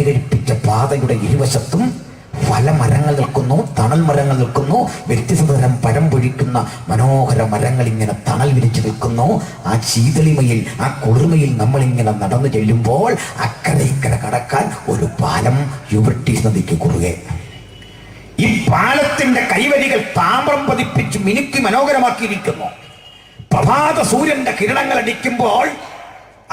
പരികരിപ്പിച്ച പാതയുടെ ഇരുവശത്തും ഫലമരങ്ങൾ നിൽക്കുന്നു, തണൽ മരങ്ങൾ നിൽക്കുന്നു. വ്യത്യസ്ത തരം പഴം പൊഴിക്കുന്ന മനോഹര മരങ്ങൾ ഇങ്ങനെ തണൽ വിരിച്ചു നിൽക്കുന്നു. ആ ശീതളിമയിൽ, ആ കുളിർമയിൽ നമ്മളിങ്ങനെ നടന്നു ചെല്ലുമ്പോൾ അക്കരെ ഇക്കരെ കടക്കാൻ ഒരു പാലം യൂഫ്രട്ടീസ് നദിക്ക് കുറുകെ. ഈ പാലത്തിന്റെ കൈവരികൾ താമ്രം പതിപ്പിച്ച് മിനുക്കി മനോഹരമാക്കിയിരിക്കുന്നു. പ്രഭാത സൂര്യന്റെ കിരണങ്ങൾ അടിക്കുമ്പോൾ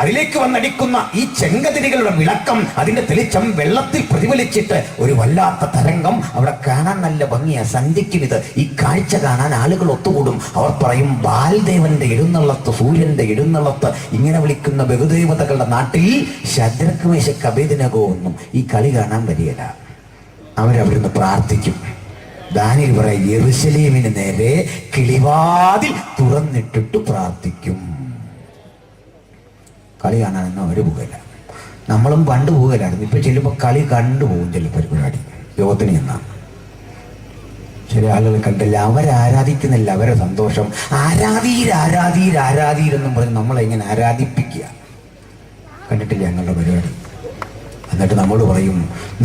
അതിലേക്ക് വന്നടിക്കുന്ന ഈ ചെങ്കതിരികളുടെ വിളക്കം, അതിന്റെ തെളിച്ചം വെള്ളത്തിൽ പ്രതിഫലിച്ചിട്ട് ഒരു വല്ലാത്ത തരംഗം. അവിടെ കാണാൻ നല്ല ഭംഗിയാ. സന്ധ്യയ്ക്കും ഈ കാഴ്ച കാണാൻ ആളുകൾ ഒത്തുകൂടും. അവർ പറയും, ബാൽദേവന്റെ എഴുന്നള്ളത്ത്, സൂര്യന്റെ എഴുന്നള്ളത്ത്. ഇങ്ങനെ വിളിക്കുന്ന ബഹുദേവതകളുടെ നാട്ടിൽ ശദ്രക്ക്, മേശക്ക്, അബേദ്നെഗോ ഒന്നും ഈ കളി കാണാൻ വരികയില്ല. അവരവിടുന്ന് പ്രാർത്ഥിക്കും. ദാനിയേൽ പറയും, യെരൂശലേമിന് നേരെ കിളിവാതിൽ തുറന്നിട്ടിട്ട് പ്രാർത്ഥിക്കും. കളി കാണാനൊന്നും അവർ പോകില്ല. നമ്മളും പണ്ട് പോകലായിരുന്നു. ഇപ്പൊ ചെല്ലുമ്പോൾ കളി കണ്ടുപോകും. ചില പരിപാടി യോഗത്തിന് ചെന്നാൽ ചില ആളുകൾ കണ്ടില്ല, അവരാരാധിക്കുന്നില്ല, അവരെ സന്തോഷം. ആരാധീരെന്നും പറഞ്ഞ് നമ്മളെങ്ങനെ ആരാധിപ്പിക്കുക. കണ്ടിട്ടില്ല ഞങ്ങളുടെ പരിപാടി. എന്നിട്ട് നമ്മൾ പറയും,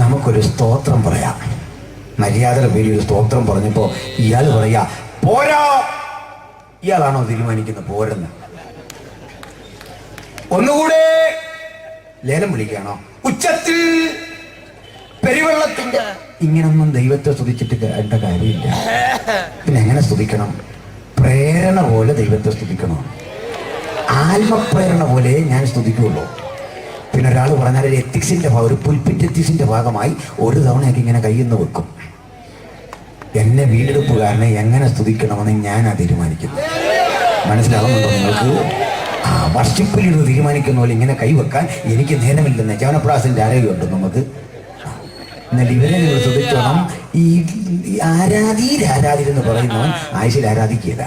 നമുക്കൊരു സ്തോത്രം പറയാം. മര്യാദയുടെ പേരിൽ ഒരു സ്തോത്രം പറഞ്ഞപ്പോൾ ഇയാൾ പറയാ, പോരാ. ഇയാളാണോ തീരുമാനിക്കുന്നത് പോരെന്ന്? ഒന്നുകൂടെ ലേലം വിളിക്കുകയാണോ? ഉച്ചത്തിൽ പെരുവെള്ളത്തിന്റെ. ഇങ്ങനൊന്നും ദൈവത്തെ സ്തുതിച്ചിട്ട് കേട്ട കാര്യമില്ല. പിന്നെ എങ്ങനെ സ്തുതിക്കണം? പ്രേരണ പോലെ ദൈവത്തെ സ്തുതിക്കണം. ആത്മപ്രേരണ പോലെ ഞാൻ സ്തുതിക്കുള്ളൂ. പിന്നെ ഒരാൾ പറഞ്ഞാൽ ഒരു എത്തിക്സിന്റെ ഭാഗം, ഒരു പുൽപ്പിറ്റ് എത്തിക്സിന്റെ ഭാഗമായി ഒരു തവണയൊക്കെ ഇങ്ങനെ കയ്യിന്ന് വെക്കും. എന്നെ വീണ്ടെടുപ്പുകാരനെ എങ്ങനെ സ്തുതിക്കണമെന്ന് ഞാനാ തീരുമാനിക്കുന്നു. മനസ്സിലാവുന്നുണ്ടോ നിങ്ങൾക്ക്? വർഷിപ്പിൽ ഇരുന്ന് തീരുമാനിക്കുന്ന പോലെ ഇങ്ങനെ കൈവെക്കാൻ എനിക്ക് നേരമില്ലെന്ന് ചവനപ്രാസിന്റെ ആരോഗ്യമുണ്ട് നമുക്ക്. എന്നാൽ ഇവരെ നിങ്ങൾ ശ്രദ്ധിച്ചോണം. ഈ ആരാധീരെന്ന് പറയുന്നവൻ ആയുഷിൽ ആരാധിക്കുകയില്ല.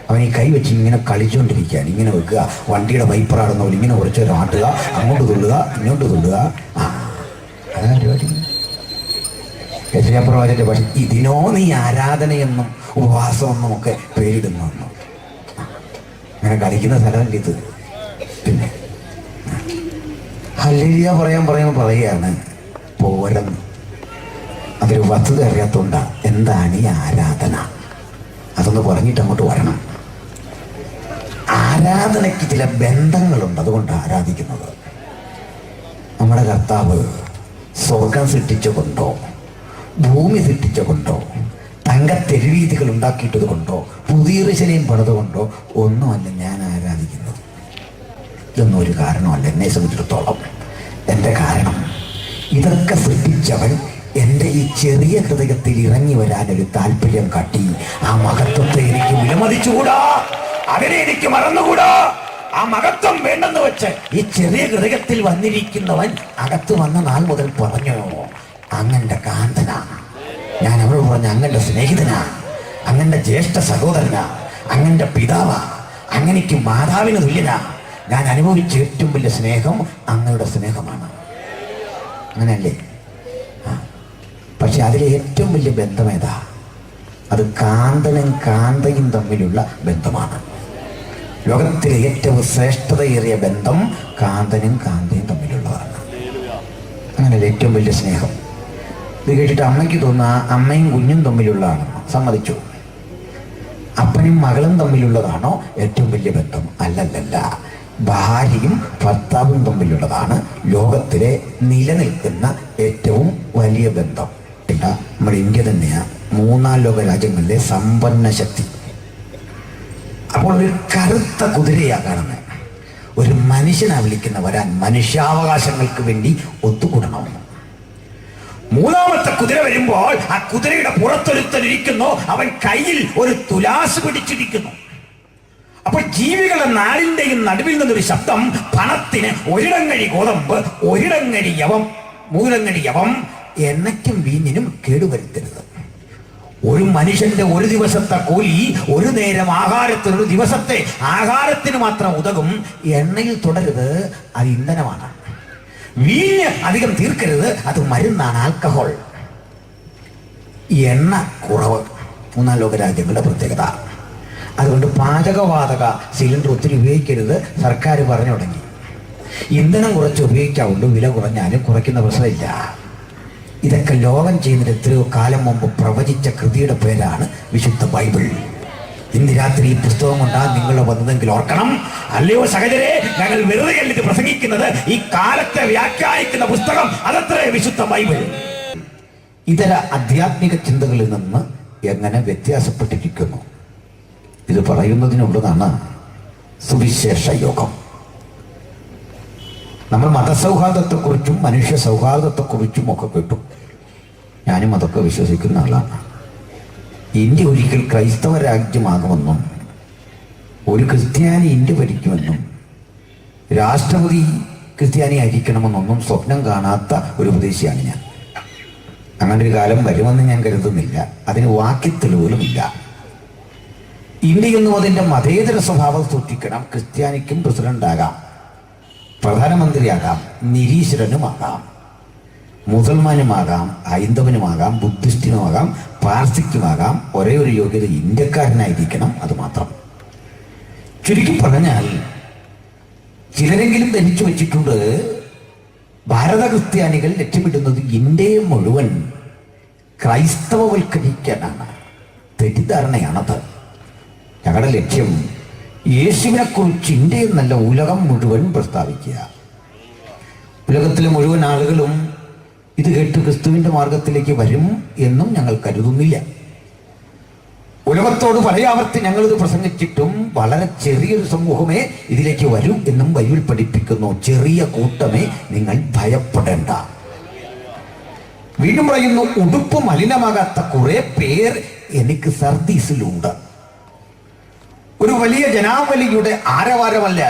അവൻ ഈ കൈ വെച്ച് ഇങ്ങനെ കളിച്ചുകൊണ്ടിരിക്കുകയാണ്. ഇങ്ങനെ വെക്കുക, വണ്ടിയുടെ വൈപ്പറാടുന്ന പോലെ ഇങ്ങനെ കുറച്ച് ആട്ടുക, അങ്ങോട്ട് തുള്ളുക, ഇങ്ങോട്ട് തുള്ളുക. അതാണ് പരിപാടി. യശയാപ്രവാചകന്റെ ഭാഷ, ഇതിനോ നീ ആരാധനയെന്നും ഉപവാസമെന്നും ഒക്കെ പേരിടുന്നു. അങ്ങനെ കളിക്കുന്ന സ്ഥലമല്ല ഇത്. പിന്നെ ഹല്ലേലൂയ പറയുകയാണ് പോരെന്ന്. അതൊരു വസ്തുത അറിയാത്തോണ്ടാ. എന്താണ് ഈ ആരാധന? അതൊന്ന് പറഞ്ഞിട്ട് അങ്ങോട്ട് വരണം. ആരാധനയ്ക്ക് ചില ബന്ധങ്ങളുണ്ട്, അതുകൊണ്ട് ആരാധിക്കുന്നത്. നമ്മുടെ കർത്താവ് സ്വർഗം സൃഷ്ടിച്ചുകൊണ്ടോ, ഭൂമി സൃഷ്ടിച്ചുകൊണ്ടോ, തങ്കത്തെരുവീതികൾ ഉണ്ടാക്കിയിട്ടത് കൊണ്ടോ, പുതിയ യെരൂശലേം പണിതുകൊണ്ടോ ഒന്നുമല്ല ഞാൻ ആരാധിക്കുന്നത്. ഇതൊന്നും ഒരു കാരണമല്ല എന്നെ സംബന്ധിച്ചിടത്തോളം. എൻ്റെ കാരണം, ഇതൊക്കെ സൃഷ്ടിച്ചവൻ എൻ്റെ ഈ ചെറിയ ഹൃദയത്തിൽ ഇറങ്ങി വരാനൊരു താല്പര്യം കാട്ടി. ആ മഹത്വത്തെ എനിക്ക് വിലമതിച്ചുകൂടാ, അതിനെ എനിക്ക് മറന്നുകൂടാ. ആ മഹത്വം വേണ്ടെന്ന് വെച്ച് ഈ ചെറിയ ഹൃദയത്തിൽ വന്നിരിക്കുന്നവൻ അകത്ത് വന്ന നാൾ മുതൽ പറഞ്ഞു, അങ്ങന്റെ കാന്തനാ, ഞാൻ അവരോട് പറഞ്ഞ അങ്ങന്റെ സ്നേഹിതനാ, അങ്ങന്റെ ജ്യേഷ്ഠ സഹോദരനാ, അങ്ങന്റെ പിതാവാ, അങ്ങനെക്ക് മാതാവിന് തുല്യനാ. ഞാൻ അനുഭവിച്ച ഏറ്റവും വലിയ സ്നേഹം അങ്ങയുടെ സ്നേഹമാണ്. അങ്ങനെയല്ലേ? പക്ഷെ അതിലെ ഏറ്റവും വലിയ ബന്ധം ഏതാ? അത് കാന്തനും കാന്തയും തമ്മിലുള്ള ബന്ധമാണ്. ലോകത്തിലെ ഏറ്റവും ശ്രേഷ്ഠതയേറിയ ബന്ധം കാന്തനും കാന്തയും തമ്മിലുള്ളതാണ്. അങ്ങനെയല്ലേ ഏറ്റവും വലിയ സ്നേഹം? ഇത് കേട്ടിട്ട് അമ്മയ്ക്ക് തോന്നുന്ന അമ്മയും കുഞ്ഞും തമ്മിലുള്ളതാണെന്ന് സമ്മതിച്ചു. അപ്പനും മകളും തമ്മിലുള്ളതാണോ ഏറ്റവും വലിയ ബന്ധം? അല്ലല്ല, ഭാര്യയും ഭർത്താവും തമ്മിലുള്ളതാണ് ലോകത്തിലെ നിലനിൽക്കുന്ന ഏറ്റവും വലിയ ബന്ധം. നമ്മുടെ ഇന്ത്യ തന്നെയാ 3 ലോക രാജ്യങ്ങളിലെ സമ്പന്ന ശക്തി. അപ്പോൾ ഒരു കറുത്ത കുതിരയാ കാണുന്നത്. ഒരു മനുഷ്യനാ വിളിക്കുന്ന വരാൻ മനുഷ്യാവകാശങ്ങൾക്ക് വേണ്ടി ഒത്തുകൂടണമെന്ന്. 3ാമത്തെ കുതിര വരുമ്പോൾ ആ കുതിരയുടെ പുറത്തൊരുത്തരിക്കുന്നു. അവൻ കയ്യിൽ ഒരു തുലാസ് പിടിച്ചിരിക്കുന്നു. അപ്പോൾ ജീവികളുടെ നാടിന്റെയും നടുവിൽ നിന്നൊരു ശബ്ദം, പണത്തിന് ഒരിടങ്ങഴി ഗോതമ്പ്, ഒരിടങ്ങഴി യവം, 3 യവം, എണ്ണയ്ക്കും വീഞ്ഞിനും കേടുവരുത്തരുത്. ഒരു മനുഷ്യന്റെ ഒരു ദിവസത്തെ കൂലി, ഒരു നേരം ആഹാരത്തിന്, ഒരു ദിവസത്തെ ആഹാരത്തിന് മാത്രം ഉതകും. എണ്ണയിൽ തുടരുത്, അത് ഇന്ധനമാണ്. വീഞ്ഞ് അധികം തീർക്കരുത്, അത് മരുന്നാണ്, ആൽക്കഹോൾ. എണ്ണ കുറവ് 3 ലോക രാജ്യങ്ങളുടെ പ്രത്യേകത. അതുകൊണ്ട് പാചകവാതക സിലിണ്ടർ ഒത്തിരി ഉപയോഗിക്കരുത് സർക്കാർ പറഞ്ഞു തുടങ്ങി. ഇന്ധനം കുറച്ച് ഉപയോഗിക്കാവുള്ളൂ, വില കുറഞ്ഞാലും കുറയ്ക്കുന്ന പ്രശ്നമില്ല. ഇതൊക്കെ ലോകം ചെയ്യുന്നതിന് എത്രയോ കാലം മുമ്പ് പ്രവചിച്ച കൃതിയുടെ പേരാണ് വിശുദ്ധ ബൈബിൾ. ഇന്ന് രാത്രി ഈ പുസ്തകം കൊണ്ടാ നിങ്ങൾ വന്നതെങ്കിൽ ഓർക്കണം, അല്ലയോ സഹോദരേ, ഞങ്ങൾ വെറുതെ അല്ല പ്രസംഗിക്കുന്നത്, ഈ കാലത്തെ വ്യാഖ്യാനിക്കുന്ന പുസ്തകം അതത്രേ വിശുദ്ധ ബൈബിൾ. ഇതര ആധ്യാത്മിക ചിന്തകളിൽ നിന്ന് എങ്ങനെ വ്യത്യാസപ്പെട്ടിരിക്കുന്നു ഇത് പറയുന്നതിനുള്ളതാണ് സുവിശേഷ യോഗം. നമ്മൾ മതസൗഹാർദ്ദത്തെക്കുറിച്ചും മനുഷ്യ സൗഹാർദ്ദത്തെക്കുറിച്ചും ഒക്കെ കേട്ടു. ഞാനും അതൊക്കെ വിശ്വസിക്കുന്ന ആളാണ്. ഇന്ത്യ ഒരിക്കൽ ക്രൈസ്തവ രാജ്യമാകുമെന്നും ഒരു ക്രിസ്ത്യാനി ഇന്ത്യ ഭരിക്കുമെന്നും രാഷ്ട്രപതി ക്രിസ്ത്യാനി ആയിരിക്കണമെന്നൊന്നും സ്വപ്നം കാണാത്ത ഒരു ഉപദേശിയാണ് ഞാൻ. അങ്ങനെ ഒരു കാലം വരുമെന്ന് ഞാൻ കരുതുന്നില്ല. അതിന് വാക്യത്തെളിവുകളുമില്ല. ഇന്ത്യ എന്നും അതിൻ്റെ മതേതര സ്വഭാവം സൂക്ഷിക്കണം. ക്രിസ്ത്യാനിക്കും പ്രസിഡന്റാകാം, പ്രധാനമന്ത്രിയാകാം, നിരീശ്വരനുമാകാം, മുസൽമാനുമാകാം, ഹൈന്ദവനുമാകാം, ബുദ്ധിസ്റ്റിനുമാകാം, പാർസിക്കുമാകാം. ഒരേ ഒരു യോഗ്യത, ഇന്ത്യക്കാരനായിരിക്കണം, അത് മാത്രം. ചുരുക്കി പറഞ്ഞാൽ ചിലരെങ്കിലും ധരിച്ചു വച്ചിട്ടുണ്ട്, ഭാരത ക്രിസ്ത്യാനികൾ ലക്ഷ്യമിടുന്നത് ഇന്ത്യയെ മുഴുവൻ ക്രൈസ്തവവൽക്കരിക്കാനാണ്. തെറ്റിദ്ധാരണയാണത്. ഞങ്ങളുടെ ലക്ഷ്യം യേശുവിനെ കുറിച്ച് ഇന്ത്യ എന്നല്ല, ഉലകം മുഴുവൻ പ്രസ്താവിക്കുക. ഉലകത്തിലെ മുഴുവൻ ആളുകളും ഇത് കേട്ട് ക്രിസ്തുവിന്റെ മാർഗത്തിലേക്ക് വരും എന്നും ഞങ്ങൾ കരുതുന്നില്ല. ഉലകത്തോട് പലയാവർത്തി ഞങ്ങളിത് പ്രസംഗിച്ചിട്ടും വളരെ ചെറിയൊരു സമൂഹമേ ഇതിലേക്ക് വരൂ എന്നും ബൈബിൾ പഠിപ്പിക്കുന്നു. ചെറിയ കൂട്ടമേ, നിങ്ങൾ ഭയപ്പെടേണ്ട. വീണ്ടും പറയുന്നു, ഉടുപ്പ് മലിനമാകാത്ത കുറെ പേർ എനിക്ക് സർദീസിലുണ്ട്. ഒരു വലിയ ജനാവലിയുടെ ആരവാരമല്ല,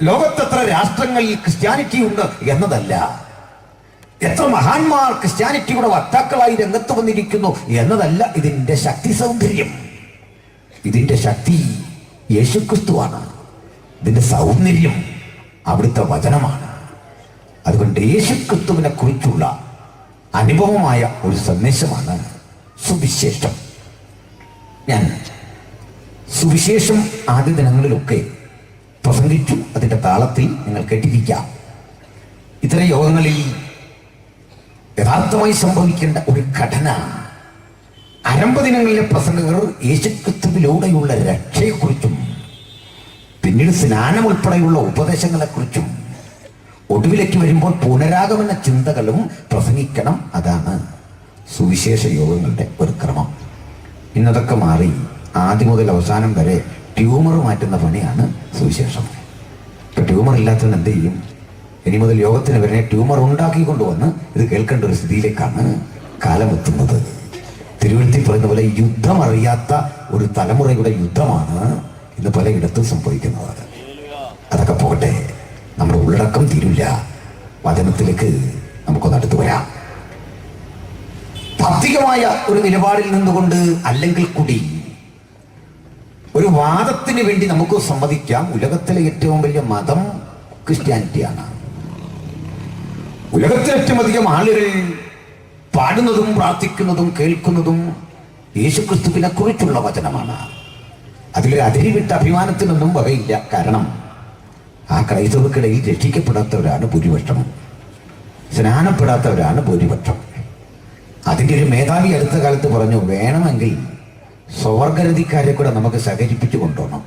ലോകത്തെത്ര രാഷ്ട്രങ്ങളിൽ ക്രിസ്ത്യാനിറ്റി ഉണ്ട് എന്നതല്ല, എത്ര മഹാന്മാർ ക്രിസ്ത്യാനിറ്റിയുടെ വക്താക്കളായി രംഗത്ത് വന്നിരിക്കുന്നു എന്നതല്ല ഇതിന്റെ ശക്തി സൗന്ദര്യം. ഇതിന്റെ ശക്തി യേശുക്രിസ്തുവാണ്. ഇതിന്റെ സൗന്ദര്യം അവിടുത്തെ വചനമാണ്. അതുകൊണ്ട് യേശുക്രിസ്തുവിനെ കുറിച്ചുള്ള അനുഭവമായ ഒരു സന്ദേശമാണ് സുവിശേഷം. ഞാൻ സുവിശേഷം ആദ്യ ദിനങ്ങളിലൊക്കെ പ്രസംഗിച്ചു. അതിന്റെ താളത്തിൽ നിങ്ങൾ കേട്ടിരിക്കാം. ഇത്തരം യോഗങ്ങളിൽ യഥാർത്ഥമായി സംഭവിക്കേണ്ട ഒരു ഘടന, ആരംഭ ദിനങ്ങളിലെ പ്രസംഗകർ യേശുക്രിസ്തുവിലൂടെയുള്ള രക്ഷയെക്കുറിച്ചും പിന്നീട് സ്നാനം ഉൾപ്പെടെയുള്ള ഉപദേശങ്ങളെക്കുറിച്ചും ഒടുവിലേക്ക് വരുമ്പോൾ പുനരാഗമന ചിന്തകളും പ്രസംഗിക്കണം. അതാണ് സുവിശേഷ യോഗങ്ങളുടെ ഒരു ക്രമം. ഇന്നതൊക്കെ മാറി ആദ്യം മുതൽ അവസാനം വരെ ട്യൂമർ മാറ്റുന്ന പണിയാണ് സുവിശേഷം. ഇപ്പൊ ട്യൂമർ ഇല്ലാത്തവൻ എന്ത് ചെയ്യും? ഇനി മുതൽ യോഗത്തിന് വരെ ട്യൂമർ ഉണ്ടാക്കിക്കൊണ്ടുവന്ന് ഇത് കേൾക്കേണ്ട ഒരു സ്ഥിതിയിലേക്കാണ് കാലം എത്തുന്നത്. തിരുവഴുത്തിൽ പറയുന്ന പോലെ യുദ്ധം അറിയാത്ത ഒരു തലമുറയുടെ യുദ്ധമാണ് ഇന്ന് പലയിടത്തും സംഭവിക്കുന്നത്. അതൊക്കെ പോകട്ടെ, നമ്മുടെ ഉള്ളടക്കം തീരില്ല. വചനത്തിലേക്ക് നമുക്കൊന്ന് അടുത്ത് വരാം. ഭൗതികമായ ഒരു നിലപാടിൽ നിന്നുകൊണ്ട് അല്ലെങ്കിൽ കൂടി ഒരു വാദത്തിന് വേണ്ടി നമുക്ക് സമ്മതിക്കാം, ഉലകത്തിലെ ഏറ്റവും വലിയ മതം ക്രിസ്ത്യാനിറ്റിയാണ്. ഉലകത്തിലെ ഏറ്റവും അധികം ആളുകൾ പാടുന്നതും പ്രാർത്ഥിക്കുന്നതും കേൾക്കുന്നതും യേശുക്രിസ്തുവിനെ കുറിച്ചുള്ള വചനമാണ്. അതിലൊരു അതിരിവിട്ട അഭിമാനത്തിനൊന്നും വകയില്ല. കാരണം ആ ക്രൈസ്തവർക്കിടയിൽ രക്ഷിക്കപ്പെടാത്തവരാണ് ഭൂരിപക്ഷം, സ്നാനപ്പെടാത്തവരാണ് ഭൂരിപക്ഷം. അതിൻ്റെ ഒരു മേധാവി അടുത്ത കാലത്ത് പറഞ്ഞു, വേണമെങ്കിൽ സ്വർഗരതിക്കാരെ കൂടെ നമുക്ക് സഹകരിപ്പിച്ചു കൊണ്ടുപോകണം.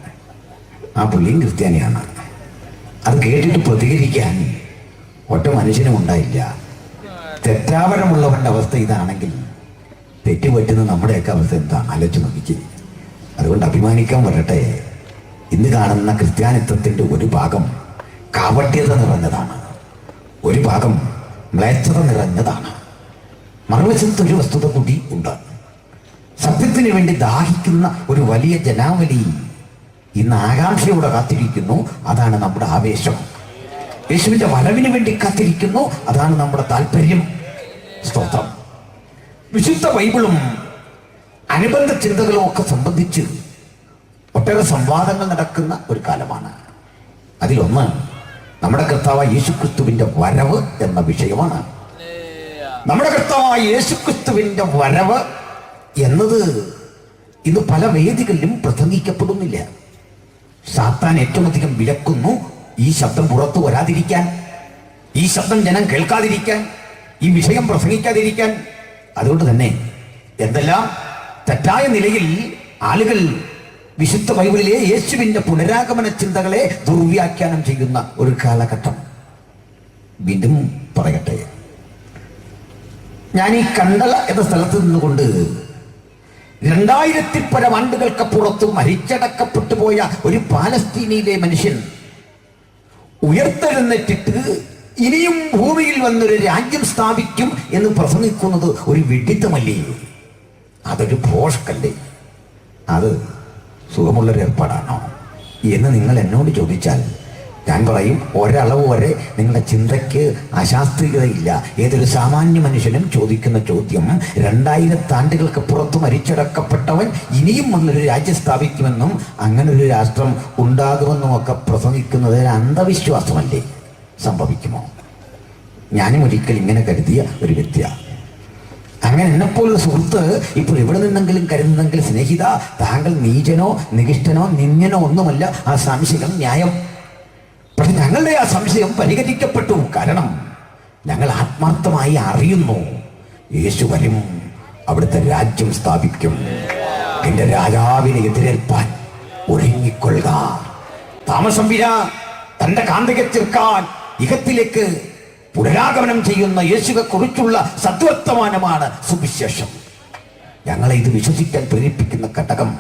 ആ പുള്ളിയും ക്രിസ്ത്യാനിയാണ്. അത് കേട്ടിട്ട് പ്രതികരിക്കാൻ ഒറ്റ മനുഷ്യനും ഉണ്ടായില്ല. തെറ്റാവരമുള്ളവന്റെ അവസ്ഥ ഇതാണെങ്കിൽ തെറ്റുപറ്റുന്ന നമ്മുടെയൊക്കെ അവസ്ഥ എന്താ ആലോചിച്ച് നോക്കിച്ച്. അതുകൊണ്ട് അഭിമാനിക്കാൻ വരട്ടെ, ഇന്ന് കാണുന്ന ക്രിസ്ത്യാനിത്വത്തിന്റെ ഒരു ഭാഗം കാപട്യത നിറഞ്ഞതാണ്, ഒരു ഭാഗം മ്ലേച്ഛത നിറഞ്ഞതാണ്. മറുവശത്ത് ഒരു വസ്തുത കൂടി ഉണ്ട്. സത്യത്തിന് വേണ്ടി ദാഹിക്കുന്ന ഒരു വലിയ ജനാവലി ഇന്ന് ആകാംക്ഷയോടെ കാത്തിരിക്കുന്നു. അതാണ് നമ്മുടെ ആവേശം. യേശുവിന്റെ വരവിന് വേണ്ടി കാത്തിരിക്കുന്നു. അതാണ് നമ്മുടെ താല്പര്യം. സ്തോത്രം. വിശുദ്ധ ബൈബിളും അനുബന്ധ ചിന്തകളും ഒക്കെ സംബന്ധിച്ച് ഒട്ടേറെ സംവാദങ്ങൾ നടക്കുന്ന ഒരു കാലമാണ്. അതിലൊന്ന് നമ്മുടെ കർത്താവായ യേശുക്രിസ്തുവിന്റെ വരവ് എന്ന വിഷയമാണ്. നമ്മുടെ കർത്താവായ യേശുക്രിസ്തുവിന്റെ വരവ് എന്നത് ഇന്ന് പല വേദികളിലും പ്രസംഗിക്കപ്പെടുന്നില്ല. സാത്താൻ ഏറ്റവും അധികം വിലക്കുന്നു ഈ ശബ്ദം പുറത്തു വരാതിരിക്കാൻ, ഈ ശബ്ദം ജനം കേൾക്കാതിരിക്കാൻ, ഈ വിഷയം പ്രസംഗിക്കാതിരിക്കാൻ. അതുകൊണ്ട് തന്നെ എന്തെല്ലാം തെറ്റായ നിലയിൽ ആളുകൾ വിശുദ്ധ ബൈബിളിലെ യേശുവിന്റെ പുനരാഗമന ചിന്തകളെ ദുർവ്യാഖ്യാനം ചെയ്യുന്ന ഒരു കാലഘട്ടം. വീണ്ടും പറയട്ടെ, ഞാൻ ഈ കണ്ടള എന്ന സ്ഥലത്ത് നിന്നുകൊണ്ട് 2000 പരം ആണ്ടുകൾക്കപ്പുറത്ത് മരിച്ചടക്കപ്പെട്ടു പോയ ഒരു പാലസ്തീനിയിലെ മനുഷ്യൻ ഉയർത്തെഴുന്നേറ്റിട്ട് ഇനിയും ഭൂമിയിൽ വന്നൊരു രാജ്യം സ്ഥാപിക്കും എന്ന് പ്രസംഗിക്കുന്നത് ഒരു വിഡിത്തമല്ലേ? അതൊരു ഭോഷ്കല്ലേ? അത് സുഖമുള്ളൊരു ഏർപ്പാടാണോ എന്ന് നിങ്ങൾ എന്നോട് ചോദിച്ചാൽ ഞാൻ പറയും, ഒരളവ് വരെ നിങ്ങളുടെ ചിന്തയ്ക്ക് അശാസ്ത്രീയതയില്ല. ഏതൊരു സാമാന്യ മനുഷ്യനും ചോദിക്കുന്ന ചോദ്യം, 2000 ആണ്ടുകൾക്ക് പുറത്ത് മരിച്ചടക്കപ്പെട്ടവൻ ഇനിയും വന്നൊരു രാജ്യം സ്ഥാപിക്കുമെന്നും അങ്ങനെ ഒരു രാഷ്ട്രം ഉണ്ടാകുമെന്നും ഒക്കെ പ്രസംഗിക്കുന്നത് അന്ധവിശ്വാസമല്ലേ? സംഭവിക്കുമോ? ഞാനും ഒരിക്കൽ ഇങ്ങനെ കരുതിയ ഒരു വ്യക്തിയാണ്. അങ്ങനെ എന്നെപ്പോലൊരു സുഹൃത്ത് ഇപ്പോൾ ഇവിടെ നിന്നെങ്കിലും കരുതുന്നെങ്കിൽ, സ്നേഹിത, താങ്കൾ നീചനോ നികിഷ്ടനോ നിന്യനോ ഒന്നുമല്ല. ആ സംശയം ന്യായം. പക്ഷെ ഞങ്ങളുടെ ആ സംശയം പരിഹരിക്കപ്പെട്ടു. കാരണം ഞങ്ങൾ ആത്മാർത്ഥമായി അറിയുന്നു, യേശു വരും, അവിടുത്തെ രാജ്യം സ്ഥാപിക്കും. എന്റെ രാജാവിനെ എതിരേൽപ്പാൻ ഒരുങ്ങിക്കൊള്ളുക. താമസം വിര തന്റെ കാന്തയെ തീർക്കാൻ ഇഹത്തിലേക്ക് പുനരാഗമനം ചെയ്യുന്ന യേശുവെ കുറിച്ചുള്ള സദ്വർത്തമാനമാണ് സുവിശേഷം. ഞങ്ങളെ ഇത് വിശ്വസിക്കാൻ പ്രേരിപ്പിക്കുന്ന ഘടകം,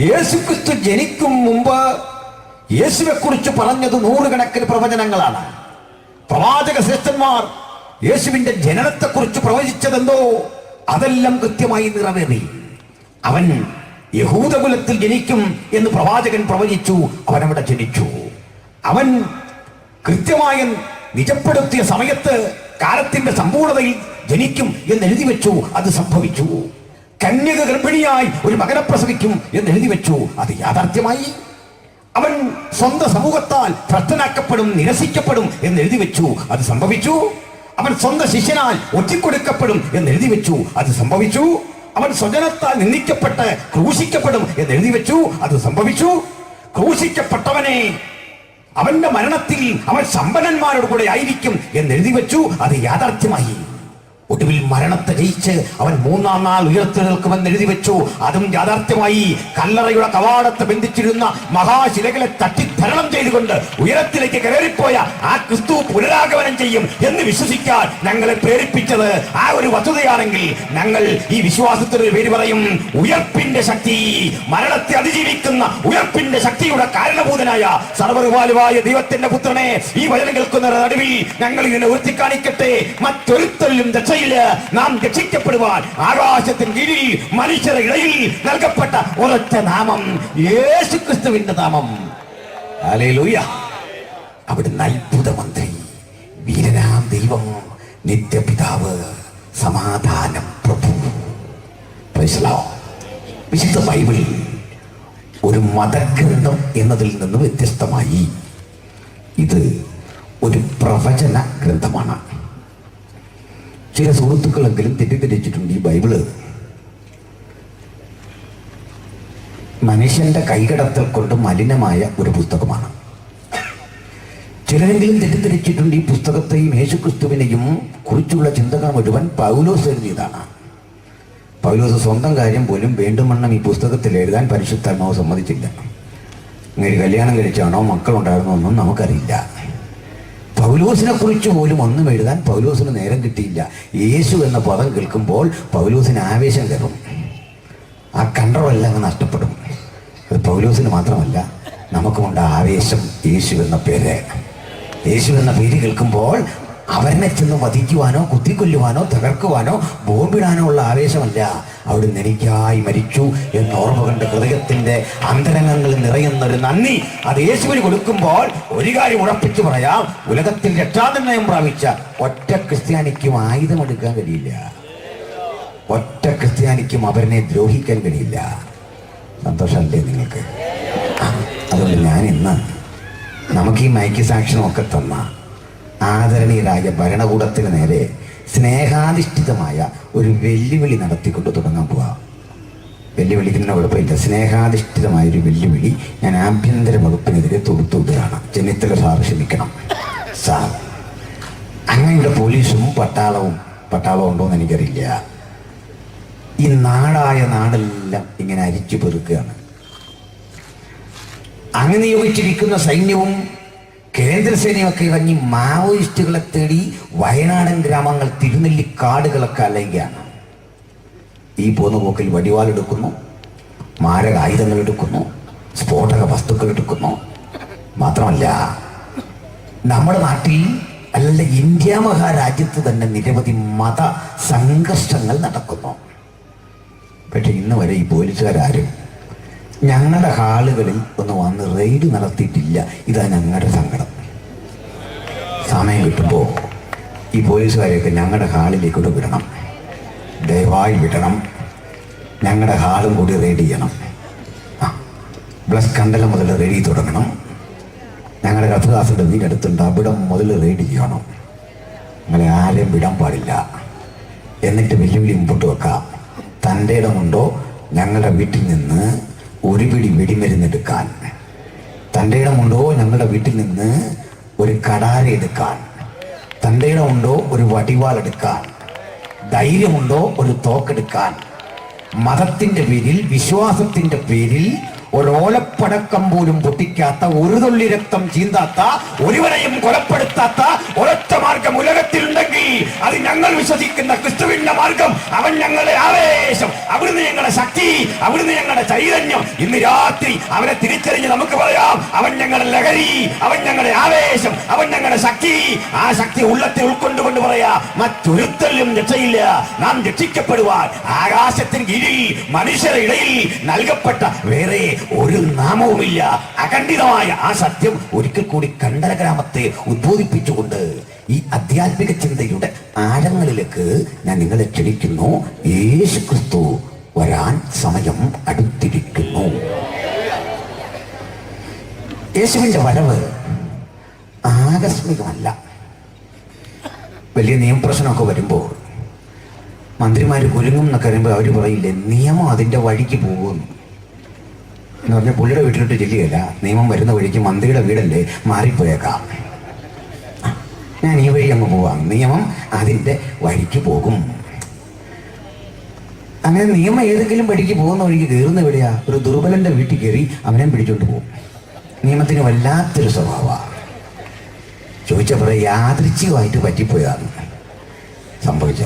യേശുക്രിസ്തു ജനിക്കും മുമ്പ് യേശുവെ കുറിച്ച് പറഞ്ഞത് 100 കണക്കിന് പ്രവചനങ്ങളാണ്. പ്രവാചക ശ്രേഷ്ഠന്മാർ യേശുവിന്റെ ജനനത്തെ കുറിച്ച് പ്രവചിച്ചതെന്തോ അതെല്ലാം കൃത്യമായി നിറവേറി. അവൻ യഹൂദകുലത്തിൽ ജനിക്കും എന്ന് പ്രവാചകൻ പ്രവചിച്ചു. അവൻ അവിടെ ജനിച്ചു. അവൻ കൃത്യമായി നിജപ്പെടുത്തിയ സമയത്ത് കാലത്തിന്റെ സമ്പൂർണതയിൽ ജനിക്കും എന്ന് എഴുതി വെച്ചു. അത് സംഭവിച്ചു. കന്യക ഗർഭിണിയായി ഒരു മകനെ പ്രസവിക്കും എന്ന് എഴുതി വെച്ചു. അത് യാഥാർത്ഥ്യമായി. അവൻ സ്വന്തം സമൂഹത്താൽ ഭ്രഷ്ടനാക്കപ്പെടും, നിരസിക്കപ്പെടും എന്ന് എഴുതി വെച്ചു. അത് സംഭവിച്ചു. അവൻ സ്വന്തം ശിഷ്യനാൽ ഒറ്റിക്കൊടുക്കപ്പെടും എന്ന് എഴുതി വെച്ചു. അത് സംഭവിച്ചു. അവൻ സ്വജനത്താൽ നിന്ദിക്കപ്പെട്ട് ക്രൂശിക്കപ്പെടും എന്ന് എഴുതി വെച്ചു. അത് സംഭവിച്ചു. ക്രൂശിക്കപ്പെട്ടവനെ അവന്റെ മരണത്തിൽ അവൻ സമ്പന്നന്മാരോട് കൂടെ ആയിരിക്കും എന്ന് എഴുതി വെച്ചു. അത് യാഥാർത്ഥ്യമായി. ഒടുവിൽ മരണത്തെ ജയിച്ച് അവൻ 3-ാം നാൾ ഉയർത്തെഴുന്നേൽക്കുമെന്ന് എഴുതി വെച്ചു. അതും യാഥാർത്ഥ്യമായി. കല്ലറയുടെ കവാടത്തെ ബന്ധിച്ചിരുന്ന മഹാശിലകളെ തട്ടിത്തരണം ചെയ്തുകൊണ്ട് ഉയരത്തിലേക്ക് കയറിപ്പോയ ആ ക്രിസ്തു പുനരാഗമനം ചെയ്യും എന്ന് വിശ്വസിക്കാൻ ഞങ്ങളെ പ്രേരിപ്പിച്ചത് ആ ഒരു വസ്തുതയാണെങ്കിൽ, ഞങ്ങൾ ഈ വിശ്വാസത്തിന് പേര് പറയും ഉയർപ്പിന്റെ ശക്തി. മരണത്തെ അതിജീവിക്കുന്ന ഉയർപ്പിന്റെ ശക്തിയുടെ കാരണഭൂതനായ സർവ്വകൃപാലുവായ ദൈവത്തിന്റെ പുത്രനെ ഈ വചനം കേൾക്കുന്ന നടുവിൽ ഞങ്ങൾ ഇതിനെ ഉയർത്തിക്കാണിക്കട്ടെ. മറ്റൊരുത്തരിലും രക്ഷയില്ല. നാം രക്ഷിക്കപ്പെടുവാൻ ആകാശത്തിന് കീഴിൽ മനുഷ്യരുടെ ഇടയിൽ നൽകപ്പെട്ട ഒരൊറ്റ നാമം, യേശുക്രിസ്തുവിന്റെ നാമം. ഹല്ലേലൂയ. അവിടുന്ന് അത്ഭുത മന്ത്രി, വീരനാം ദൈവം, നിത്യപിതാവ്, സമാധാനം പ്രഭു. വിശുദ്ധ ബൈബിൾ ഒരു മതഗ്രന്ഥം എന്നതിൽ നിന്ന് വ്യത്യസ്തമായി ഇത് ഒരു പ്രവചന ഗ്രന്ഥമാണ്. ചില സുഹൃത്തുക്കളെങ്കിലും തെറ്റിദ്ധരിച്ചിട്ടുണ്ട്, ഈ ബൈബിള് മനുഷ്യന്റെ കൈകടത്തൽ കൊണ്ട് മലിനമായ ഒരു പുസ്തകമാണ്. ചിലരെങ്കിലും തെറ്റിദ്ധരിച്ചിട്ടുണ്ട്, ഈ പുസ്തകത്തെയും യേശുക്രിസ്തുവിനെയും കുറിച്ചുള്ള ചിന്തകൾ മുഴുവൻ പൗലോസ് എഴുതിയതാണ്. പൗലോസ് സ്വന്തം കാര്യം പോലും വേണ്ടുമണ്ണം ഈ പുസ്തകത്തിൽ എഴുതാൻ പരിശുദ്ധാത്മാവ് സമ്മതിച്ചില്ല. ഇങ്ങനെ കല്യാണം കഴിച്ചാണോ മക്കളുണ്ടായിരുന്നോ ഒന്നും നമുക്കറിയില്ല. പൗലോസിനെ കുറിച്ച് പോലും ഒന്നും എഴുതാൻ പൗലോസിന് നേരം കിട്ടിയില്ല. യേശു എന്ന പദം കേൾക്കുമ്പോൾ പൗലോസിന് ആവേശം കയറും. ആ കൺട്രോളെല്ലാം അങ്ങ് നഷ്ടപ്പെടും. അത് പൗലോസിന് മാത്രമല്ല, നമുക്കുമുണ്ട് ആവേശം. യേശു എന്ന പേര്, യേശു എന്ന പേര് കേൾക്കുമ്പോൾ അവരെ ചെന്ന് വധിക്കുവാനോ കുത്തിക്കൊല്ലുവാനോ തകർക്കുവാനോ ബോംബിടാനോ ഉള്ള ആവേശമല്ല. അവിടുന്ന് എനിക്കായി മരിച്ചു എന്ന ഓർമ്മ കണ്ട് ഹൃദയത്തിന്റെ അന്തരംഗങ്ങളിൽ നിറയുന്നൊരു നന്ദി അത് യേശുവിന് കൊടുക്കുമ്പോൾ ഒരു കാര്യം ഉറപ്പിച്ചു പറയാം, ഉലകത്തിൽ രക്ഷാനിർണയം പ്രാപിച്ച ഒറ്റ ക്രിസ്ത്യാനിക്കും ആയുധമെടുക്കാൻ കഴിയില്ല. ഒറ്റ ക്രിസ്ത്യാനിക്കും അവരെ ദ്രോഹിക്കാൻ കഴിയില്ല. സന്തോഷമല്ലേ നിങ്ങൾക്ക്? അതുകൊണ്ട് ഞാൻ ഇന്ന് നമുക്ക് ഈ മൈക്ക് സാക്ഷനും ഒക്കെ തന്ന ആദരണീയരായ ഭരണകൂടത്തിന് നേരെ സ്നേഹാധിഷ്ഠിതമായ ഒരു വെല്ലുവിളി നടത്തിക്കൊണ്ട് തുടങ്ങാൻ പോവാം. വെല്ലുവിളിക്കുന്ന കുഴപ്പമില്ല. സ്നേഹാധിഷ്ഠിതമായൊരു വെല്ലുവിളി ഞാൻ ആഭ്യന്തര വകുപ്പിനെതിരെ തൊടുത്തുവിടുകയാണ്. ചെന്നിത്തല സാർ ക്ഷമിക്കണം. സാർ, അങ്ങയുടെ പോലീസും പട്ടാളവും ഉണ്ടോയെന്ന് എനിക്കറിയില്ല. ഈ നാടായ നാടെല്ലാം ഇങ്ങനെ അരിച്ചു പെറുക്കുകയാണ്. അങ്ങ് നിയോഗിച്ചിരിക്കുന്ന സൈന്യവും കേന്ദ്രസേനയൊക്കെ ഇറങ്ങി മാവോയിസ്റ്റുകളെ തേടി വയനാടൻ ഗ്രാമങ്ങൾ, തിരുനെല്ലിക്കാടുകളൊക്കെ അലയുകയാണ്. ഈ പോന്ന പോക്കിൽ വടിവാളെടുക്കുന്നു, മാരകായുധങ്ങൾ എടുക്കുന്നു, സ്ഫോടക വസ്തുക്കൾ എടുക്കുന്നു. മാത്രമല്ല, നമ്മുടെ നാട്ടിൽ അല്ല, ഇന്ത്യ മഹാരാജ്യത്ത് തന്നെ നിരവധി മത സംഘർഷങ്ങൾ നടക്കുന്നു. പക്ഷെ ഇന്ന് വരെ ഈ പോലീസുകാരും ഞങ്ങളുടെ ഹാളുകളിൽ ഒന്ന് വന്ന് റെയ്ഡ് നടത്തിയിട്ടില്ല. ഇതാ ഞങ്ങളുടെ സങ്കടം. സമയം കിട്ടുമ്പോൾ ഈ പോലീസുകാരെയൊക്കെ ഞങ്ങളുടെ ഹാളിലേക്കൂടെ വിടണം, ദയവായി വിടണം. ഞങ്ങളുടെ ഹാളും കൂടി റെയ്ഡ് ചെയ്യണം. ബ്ലസ് കണ്ടല മുതൽ റെഡി തുടങ്ങണം. ഞങ്ങളുടെ കഥദാസിൻ്റെ വീടടുത്തുണ്ട്, അവിടെ മുതൽ റെയ്ഡ് ചെയ്യണം. നിങ്ങളെ ആരെയും വിടാൻ പാടില്ല. എന്നിട്ട് വെല്ലുവിളി മുമ്പോട്ട് വെക്കാം. തൻ്റെ ഇടമുണ്ടോ ഞങ്ങളുടെ വീട്ടിൽ നിന്ന് ഒരു പിടി വെടിമരുന്നെടുക്കാൻ? തൻ്റെ ഇടമുണ്ടോ ഞങ്ങളുടെ വീട്ടിൽ നിന്ന് ഒരു കടാര എടുക്കാൻ? തൻ്റെ ഇടമുണ്ടോ ഒരു വടിവാളെടുക്കാൻ? ധൈര്യമുണ്ടോ ഒരു തോക്കെടുക്കാൻ? മതത്തിൻ്റെ പേരിൽ, വിശ്വാസത്തിൻ്റെ പേരിൽ ഒരോലപ്പടക്കം പോലും പൊട്ടിക്കാത്ത, ഒരു തുള്ളി രക്തം ചീന്താത്ത, ഒരുവരെയും കൊലപ്പെടുത്താത്ത ഒരൊറ്റ മാർഗം ഉലകത്തിലുണ്ടെങ്കിൽ അത് ഞങ്ങൾ വിശ്വസിക്കുന്ന ക്രിസ്തുവിന്റെ മാർഗം. അവൻ ഞങ്ങളുടെ ആവേശം, അവിടുന്ന് ഞങ്ങളുടെ ശക്തി, അവിടുന്ന് ഞങ്ങളുടെ ചൈതന്യം. ഇന്ന് രാത്രി അവനെ തിരിച്ചറിഞ്ഞ് നമുക്ക് പറയാം, അവൻ ഞങ്ങളുടെ ലഹരി, അവൻ ഞങ്ങളുടെ ആവേശം, അവൻ ഞങ്ങളുടെ ശക്തി. ആ ശക്തി ഉള്ളത്തിൽ ഉൾക്കൊണ്ടുകൊണ്ട് പറയാ, മറ്റൊരുത്തലും രക്ഷയില്ല. നാം രക്ഷിക്കപ്പെടുവാൻ ആകാശത്തിന് കീഴിൽ മനുഷ്യരുടെ ഇടയിൽ നൽകപ്പെട്ട വേറെ ഒരു നാമവുമില്ല. അഖണ്ഡിതമായ ആ സത്യം ഒരിക്കൽ കൂടി കണ്ടല ഗ്രാമത്തെ ഉദ്ബോധിപ്പിച്ചുകൊണ്ട് ഈ ആധ്യാത്മിക ചിന്തയുടെ ആഴങ്ങളിലേക്ക് ഞാൻ നിങ്ങളെ ക്ഷണിക്കുന്നു. യേശു ക്രിസ്തു വരാൻ സമയം അടുത്തിരിക്കുന്നു. യേശുവിന്റെ വരവ് ആകസ്മികമല്ല. വലിയ നിയമപ്രശ്നമൊക്കെ വരുമ്പോൾ മന്ത്രിമാർ കുലുങ്ങും എന്നൊക്കെ പറയുമ്പോൾ അവർ പറയില്ലേ, നിയമം അതിൻ്റെ വഴിക്ക് പോകുമെന്ന്. എന്ന് പറഞ്ഞാൽ പുള്ളിയുടെ വീട്ടിലോട്ട് ചെല്ലുകയല്ല, നിയമം വരുന്ന വഴിക്ക് മന്ത്രിയുടെ വീടല്ലേ, മാറിപ്പോയേക്കാം, ഞാൻ ഈ വഴി അങ്ങ് പോവാം, നിയമം അതിൻ്റെ വഴിക്ക് പോകും. അങ്ങനെ നിയമം ഏതെങ്കിലും വഴിക്ക് പോകുന്ന വഴിക്ക് കയറുന്ന എവിടെയാ? ഒരു ദുർബലന്റെ വീട്ടിൽ കയറി അവനെ പിടിച്ചോണ്ട് പോകും. നിയമത്തിന് വല്ലാത്തൊരു സ്വഭാവമാണ്. ചോദിച്ചപ്പോൾ യാദൃച്ഛികമായിട്ട് പറ്റിപ്പോയതാണ് സംഭവിച്ച.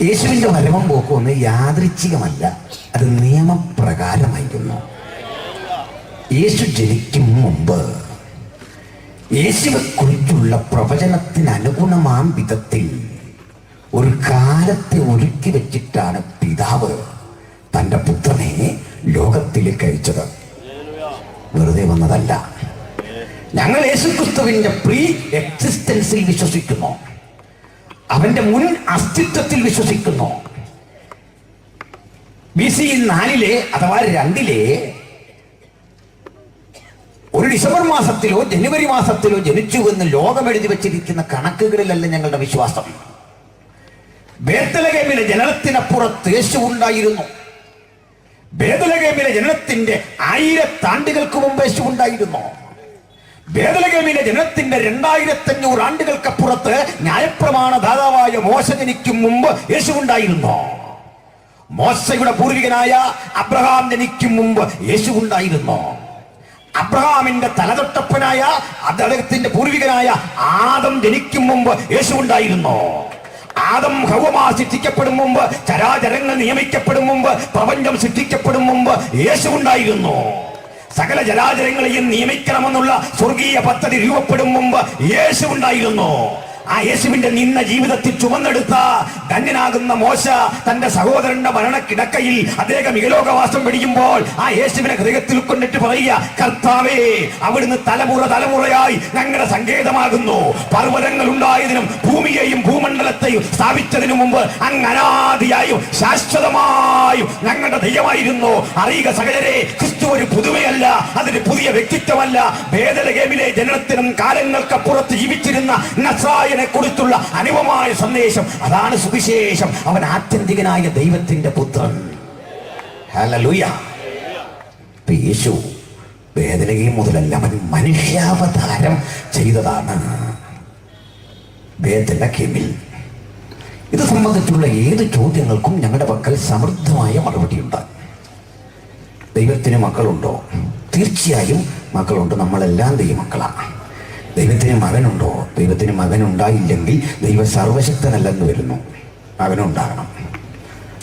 യേശുവിൻ്റെ വരവും പോക്കും ഒന്ന് യാദൃച്ഛികമല്ല, അത് നിയമപ്രകാരമായിരുന്നു. യേശു ജനിക്കും മുമ്പ് യേശുവെ കുറിച്ചുള്ള പ്രവചനത്തിന് അനുഗുണമാം വിധത്തിൽ ഒരു കാലത്തെ ഒരുക്കി വെച്ചിട്ടാണ് പിതാവ് തൻ്റെ പുത്രനെ ലോകത്തിലേക്ക് അയച്ചത്. വെറുതെ വന്നതല്ല. ഞങ്ങൾ യേശുക്രിസ്തുവിന്റെ പ്രീ എക്സിസ്റ്റൻസിൽ വിശ്വസിക്കുന്നു, അവന്റെ മുൻ അസ്തിത്വത്തിൽ വിശ്വസിക്കുന്നു. BC 4 അഥവാ 2 ഒരു ഡിസംബർ മാസത്തിലോ ജനുവരി മാസത്തിലോ ജനിച്ചുവെന്ന് ലോകം എഴുതി വെച്ചിരിക്കുന്ന കണക്കുകളിലല്ല ഞങ്ങളുടെ വിശ്വാസം. ബേത്ലഹേമിലെ ജനനത്തിനപ്പുറത്ത് യേശു ഉണ്ടായിരുന്നു. ബേത്ലഹേമിലെ ജനനത്തിന്റെ 1000 ആണ്ടുകൾക്ക് മുമ്പ് യേശു ഉണ്ടായിരുന്നു. ബേത്ലഹേമിലെ ജനനത്തിന്റെ 2500 ആണ്ടുകൾക്കപ്പുറത്ത് ന്യായപ്രമാണ ദാതാവായ മോശ ജനിക്കും മുമ്പ് യേശു ഉണ്ടായിരുന്നു. മോശയുടെ പൂർവികനായ അബ്രഹാം ജനിക്കും മുമ്പ് യേശു ഉണ്ടായിരുന്നു. അബ്രഹാമിന്റെ തലതൊട്ടപ്പനായ അദ്ദേഹത്തിന്റെ പൂർവികനായ ആദം ജനിക്കും മുമ്പ് യേശു ഉണ്ടായിരുന്നു. ആദം ഹവ്വ സൃഷ്ടിക്കപ്പെടും മുമ്പ്, ചരാചരങ്ങൾ നിയമിക്കപ്പെടും മുമ്പ്, പ്രപഞ്ചം സൃഷ്ടിക്കപ്പെടും മുമ്പ് യേശു ഉണ്ടായിരുന്നു. സകല ജരാചരങ്ങളെയും നിയമിക്കണമെന്നുള്ള സ്വർഗീയ പദ്ധതി രൂപപ്പെടും മുമ്പ് യേശു ഉണ്ടായിരുന്നു. ആ യേശുവിന്റെ നിന്ന ജീവിതത്തിൽ ചുമന്നെടുത്ത ധന്യനാകുന്ന മോശ തന്റെ സഹോദരന്റെ മരണക്കിടക്കയിൽ അദ്ദേഹം ഇഹലോകവാസം വെടിയുമ്പോൾ ആ യേശുവിനെ ഹൃദയത്തിൽ കൊണ്ടിട്ട് പറയുക, കർത്താവേ, അവിടുന്ന് തലമുറയായി ഞങ്ങളുടെ സങ്കേതമാകുന്നു. പർവ്വതങ്ങൾ ഉണ്ടായതിനും ഭൂമിയെയും ഭൂമണ്ഡലത്തെയും സ്ഥാപിച്ചതിനു മുമ്പ് അങ്ങ് അനാദിയായും ശാശ്വതമായും ഞങ്ങളുടെ ദൈവമായിരുന്നു. അറിയുക സകലരെ, ക്രിസ്തു ഒരു പുതുമയല്ല, അതൊരു പുതിയ വ്യക്തിത്വമല്ല. ബേത്ലഹേമിലെ ജനനത്തിനും കാലങ്ങൾക്കപ്പുറത്ത് ജീവിച്ചിരുന്ന നസ്രായനെ കുറിച്ചുള്ള അനുപമായ സന്ദേശം, അതാണ് സുവിശേഷം. അവൻ ആത്യന്തികനായ ദൈവത്തിന്റെ പുത്രൻ. ഹല്ലേലൂയ. യേശു ബേത്ലഹേം മുതലല്ല, അവൻ മനുഷ്യാവതാരം ചെയ്തതാണ് ബേത്ലഹേമിൽ. ഇത് സംബന്ധിച്ചുള്ള ഏത് ചോദ്യങ്ങൾക്കും ഞങ്ങളുടെ പക്കൽ സമൃദ്ധമായ മറുപടിയുണ്ട്. ദൈവത്തിന് മക്കളുണ്ടോ? തീർച്ചയായും മക്കളുണ്ട്. നമ്മളെല്ലാം ദൈവമക്കളാണ്. ദൈവത്തിന് മകനുണ്ടോ? ദൈവത്തിന് മകനുണ്ടായില്ലെങ്കിൽ ദൈവം സർവശക്തനല്ലെന്ന് വരുന്നു. മകനുണ്ടാകണം.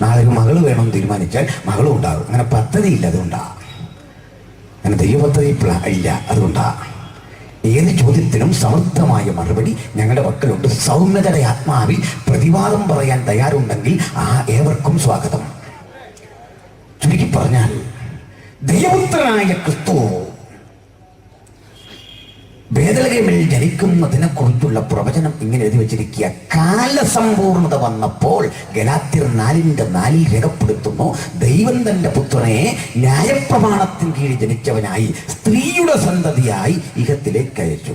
നാളെ ഒരു മകൾ വേണമെന്ന് തീരുമാനിച്ചാൽ മകളും ഉണ്ടാകും. അങ്ങനെ പദ്ധതിയില്ല, അതുകൊണ്ടാണ്. അങ്ങനെ ദൈവപദ്ധതി ഇല്ല, അതുകൊണ്ടാണ്. ഏത് ചോദ്യത്തിനും സമൃദ്ധമായ മറുപടി ഞങ്ങളുടെ പക്കലുണ്ട്. സൗമ്യതയുടെ ആത്മാവിൽ പ്രതിവാദം പറയാൻ തയ്യാറുണ്ടെങ്കിൽ ഏവർക്കും സ്വാഗതം. ചുരുക്കി പറഞ്ഞാൽ ദൈവപുത്രനായ ക്രിസ്തു ബേത്ലഹേമിൽ ജനിക്കുന്നതിനെ കുറിച്ചുള്ള പ്രവചനം ഇങ്ങനെ എഴുതി വെച്ചിരിക്കുക. കാലസമ്പൂർണത വന്നപ്പോൾ ഗലാത്യർ 4:4 രേഖപ്പെടുത്തുന്നു, ദൈവം തന്റെ പുത്രനെ ന്യായപ്രമാണത്തിന് കീഴിൽ ജനിച്ചവനായി സ്ത്രീയുടെ സന്തതിയായി ഇഹത്തിലേക്ക് അയച്ചു.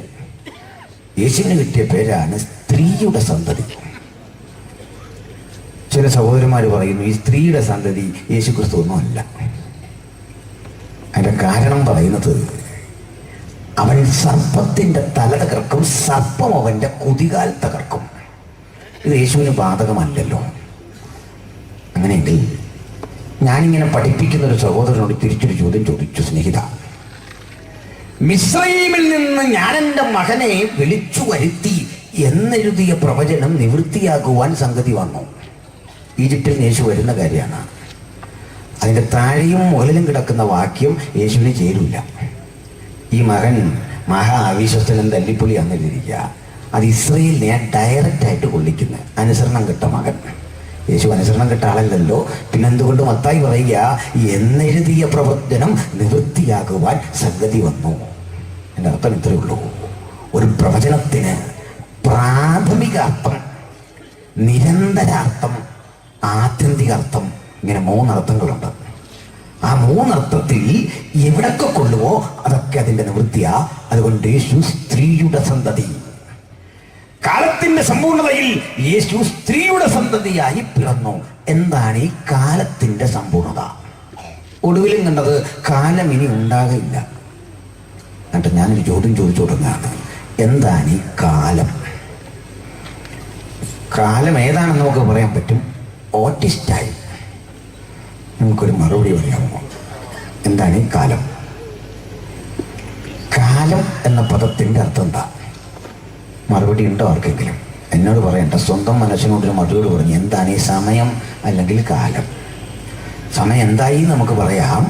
യേശുവിന് കിട്ടിയ പേരാണ് സ്ത്രീയുടെ സന്തതി. ചില സഹോദരന്മാർ പറയുന്നു ഈ സ്ത്രീയുടെ സന്തതി യേശു ക്രിസ്തു ഒന്നും അല്ല. അതിന്റെ കാരണം പറയുന്നത്, അവൻ സർപ്പത്തിന്റെ തല തകർക്കും, സർപ്പം അവന്റെ കുതികാൽ തകർക്കും. ഇത് യേശുവിന് ബാധകമല്ലല്ലോ. അങ്ങനെയെങ്കിൽ ഞാനിങ്ങനെ പഠിപ്പിക്കുന്ന ഒരു സഹോദരനോട് തിരിച്ചൊരു ചോദ്യം ചോദിച്ചു. സ്നേഹിത, മിസ്രയീമിൽ നിന്ന് ഞാൻ എൻ്റെ മകനെ വിളിച്ചു വരുത്തി എന്നെഴുതിയ പ്രവചനം നിവൃത്തിയാകുവാൻ സംഗതി വന്നു. ഈജിപ്തിൽ യേശു വരുന്ന കാര്യമാണ്. അതിൻ്റെ താഴെയും മുകളിലും കിടക്കുന്ന വാക്യം യേശുവിന് ചേരില്ല. ഈ മകൻ മഹാ അവിശ്വസ്തനും തല്ലിപ്പൊളിയാന്ന് എഴുതിയിരിക്കുക. അത് ഇസ്രയേലിനെ ഡയറക്റ്റായിട്ട് കൊള്ളിക്കുന്നു. അനുസരണം കിട്ട മകൻ. യേശു അനുസരണം കിട്ട ആളല്ലല്ലോ. പിന്നെന്തുകൊണ്ട് മത്തായി പറയുക എന്നെഴുതിയ പ്രവചനം നിവൃത്തിയാകുവാൻ സംഗതി വന്നു? എൻ്റെ അർത്ഥം ഇത്രയേ ഉള്ളൂ. ഒരു പ്രവചനത്തിന് പ്രാഥമിക അർത്ഥം, നിരന്തരാർത്ഥം, ആത്യന്തിക അർത്ഥം, ഇങ്ങനെ 3 അർത്ഥങ്ങളുണ്ട്. ആ 3 അർത്ഥത്തിൽ എവിടൊക്കെ കൊള്ളുവോ അതൊക്കെ അതിൻ്റെ നിവൃത്തിയാ. അതുകൊണ്ട് യേശു സ്ത്രീയുടെ സന്തതി. കാലത്തിന്റെ സമ്പൂർണതയിൽ യേശു സ്ത്രീയുടെ സന്തതിയായി പിറന്നു. എന്താണ് ഈ കാലത്തിന്റെ സമ്പൂർണത? ഒടുവിലും കണ്ടത് കാലം ഇനി ഉണ്ടാകില്ല. എന്നിട്ട് ഞാനൊരു ചോദ്യം ചോദിച്ചു തുടങ്ങുകയാണ്, എന്താണ് ഈ കാലം? കാലം ഏതാണെന്ന് നമുക്ക് പറയാൻ പറ്റും. ഓട്ടിസ്റ്റായി നമുക്കൊരു മറുപടി പറയാമോ? എന്താണ് ഈ കാലം? കാലം എന്ന പദത്തിൻ്റെ അർത്ഥം എന്താ? മറുപടി ഉണ്ടോ ആർക്കെങ്കിലും? എന്നോട് പറയണ്ട, സ്വന്തം മനസ്സിനോടൊരു മറുപടി പറഞ്ഞു. എന്താണ് ഈ സമയം അല്ലെങ്കിൽ കാലം? സമയം എന്തായി നമുക്ക് പറയാം,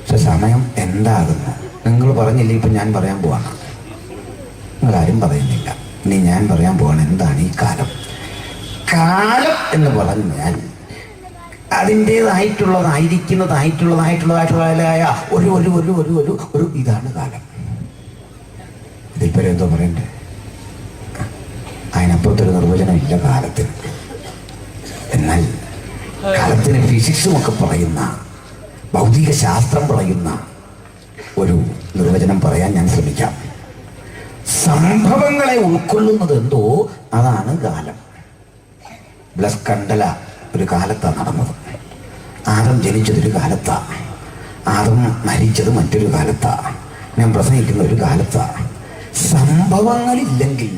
പക്ഷെ സമയം എന്താകുന്നു നിങ്ങൾ പറഞ്ഞില്ല. ഇപ്പം ഞാൻ പറയാൻ പോവാണ്, നിങ്ങളാരും പറയുന്നില്ല. ഇനി ഞാൻ പറയാൻ പോവാണ്, എന്താണ് ഈ കാലം? കാലം എന്ന് പറഞ്ഞാൽ അതിൻ്റേതായിട്ടുള്ളതായിരിക്കുന്നതായിട്ടുള്ളതായ ഒരു ഇതാണ് കാലം. ഇതിൽപ്പോ എന്തോ പറയണ്ടേ? അതിനപ്പുറത്തൊരു നിർവചനം ഇല്ല കാലത്തിന്. എന്നാൽ കാലത്തിന് ഫിസിക്സും ഒക്കെ പറയുന്ന, ഭൗതിക ശാസ്ത്രം പറയുന്ന ഒരു നിർവചനം പറയാൻ ഞാൻ ശ്രമിക്കാം. സംഭവങ്ങളെ ഉൾക്കൊള്ളുന്നത് എന്തോ അതാണ് കാലം. ബ്ലസ് കണ്ടല ഒരു കാലത്താണ് നടന്നത്. ആദം ജനിച്ചതൊരു കാലത്താണ്. ആദം മരിച്ചത് മറ്റൊരു കാലത്താണ്. ഞാൻ പ്രസംഗിക്കുന്ന ഒരു കാലത്താണ്. സംഭവങ്ങളില്ലെങ്കിൽ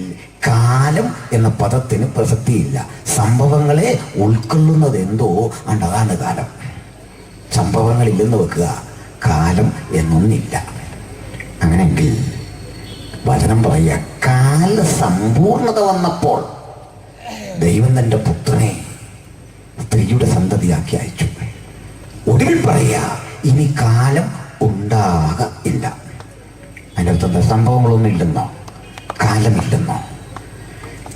കാലം എന്ന പദത്തിന് പ്രസക്തിയില്ല. സംഭവങ്ങളെ ഉൾക്കൊള്ളുന്നത് എന്തോ അതാണ് കാലം. സംഭവങ്ങളില്ലെന്ന് വെക്കുക, കാലം എന്നൊന്നില്ല. അങ്ങനെയെങ്കിൽ വചനം പറയുക, കാല സമ്പൂർണത വന്നപ്പോൾ ദൈവം തൻ്റെ പുത്രനെ സ്ത്രീയുടെ സന്തതിയാക്കി അയച്ചു. ഒടുവിൽ പറയുക, ഇനി കാലം ഉണ്ടാകില്ല. അതിൻ്റെ അർത്ഥം സംഭവങ്ങളൊന്നും ഇല്ലെന്നോ, കാലമില്ലെന്നോ?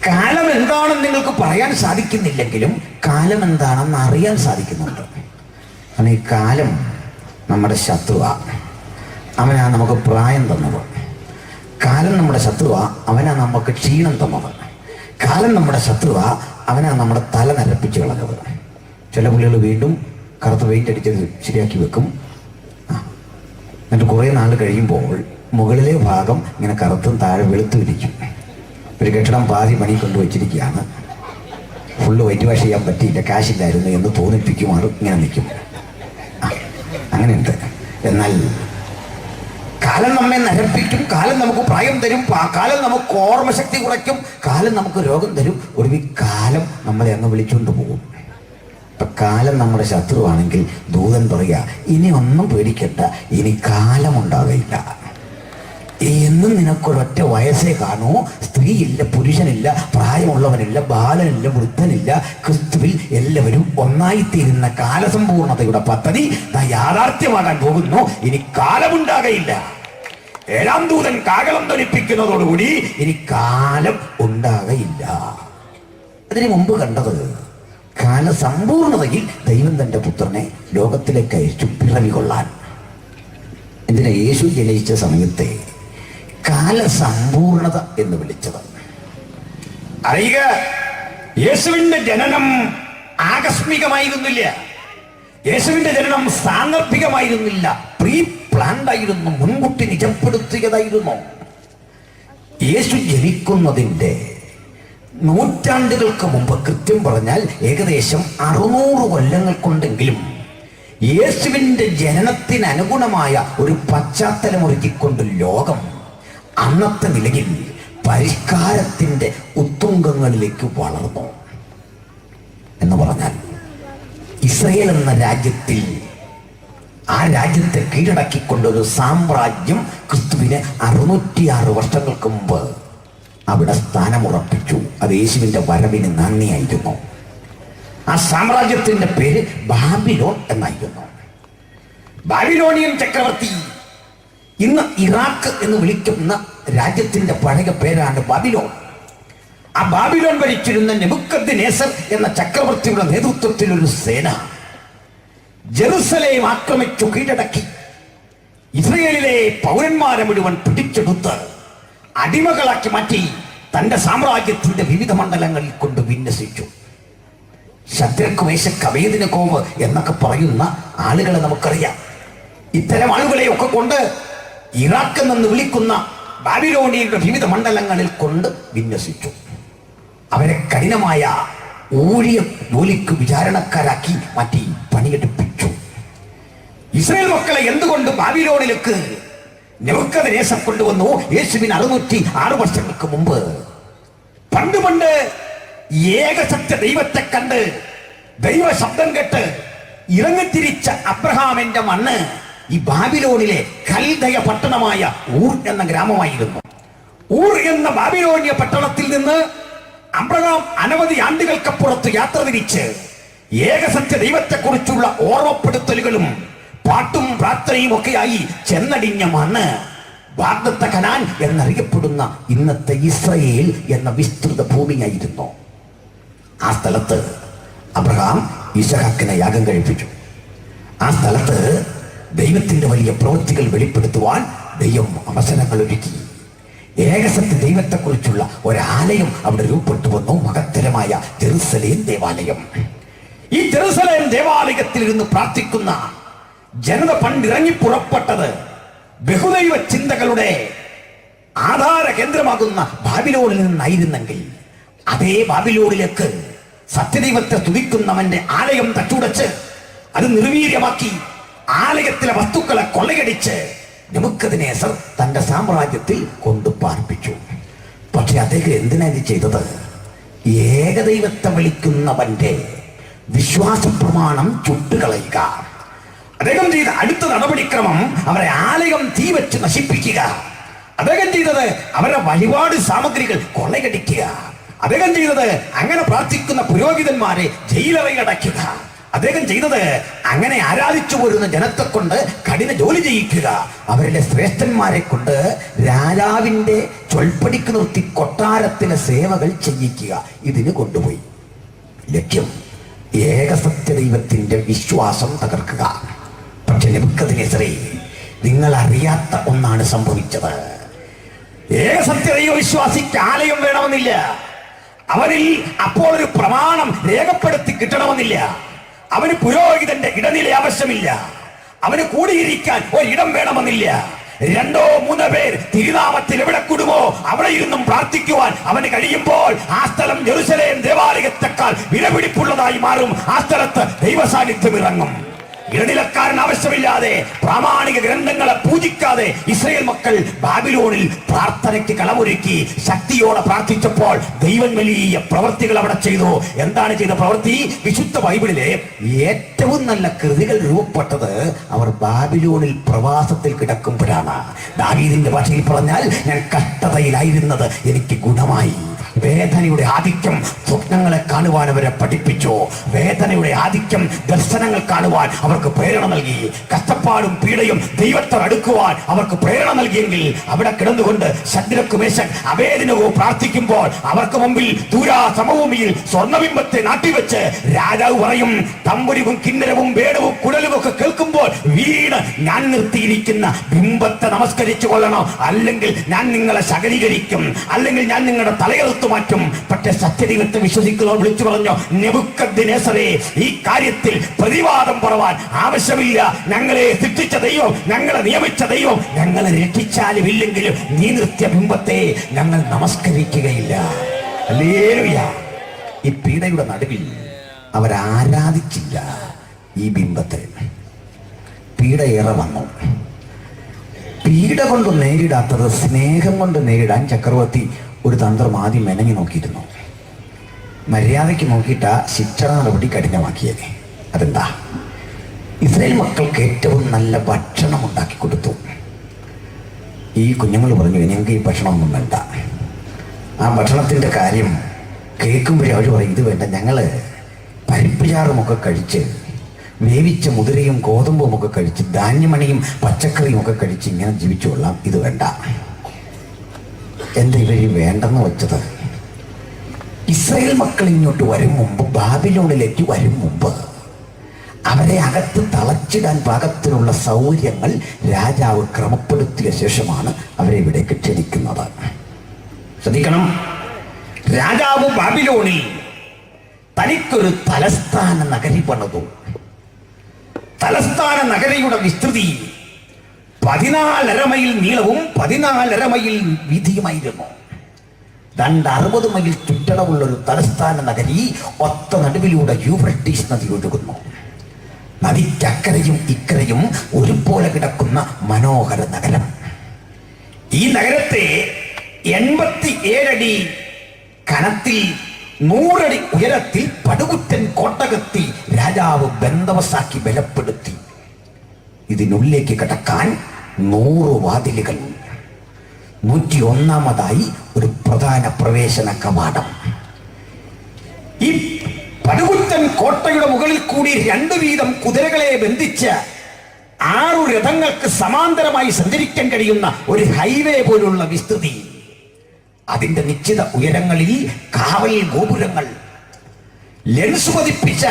കാലം എന്താണെന്ന് നിങ്ങൾക്ക് പറയാൻ സാധിക്കുന്നില്ലെങ്കിലും കാലം എന്താണെന്ന് അറിയാൻ സാധിക്കുന്നുണ്ട്. കാരണം ഈ കാലം നമ്മുടെ ശത്രുവാണ്. അവനാ നമുക്ക് പ്രായം തന്നത്. കാലം നമ്മുടെ ശത്രുവാ, അവനാ നമുക്ക് ക്ഷീണം തന്നത്. കാലം നമ്മുടെ ശത്രുവാ, അവനാ നമ്മുടെ തല നരപ്പിച്ച് കളഞ്ഞത്. ചില പുള്ളികൾ വീണ്ടും കറുത്ത പെയിൻ്റ് അടിച്ചത് ശരിയാക്കി വെക്കും. എന്നിട്ട് കുറേ നാൾ കഴിയുമ്പോൾ മുകളിലെ ഭാഗം ഇങ്ങനെ കറുത്തും താഴെ വെളുത്തും ഇരിക്കും. ഒരു കെട്ടിടം പാതി പണി കൊണ്ടുവച്ചിരിക്കുകയാണ്. ഫുള്ള് വൈറ്റ് വാഷ് ചെയ്യാൻ പറ്റിയില്ല, കാശില്ലായിരുന്നു എന്ന് തോന്നിപ്പിക്കുമാറും ഇങ്ങനെ നിൽക്കും. അങ്ങനെയുണ്ട്. എന്നാൽ കാലം നമ്മെ നരപ്പിക്കും, കാലം നമുക്ക് പ്രായം തരും, കാലം നമുക്ക് ഓർമ്മശക്തി കുറയ്ക്കും, കാലം നമുക്ക് രോഗം തരും, ഒടുവിൽ കാലം നമ്മളെ അങ്ങ് വിളിച്ചുകൊണ്ട് പോകും. ഇപ്പൊ കാലം നമ്മുടെ ശത്രുവാണെങ്കിൽ ദൂതൻ പറയാ, ഇനി ഒന്നും പേടിക്കണ്ട, ഇനി കാലമുണ്ടാകില്ല. എന്നും നിനക്കൊരൊറ്റ വയസ്സേ കാണൂ. സ്ത്രീയില്ല, പുരുഷനില്ല, പ്രായമുള്ളവനില്ല, ബാലനില്ല, വൃദ്ധനില്ല. ക്രിസ്തുവിൽ എല്ലാവരും ഒന്നായിത്തീരുന്ന കാലസമ്പൂർണതയുടെ പദ്ധതി യാഥാർത്ഥ്യമാകാൻ പോകുന്നു. ഇനി കാലമുണ്ടാകയില്ല. ഏഴാം ദൂതൻ കാഹളം ധ്വനിപ്പിക്കുന്നതോടുകൂടി ഇനി കാലം ഉണ്ടാകയില്ല. അതിനു മുമ്പ് കണ്ടത് കാലസമ്പൂർണതയിൽ ദൈവം തന്റെ പുത്രനെ ലോകത്തിലേക്ക് അയച്ചു പിറവി കൊള്ളാൻ. എന്തിനാ യേശു ജനിച്ച സമയത്തെ കാലസമ്പൂർണത എന്ന് വിളിച്ചത്? അറിയുക, യേശുവിന്റെ ജനനം ആകസ്മികമായിരുന്നില്ല. യേശുവിന്റെ ജനനം സാന്ദർഭികമായിരുന്നില്ല. പ്രീ പ്ലാൻഡ് ആയിരുന്നു, മുൻകൂട്ടി നിജപ്പെടുത്തിയതായിരുന്നു. യേശു ജനിക്കുന്നതിന്റെ നൂറ്റാണ്ടുകൾക്ക് മുമ്പ്, കൃത്യം പറഞ്ഞാൽ ഏകദേശം 600 കൊല്ലങ്ങൾ കൊണ്ടെങ്കിലും യേശുവിന്റെ ജനനത്തിന് അനുഗുണമായ ഒരു പശ്ചാത്തലം ഒരുക്കിക്കൊണ്ട് ലോകം അന്നത്തെ നിലയിൽ പരിഷ്കാരത്തിന്റെ ഉത്തുംഗങ്ങളിലേക്ക് വളർന്നു. എന്ന് പറഞ്ഞാൽ ഇസ്രയേൽ എന്ന രാജ്യത്തിൽ, ആ രാജ്യത്തെ കീഴടക്കിക്കൊണ്ടൊരു സാമ്രാജ്യം ക്രിസ്തുവിന് 606 വർഷങ്ങൾക്ക് മുമ്പ് അവിടെ സ്ഥാനമുറപ്പിച്ചു. അത് യേശുവിന്റെ വരവിന് നന്ദിയായിരുന്നു. ആ സാമ്രാജ്യത്തിന്റെ പേര് ബാബിലോൺ എന്നായിരുന്നു. ബാബിലോണിയൻ ചക്രവർത്തി, ഇന്ന് ഇറാഖ് എന്ന് വിളിക്കുന്ന രാജ്യത്തിന്റെ പഴയ പേരാണ് ബാബിലോൺ. ആ ബാബിലോൺ ഭരിച്ചിരുന്ന നെബൂഖദ്നേസർ എന്ന ചക്രവർത്തിയുടെ നേതൃത്വത്തിൽ ഒരു സേന ജെറുസലേം ആക്രമിച്ചു കീഴടക്കി ഇസ്രയേലിലെ പൗരന്മാരെ മുഴുവൻ പിടിച്ചെടുത്ത് അടിമകളാക്കി മാറ്റി തന്റെ സാമ്രാജ്യത്തിന്റെ വിവിധ മണ്ഡലങ്ങളിൽ കൊണ്ട് വിന്യസിച്ചു. ശദ്രക്ക്, മേശക്ക്, അബേദ്നെഗോ എന്നൊക്കെ പറയുന്ന ആളുകളെ നമുക്കറിയാം. ഇത്തരം ആളുകളെയൊക്കെ കൊണ്ട് ഇറാഖ് എന്ന് വിളിക്കുന്ന ബാബിലോണിയുടെ വിവിധ മണ്ഡലങ്ങളിൽ കൊണ്ട് വിന്യസിച്ചു. അവരെ കഠിനമായ ഊഴിയ ജോലിക്ക് വിചാരണക്കാരാക്കി മാറ്റി പണിയെടുപ്പിച്ചു. ഇസ്രായേൽ മക്കളെ എന്തുകൊണ്ട് ബാബിലോണിലേക്ക് നെബൂഖദ്നേസർ കൊണ്ടുവന്നു? യേശുവിന് 606 വർഷങ്ങൾക്ക് മുമ്പ്. പണ്ട് ഏകസത്യ ദൈവത്തെ കണ്ട്, ദൈവ ശബ്ദം കേട്ട് ഇറങ്ങിത്തിരിച്ച അബ്രഹാമിന്റെ മണ്ണ് ഈ ബാബിലോണിലെ കൽദയ പട്ടണമായ ഊർ എന്ന ഗ്രാമമായിരുന്നു. ഊർ എന്ന ബാബിലോണിയ പട്ടണത്തിൽ നിന്ന് അബ്രഹാം അനവധി ആണ്ടുകൾക്കപ്പുറത്ത് യാത്ര തിരിച്ച് ഏകസത്യ ദൈവത്തെക്കുറിച്ചുള്ള ഓർമ്മപ്പെടുത്തലുകളും പാട്ടും പ്രാർത്ഥനയും ഒക്കെയായി ചെന്നടിഞ്ഞ മണ്ണ് വാഗ്ദത്ത കനാൻ എന്നറിയപ്പെടുന്ന ഇന്നത്തെ ഇസ്രയേൽ എന്ന വിസ്തൃത ഭൂമിയായിരുന്നു. ആ സ്ഥലത്ത് അബ്രഹാം ഇസഹാക്കിനെ യാഗം കഴിപ്പിച്ചു. ആ സ്ഥലത്ത് ദൈവത്തിന്റെ വലിയ പ്രവൃത്തികൾ വെളിപ്പെടുത്തുവാൻ ദൈവം അവസരങ്ങൾ ഒരുക്കി. ഏകസത്യ ദൈവത്തെക്കുറിച്ചുള്ള ഒരാലയം അവിടെ രൂപപ്പെട്ടു വന്നു, മഹത്തരമായ ജെറുസലേം ദേവാലയം. ഈ ജെറുസലേം ദേവാലയത്തിൽ ഇരുന്ന് പ്രാർത്ഥിക്കുന്ന ജനത പണ്ടിറങ്ങി പുറപ്പെട്ടത് ബഹുദൈവ ചിന്തകളുടെ ആധാര കേന്ദ്രമാകുന്ന ബാബിലോണിൽ നിന്നായിരുന്നെങ്കിൽ, അതേ ബാബിലോണിലേക്ക് സത്യദൈവത്തെ തുതിക്കുന്നവന്റെ ആലയം തച്ചുടച്ച് അത് നിർവീര്യമാക്കി ആലയത്തിലെ വസ്തുക്കളെ കൊള്ളയടിച്ച് നെബൂഖദ്നേസർ തന്റെ സാമ്രാജ്യത്തിൽ കൊണ്ട് പാർപ്പിച്ചു. പക്ഷെ അദ്ദേഹം എന്തിനാ ഇത് ചെയ്തത്? ഏകദൈവത്തെ വിളിക്കുന്നവന്റെ വിശ്വാസ പ്രമാണം ചുട്ടുകളയുക. അദ്ദേഹം ചെയ്ത അടുത്ത നടപടിക്രമം അവരെ ആലയം തീ വെച്ച് നശിപ്പിക്കുക. അദ്ദേഹം ചെയ്തത് അവരുടെ വഴിപാട് സാമഗ്രികൾ കൊള്ളയടിക്കുക. അദ്ദേഹം ചെയ്തത് അങ്ങനെ പ്രാർത്ഥിക്കുന്ന പുരോഹിതന്മാരെ ജയിലറയിൽ അടയ്ക്കുക. അദ്ദേഹം ചെയ്തത് അങ്ങനെ ആരാധിച്ചു പോരുന്ന ജനത്തെ കൊണ്ട് കഠിന ജോലി ചെയ്യിക്കുക. അവരുടെ ശ്രേഷ്ഠന്മാരെ കൊണ്ട് രാജാവിന്റെ ചൊൽപ്പടിക്ക് നിർത്തി കൊട്ടാരത്തിലെ സേവകൾ ചെയ്യിക്കുക. ഇതിന് കൊണ്ടുപോയി. ലക്ഷ്യം ഏകസത്യ ദൈവത്തിന്റെ വിശ്വാസം തകർക്കുക. പക്ഷെ നെബൂഖദ്നേസറേ, നിങ്ങൾ അറിയാത്ത ഒന്നാണ് സംഭവിച്ചത്. ഏകസത്യ ദൈവ വിശ്വാസിക്ക് ആലയം വേണമെന്നില്ല. അവരിൽ അപ്പോൾ ഒരു പ്രമാണം രേഖപ്പെടുത്തി കിട്ടണമെന്നില്ല. അവന് പുരോഹിതന്റെ ഇടനില ആവശ്യമില്ല. അവന് കൂടിയിരിക്കാൻ ഒരിടം വേണമെന്നില്ല. 2-3 പേർ തിരുനാമത്തിൽ എവിടെ കൂടുമോ അവിടെ ഇരുന്നും പ്രാർത്ഥിക്കുവാൻ അവന് കഴിയുമ്പോൾ ആ സ്ഥലം ജെറുസലേം ദേവാലയത്തെക്കാൾ വിലപിടിപ്പുള്ളതായി മാറും. ആ സ്ഥലത്ത് ദൈവ സാന്നിധ്യം ഇറങ്ങും. ഇടനിലക്കാരൻ ആവശ്യമില്ലാതെ പ്രാമാണിക ഗ്രന്ഥങ്ങളെ പൂജിക്കാതെ ഇസ്രായേൽ മക്കൾ ബാബിലോണിൽ പ്രാർത്ഥനയ്ക്ക് കളമൊരുക്കി ശക്തിയോടെ പ്രാർത്ഥിച്ചപ്പോൾ ദൈവം വലിയ പ്രവൃത്തികൾ അവിടെ ചെയ്തു. എന്താണ് ചെയ്ത പ്രവൃത്തി? വിശുദ്ധ ബൈബിളിലെ ഏറ്റവും നല്ല കൃതികൾ രൂപപ്പെട്ടത് അവർ ബാബിലോണിൽ പ്രവാസത്തിൽ കിടക്കുമ്പോഴാണ്. ദാവീദിന്റെ ഭാഷയിൽ പറഞ്ഞാൽ, ഞാൻ കഷ്ടതയിലായിരുന്നത് എനിക്ക് ഗുണമായി. വേദനയുടെ ആധിക്യം സ്വപ്നങ്ങളെ കാണുവാൻ അവരെ പഠിപ്പിച്ചു. വേദനയുടെ ആധിക്യം ദർശനങ്ങൾ കാണുവാൻ അവർക്ക് പ്രേരണ നൽകി. കഷ്ടപ്പാടും പീഡയും ദൈവത്തോട് അടുക്കുവാൻ അവർക്ക് പ്രേരണ നൽകിയെങ്കിൽ അവിടെ കിടന്നുകൊണ്ട് ശദ്രക്ക് മേശക് അബേദ്നെഗോ പ്രാർത്ഥിക്കുമ്പോൾ അവർക്ക് മുമ്പിൽ ദൂരാ സമഭൂമിയിൽ സ്വർണ്ണബിംബത്തെ നാട്ടിവെച്ച് രാജാവ് പറയും, തമ്പുരുവും കിന്നരവും വേടവും കുഴലും ഒക്കെ കേൾക്കുമ്പോൾ വീണ് ഞാൻ നിർത്തിയിരിക്കുന്ന ബിംബത്തെ നമസ്കരിച്ചു കൊള്ളണം, അല്ലെങ്കിൽ ഞാൻ നിങ്ങളെ ശകലീകരിക്കും, അല്ലെങ്കിൽ ഞാൻ നിങ്ങളുടെ തലയെടുത്ത് മാറ്റും. പക്ഷെ സത്യദൈവത്തെ വിശ്വസിക്കുന്നവർ വിളിച്ചു പറഞ്ഞു, നെബൂഖദ്നേസറേ, ഈ കാര്യത്തിൽ പ്രതിവാദം പറവാൻ ആവശ്യമില്ല. ഞങ്ങളെ സൃഷ്ടിച്ച ദൈവം, ഞങ്ങളെ നിയമിച്ച ദൈവം ഞങ്ങളെ രക്ഷിച്ചാലും ഇല്ലെങ്കിലും നീ നിർത്തിയ ബിംബത്തെ ഞങ്ങൾ നമസ്കരിക്കുകയില്ല. ഹല്ലേലൂയ. ഈ പീഡയുടെ നടുവിൽ അവരാരാധിച്ചില്ല ഈ ബിംബത്തെ. പീഡയേറെ വന്നു. പീഡ കൊണ്ട് നേരിടാത്തത് സ്നേഹം കൊണ്ട് നേരിടാൻ ചക്രവർത്തി ഒരു തന്ത്രം ആദ്യം മെനഞ്ഞു നോക്കിയിരുന്നു. മര്യാദയ്ക്ക് നോക്കിയിട്ടാ ശിക്ഷണ നടപടി കഠിനമാക്കിയത്. അതെന്താ? ഇസ്രായേൽ മക്കൾക്ക് ഏറ്റവും നല്ല ഭക്ഷണം ഉണ്ടാക്കി കൊടുത്തു. ഈ കുഞ്ഞുങ്ങൾ പറഞ്ഞു, ഞങ്ങൾക്ക് ഈ ഭക്ഷണമൊന്നും വേണ്ട. ആ ഭക്ഷണത്തിൻ്റെ കാര്യം കേൾക്കുമ്പോഴേ അവർ പറയും, ഇത് വേണ്ട, ഞങ്ങൾ പരിപ്പ് ചാറുമൊക്കെ കഴിച്ച്, വേവിച്ച മുതിരയും ഗോതമ്പും ഒക്കെ കഴിച്ച്, ധാന്യമണിയും പച്ചക്കറിയും ഒക്കെ കഴിച്ച് ഇങ്ങനെ ജീവിച്ചു കൊള്ളാം, ഇത് വേണ്ട. എന്താ ഇവര് വേണ്ടെന്ന് വെച്ചത്? ഇസ്രായേൽ മക്കൾ ഇങ്ങോട്ട് വരും മുമ്പ്, ബാബിലോണിലേക്ക് വരും മുമ്പ് അവരെ അകത്ത് തളച്ചിടാൻ പാകത്തിനുള്ള സൗകര്യങ്ങൾ രാജാവ് ക്രമപ്പെടുത്തിയ ശേഷമാണ് അവരെ ഇവിടേക്ക് ക്ഷണിക്കുന്നത്. ശ്രദ്ധിക്കണം, രാജാവ് ബാബിലോണിൽ തനിക്കൊരു തലസ്ഥാന നഗരി പണിതു. തലസ്ഥാന നഗരിയുടെ വിസ്തൃതി 14.5 മൈൽ നീളവും 14.5 മൈൽ വീതിയുമായിരുന്നു. 260 മൈൽ ചുറ്റളവുള്ള ഒരു തലസ്ഥാന നഗരി ഒത്ത നടുവിലൂടെ യൂഫ്രട്ടീസ് നദി ഒഴുകുന്നു. നദിക്കക്കരയും ഇക്കരയും ഒരുപോലെ കിടക്കുന്ന മനോഹര നഗരം. ഈ നഗരത്തെ 87 അടി കനത്തിൽ 100 അടി ഉയരത്തിൽ പടുകുറ്റൻ കോട്ടകത്തി രാജാവ് ബന്ദവസാക്കി ബലപ്പെടുത്തി. ഇതിനുള്ളിലേക്ക് കടക്കാൻ 100 വാതിലുകൾ. 101ാമതായി ഒരു പ്രധാന പ്രവേശന കവാടം. ഈ പടുകുറ്റൻ കോട്ടയുടെ മുകളിൽ കൂടി 2 വീതം കുതിരകളെ ബന്ധിച്ച് 6 രഥങ്ങൾക്ക് സമാന്തരമായി സഞ്ചരിക്കാൻ കഴിയുന്ന ഒരു ഹൈവേ പോലുള്ള വിസ്തൃതി. അതിന്റെ നിശ്ചിത ഉയരങ്ങളിൽ കാവൽ ഗോപുരങ്ങൾ, ലെൻസ് പതിപ്പിച്ച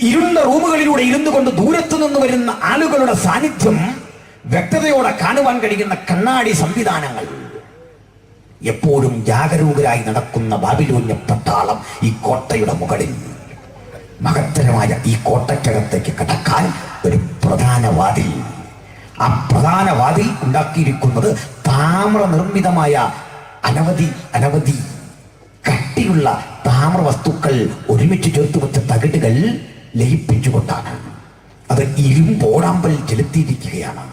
ഇരുണ്ട റൂമുകളിലൂടെ ഇരുന്നു കൊണ്ട് ദൂരത്തു നിന്ന് വരുന്ന ആളുകളുടെ സാന്നിധ്യം വ്യക്തതയോടെ കാണുവാൻ കഴിയുന്ന കണ്ണാടി സംവിധാനങ്ങൾ. എപ്പോഴും ജാഗരൂകരായി നടക്കുന്ന ബാബിലോന്യ പട്ടാളം ഈ കോട്ടയുടെ മുകളിൽ. മഹത്തരമായ ഈ കോട്ടയ്ക്കകത്തേക്ക് കടക്കാൻ ഒരു പ്രധാന വാതിൽ. ആ പ്രധാന വാതിൽ ഉണ്ടാക്കിയിരിക്കുന്നത് താമ്ര നിർമ്മിതമായ അനവധി കട്ടിയുള്ള താമ്ര വസ്തുക്കൾ ഒരുമിച്ച് ചേർത്ത് വെച്ച തകിടുകൾ ലയിപ്പിച്ചുകൊണ്ടാണ്. അത് ഇരുമ്പോടാമ്പൽ ചെലുത്തിയിരിക്കുകയാണ്.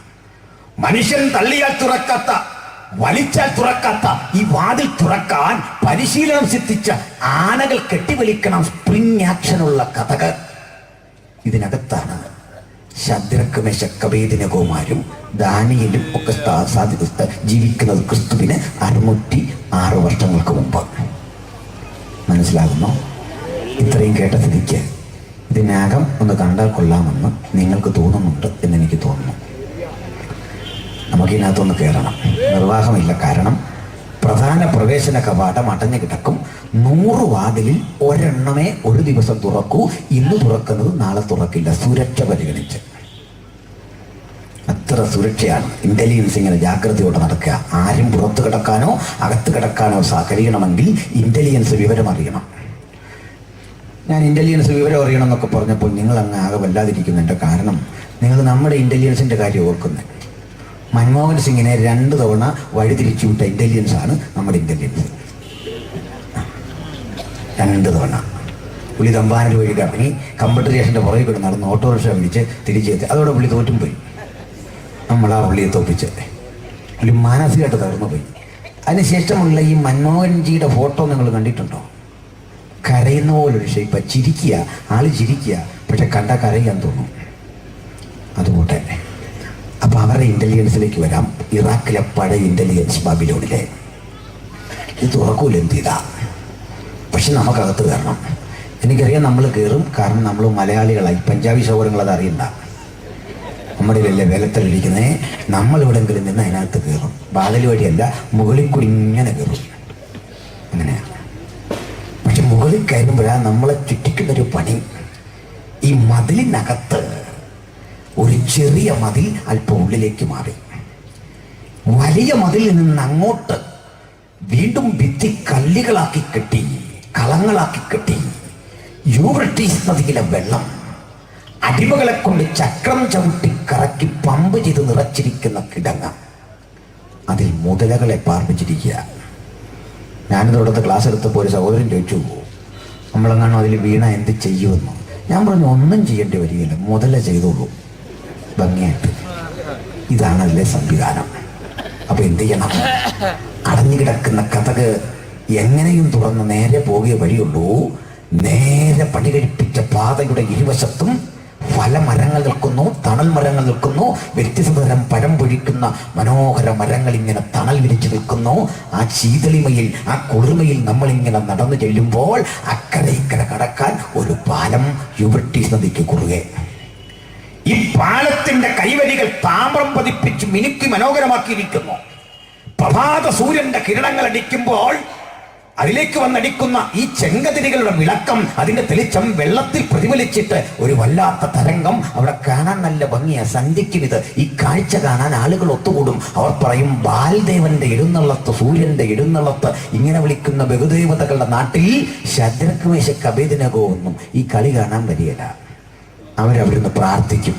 മനുഷ്യൻ തള്ളിയാൽ തുറക്കാത്ത, വലിച്ചാൽ തുറക്കാത്ത ഈ വാതിൽ തുറക്കാൻ പരിശീലനം സിദ്ധിച്ച ആനകൾ കെട്ടിവലിക്കണം സ്പ്രിംഗ് ആക്ഷനുള്ള കഥകൾ ഇതിനകത്താണ്. ശദ്രക്ക് മേശക് അബേദ്നെഗോമാരും ദാനിയേലും ഒക്കെ ജീവിക്കുന്നത് ക്രിസ്തുവിന് 606 വർഷങ്ങൾക്ക് മുമ്പ്. മനസ്സിലാകുന്നു? ഇത്രയും കേട്ട സ്ഥിതിക്ക് ഇതിനകം ഒന്ന് കണ്ടാൽ കൊള്ളാമെന്ന് നിങ്ങൾക്ക് തോന്നുന്നുണ്ട് എന്നെനിക്ക് തോന്നുന്നു. നമുക്കിതിനകത്തൊന്ന് കയറണം. നിർവാഹമില്ല. കാരണം പ്രധാന പ്രവേശന കവാടം അടഞ്ഞു കിടക്കും. 100 വാതിലിൽ ഒരെണ്ണമേ ഒരു ദിവസം തുറക്കൂ. ഇന്ന് തുറക്കുന്നത് നാളെ തുറക്കില്ല, സുരക്ഷ പരിഗണിച്ച്. അത്ര സുരക്ഷയാണ്. ഇന്റലിജൻസ് ഇങ്ങനെ ജാഗ്രതയോടെ നടക്കുക. ആരും പുറത്ത് കിടക്കാനോ അകത്ത് കിടക്കാനോ കഴിയണമെങ്കിൽ ഇന്റലിജൻസ് വിവരം അറിയണം. ഞാൻ ഇന്റലിജൻസ് വിവരം അറിയണം എന്നൊക്കെ പറഞ്ഞപ്പോൾ നിങ്ങൾ അങ്ങ് ആകെ വല്ലാതിരിക്കുന്നുണ്ട്. കാരണം നിങ്ങൾ നമ്മുടെ ഇന്റലിജൻസിന്റെ കാര്യം ഓർക്കുന്നത്. മൻമോഹൻ സിംഗിനെ 2 തവണ വഴിതിരിച്ചു വിട്ട ഇന്റലിജൻസ് ആണ് നമ്മുടെ ഇന്റലിജൻസ്. 2 തവണ പുള്ളി തമ്പാനൂർ വഴി ഇറങ്ങി കമ്പ്യൂട്ടർ സ്റ്റേഷൻ്റെ പുറകെ കൂടെ നടന്ന് ഓട്ടോറിക്ഷ വിളിച്ച് തിരിച്ചെത്തി. അതോടെ പുള്ളി തോറ്റും പോയി. നമ്മളാ പുള്ളിയെ തോപ്പിച്ച് പുള്ളി മാനസികമായിട്ട് തകർന്നു പോയി. അതിനുശേഷമുള്ള ഈ മൻമോഹൻജിയുടെ ഫോട്ടോ നിങ്ങൾ കണ്ടിട്ടുണ്ടോ? കരയുന്ന പോലൊരു ഷേപ്പ്, ചിരിക്കുക, ആള് ചിരിക്കുക, പക്ഷെ കണ്ട കരയാൻ തോന്നും. അതുപോലെ അപ്പം അവരുടെ ഇൻ്റലിജൻസിലേക്ക് വരാം. ഇറാഖിലെ പഴയ ഇൻ്റലിജൻസ്, ബാബിലോണിലെ. ഇത് തുറക്കൂല എന്ത് ചെയ്താ, പക്ഷെ നമുക്കകത്ത് കയറണം. എനിക്കറിയാം നമ്മൾ കയറും, കാരണം നമ്മൾ മലയാളികളായി. പഞ്ചാബി സൗകര്യങ്ങൾ അത് അറിയണ്ട. നമ്മുടെ വലിയ വേലത്തിലിരിക്കുന്നേ നമ്മളെവിടെങ്കിലും നിന്ന് അതിനകത്ത് കയറും. വാതിൽ വഴിയല്ല, മുകളിൽ കൂടി ഇങ്ങനെ കയറും. അങ്ങനെയാണ്. പക്ഷെ മുകളിൽ കയറുമ്പോഴാണ് നമ്മളെ ചുറ്റിക്കുന്നൊരു പണി. ഈ മതിലിനകത്ത് ഒരു ചെറിയ മതിൽ അല്പം ഉള്ളിലേക്ക് മാറി, വലിയ മതിലിൽ നിന്ന് അങ്ങോട്ട് വീണ്ടും ഭിത്തി കല്ലുകളാക്കി കെട്ടി, കളങ്ങളാക്കി കെട്ടി. യൂഫ്രട്ടീസ് നദിയിലെ വെള്ളം അടിമകളെ കൊണ്ട് ചക്രം ചവിട്ടി കറക്കി പമ്പ് ചെയ്ത് നിറച്ചിരിക്കുന്ന കിടങ്ങ, അതിൽ മുതലകളെ പാർപ്പിച്ചിരിക്കുക. ഞാനിതോടത്ത് ക്ലാസ് എടുത്തപ്പോൾ ഒരു സഹോദരൻ ചോദിച്ചു, നമ്മളെങ്ങാണോ അതിൽ വീണ എന്ത് ചെയ്യുമെന്ന്. ഞാൻ പറഞ്ഞു, ഒന്നും ചെയ്യേണ്ടി വരികയില്ല, മുതല ചെയ്തോളൂ ഭംഗിയായിട്ട്. ഇതാണ് അതിലെ സംവിധാനം. അപ്പൊ എന്ത് ചെയ്യണം? അടഞ്ഞു കിടക്കുന്ന കഥക് എങ്ങനെയും തുറന്ന് നേരെ പോകുകയെ വഴിയുള്ളൂ. നേരെ പണി കഴിപ്പിച്ച പാതയുടെ ഇരുവശത്തും ഫലമരങ്ങൾ നിൽക്കുന്നു, തണൽ മരങ്ങൾ നിൽക്കുന്നു. വ്യത്യസ്ത തരം പഴം പൊഴിക്കുന്ന മനോഹര മരങ്ങൾ ഇങ്ങനെ തണൽ വിരിച്ചു നിൽക്കുന്നു. ആ ശീതളിമയിൽ, ആ കുളിർമയിൽ നമ്മളിങ്ങനെ നടന്നു ചെല്ലുമ്പോൾ അക്കരെ ഇക്കരെ കടക്കാൻ ഒരു പാലം യൂഫ്രട്ടീസ് നദിക്ക് കുറുകെ. ഈ പാലത്തിന്റെ കൈവരികൾ താമ്രം പതിപ്പിച്ച് മിനുക്കി മനോഹരമാക്കിയിരിക്കുന്നു. പ്രഭാത സൂര്യന്റെ കിരണങ്ങൾ അടിക്കുമ്പോൾ അതിലേക്ക് വന്നടിക്കുന്ന ഈ ചെങ്കതിരികളുടെ വിളക്കം, അതിന്റെ തെളിച്ചം വെള്ളത്തിൽ പ്രതിഫലിച്ചിട്ട് ഒരു വല്ലാത്ത തരംഗം. അവിടെ കാണാൻ നല്ല ഭംഗിയാ. സന്ധ്യയ്ക്കും ഇത് ഈ കാഴ്ച കാണാൻ ആളുകൾ ഒത്തുകൂടും. അവർ പറയും, ബാൽദേവന്റെ എഴുന്നള്ളത്ത്, സൂര്യന്റെ എഴുന്നള്ളത്ത്. ഇങ്ങനെ വിളിക്കുന്ന ബഹുദേവതകളുടെ നാട്ടിൽ ശദ്രക്ക്, മേശക്ക്, അബേദ്നെഗോ ഒന്നും ഈ കളി കാണാൻ വരികയില്ല. അവരവിടുന്ന് പ്രാർത്ഥിക്കും.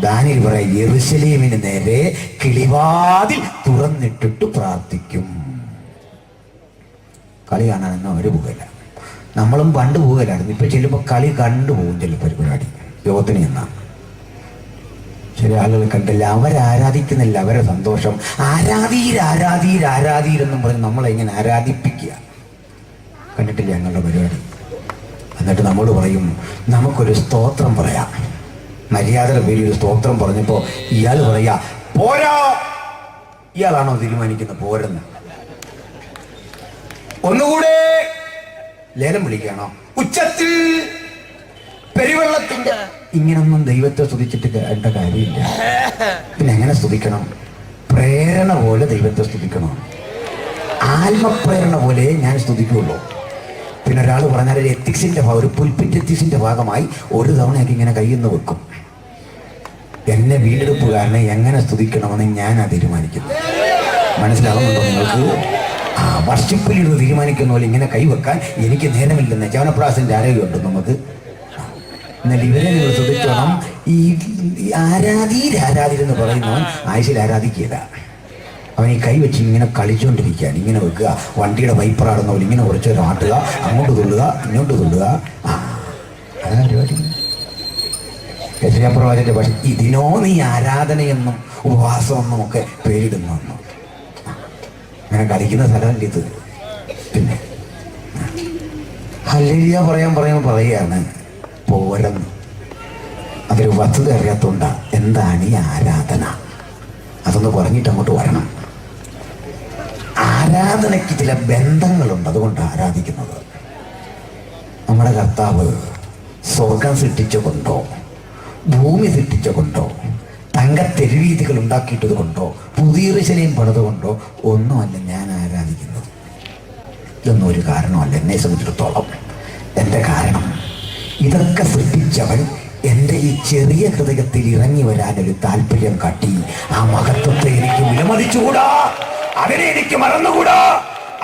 ദാനിയേൽ പറയും, യെരൂശലേമിന് നേരെ കിളിവാതിൽ തുറന്നിട്ടിട്ട് പ്രാർത്ഥിക്കും. കളി കാണാനൊന്നും അവർ പോകില്ല. നമ്മളും പണ്ട് പോകലായിരുന്നു. ഇപ്പം ചെല്ലുമ്പോൾ കളി കണ്ടുപോകും. ചിലപ്പോൾ പരിപാടി യോഗത്തിന് ചെന്നാൽ ചില ആളുകൾ കണ്ടില്ല, അവരാരാധിക്കുന്നില്ല, അവരെ സന്തോഷം. ആരാധീരെന്നും പറഞ്ഞ് നമ്മളെങ്ങനെ ആരാധിപ്പിക്കുക. കണ്ടിട്ടില്ല ഞങ്ങളുടെ പരിപാടി. എന്നിട്ട് നമ്മളോട് പറയും, നമുക്കൊരു സ്തോത്രം പറയാം. മര്യാദയുടെ പേരിൽ ഒരു സ്തോത്രം പറഞ്ഞപ്പോൾ ഇയാൾ പറയാ, പോരാ. ഇയാളാണോ തീരുമാനിക്കുന്നത് പോരെന്ന്? ഒന്നുകൂടെ ലേലം വിളിക്കുകയാണോ? ഉച്ചത്തിൽ പെരുവെള്ളത്തിന്റെ. ഇങ്ങനൊന്നും ദൈവത്തെ സ്തുതിച്ചിട്ട് കേട്ട കാര്യമില്ല. പിന്നെ എങ്ങനെ സ്തുതിക്കണം? പ്രേരണ പോലെ ദൈവത്തെ സ്തുതിക്കണം. ആത്മപ്രേരണ പോലെ ഞാൻ സ്തുതിക്കുള്ളൂ. പിന്നെ ഒരാൾ പറഞ്ഞാൽ ഒരു എത്തിക്സിന്റെ ഭാഗം, ഒരു പുൽപ്പിറ്റ് എത്തിക്സിന്റെ ഭാഗമായി ഒരു തവണയൊക്കെ ഇങ്ങനെ കയ്യിന്ന് വെക്കും. എന്നെ വീണ്ടെടുപ്പുകാരനെ എങ്ങനെ സ്തുതിക്കണമെന്ന് ഞാനാ തീരുമാനിക്കുന്നത്. മനസ്സിലാകുന്നുണ്ടോ നിങ്ങൾക്ക്? വർഷിപ്പിൽ ഇത് തീരുമാനിക്കുന്ന പോലെ ഇങ്ങനെ കൈവെക്കാൻ എനിക്ക് നേരമില്ലെന്ന് ചവനപ്രാസിന്റെ ആരോഗ്യമുണ്ട് നമുക്ക്. എന്നാൽ ഇവരെ നിങ്ങൾ സ്തുതിച്ചോണം. ഈ ആരാധീരെന്ന് പറയുന്നവൻ ആയുഷിൽ ആരാധിക്കുക. അവൻ ഈ കൈ വെച്ച് ഇങ്ങനെ കളിച്ചുകൊണ്ടിരിക്കുകയാണ്. ഇങ്ങനെ വെക്കുക, വണ്ടിയുടെ വൈപ്പറാടുന്ന പോലെ ഇങ്ങനെ കുറച്ച് ആട്ടുക, അങ്ങോട്ട് തുള്ളുക, ഇങ്ങോട്ട് തുള്ളുക. അതാണ് പരിപാടി. യശയാപ്രവാചകന്റെ ഭാഷ, ഇതിനോ നീ ആരാധനയെന്നും ഉപവാസമെന്നും ഒക്കെ പേരിടുന്നു. അങ്ങനെ കളിക്കുന്ന സ്ഥലമല്ല ഇത്. പിന്നെ ഹല്ലേലൂയ പറയുകയാണ് പോരെന്ന്. അതൊരു വസ്തുത അറിയാത്തോണ്ടാ. എന്താണ് ഈ ആരാധന? അതൊന്ന് പറഞ്ഞിട്ട് അങ്ങോട്ട് വരണം. ആരാധനയ്ക്ക് ചില ബന്ധങ്ങളുണ്ട്, അതുകൊണ്ട് ആരാധിക്കുന്നത്. നമ്മുടെ കർത്താവ് സ്വർഗം സൃഷ്ടിച്ചുകൊണ്ടോ, ഭൂമി സൃഷ്ടിച്ചുകൊണ്ടോ, തങ്കത്തെരുവീതികൾ ഉണ്ടാക്കിയിട്ടത് കൊണ്ടോ, പുതിയ യെരൂശലേം പണിതുകൊണ്ടോ ഒന്നുമല്ല ഞാൻ ആരാധിക്കുന്നത്. ഇതൊന്നും ഒരു കാരണമല്ല എന്നെ സംബന്ധിച്ചിടത്തോളം. എൻ്റെ കാരണം, ഇതൊക്കെ സൃഷ്ടിച്ചവൻ എൻ്റെ ഈ ചെറിയ ഹൃദയത്തിൽ ഇറങ്ങി വരാനൊരു താല്പര്യം കാട്ടി. ആ മഹത്വത്തെ എനിക്ക് വിലമതിച്ചുകൂടാ, അതിനെ എനിക്ക് മറന്നുകൂടാ.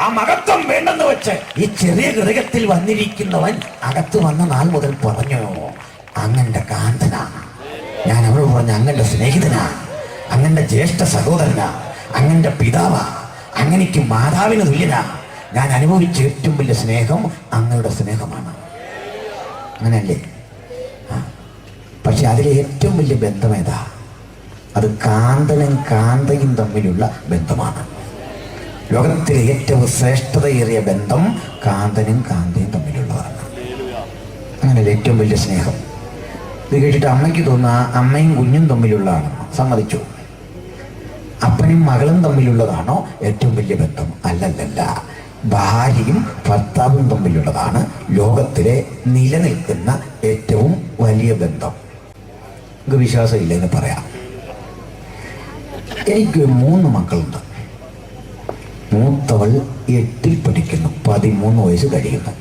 ആ മഹത്വം വേണ്ടെന്ന് വെച്ച് ഈ ചെറിയ ഹൃദയത്തിൽ വന്നിരിക്കുന്നവൻ അകത്ത് വന്ന നാൾ മുതൽ പറഞ്ഞു, അങ്ങന്റെ കാന്തനാ. ഞാൻ അവരോട് പറഞ്ഞു, അങ്ങന്റെ സ്നേഹിതനാ, അങ്ങന്റെ ജ്യേഷ്ഠ സഹോദരനാ, അങ്ങന്റെ പിതാവാ, അങ്ങനെക്ക് മാതാവിന് തുല്യനാ. ഞാൻ അനുഭവിച്ച ഏറ്റവും വലിയ സ്നേഹം അങ്ങയുടെ സ്നേഹമാണ്. അങ്ങനെയല്ലേ? പക്ഷെ അതിലെ ഏറ്റവും വലിയ ബന്ധം ഏതാ? അത് കാന്തനും കാന്തയും തമ്മിലുള്ള ബന്ധമാണ്. ലോകത്തിലെ ഏറ്റവും ശ്രേഷ്ഠതയേറിയ ബന്ധം കാന്തനും കാന്തയും തമ്മിലുള്ളതാണ്. അങ്ങനെയല്ലേ ഏറ്റവും വലിയ സ്നേഹം? ഇത് കേട്ടിട്ട് അമ്മയ്ക്ക് തോന്നുന്ന അമ്മയും കുഞ്ഞും തമ്മിലുള്ളതാണെന്ന് സമ്മതിച്ചു. അപ്പനും മകളും തമ്മിലുള്ളതാണോ ഏറ്റവും വലിയ ബന്ധം? അല്ലല്ല, ഭാര്യയും ഭർത്താവും തമ്മിലുള്ളതാണ് ലോകത്തിലെ നിലനിൽക്കുന്ന ഏറ്റവും വലിയ ബന്ധം. എനിക്ക് വിശ്വാസമില്ലെന്ന് പറയാം. എനിക്ക് 3 മക്കളുണ്ട്. മൂത്തവൾ 8ൽ പഠിക്കുന്നു, 13 വയസ്സ് കഴിയുന്നു.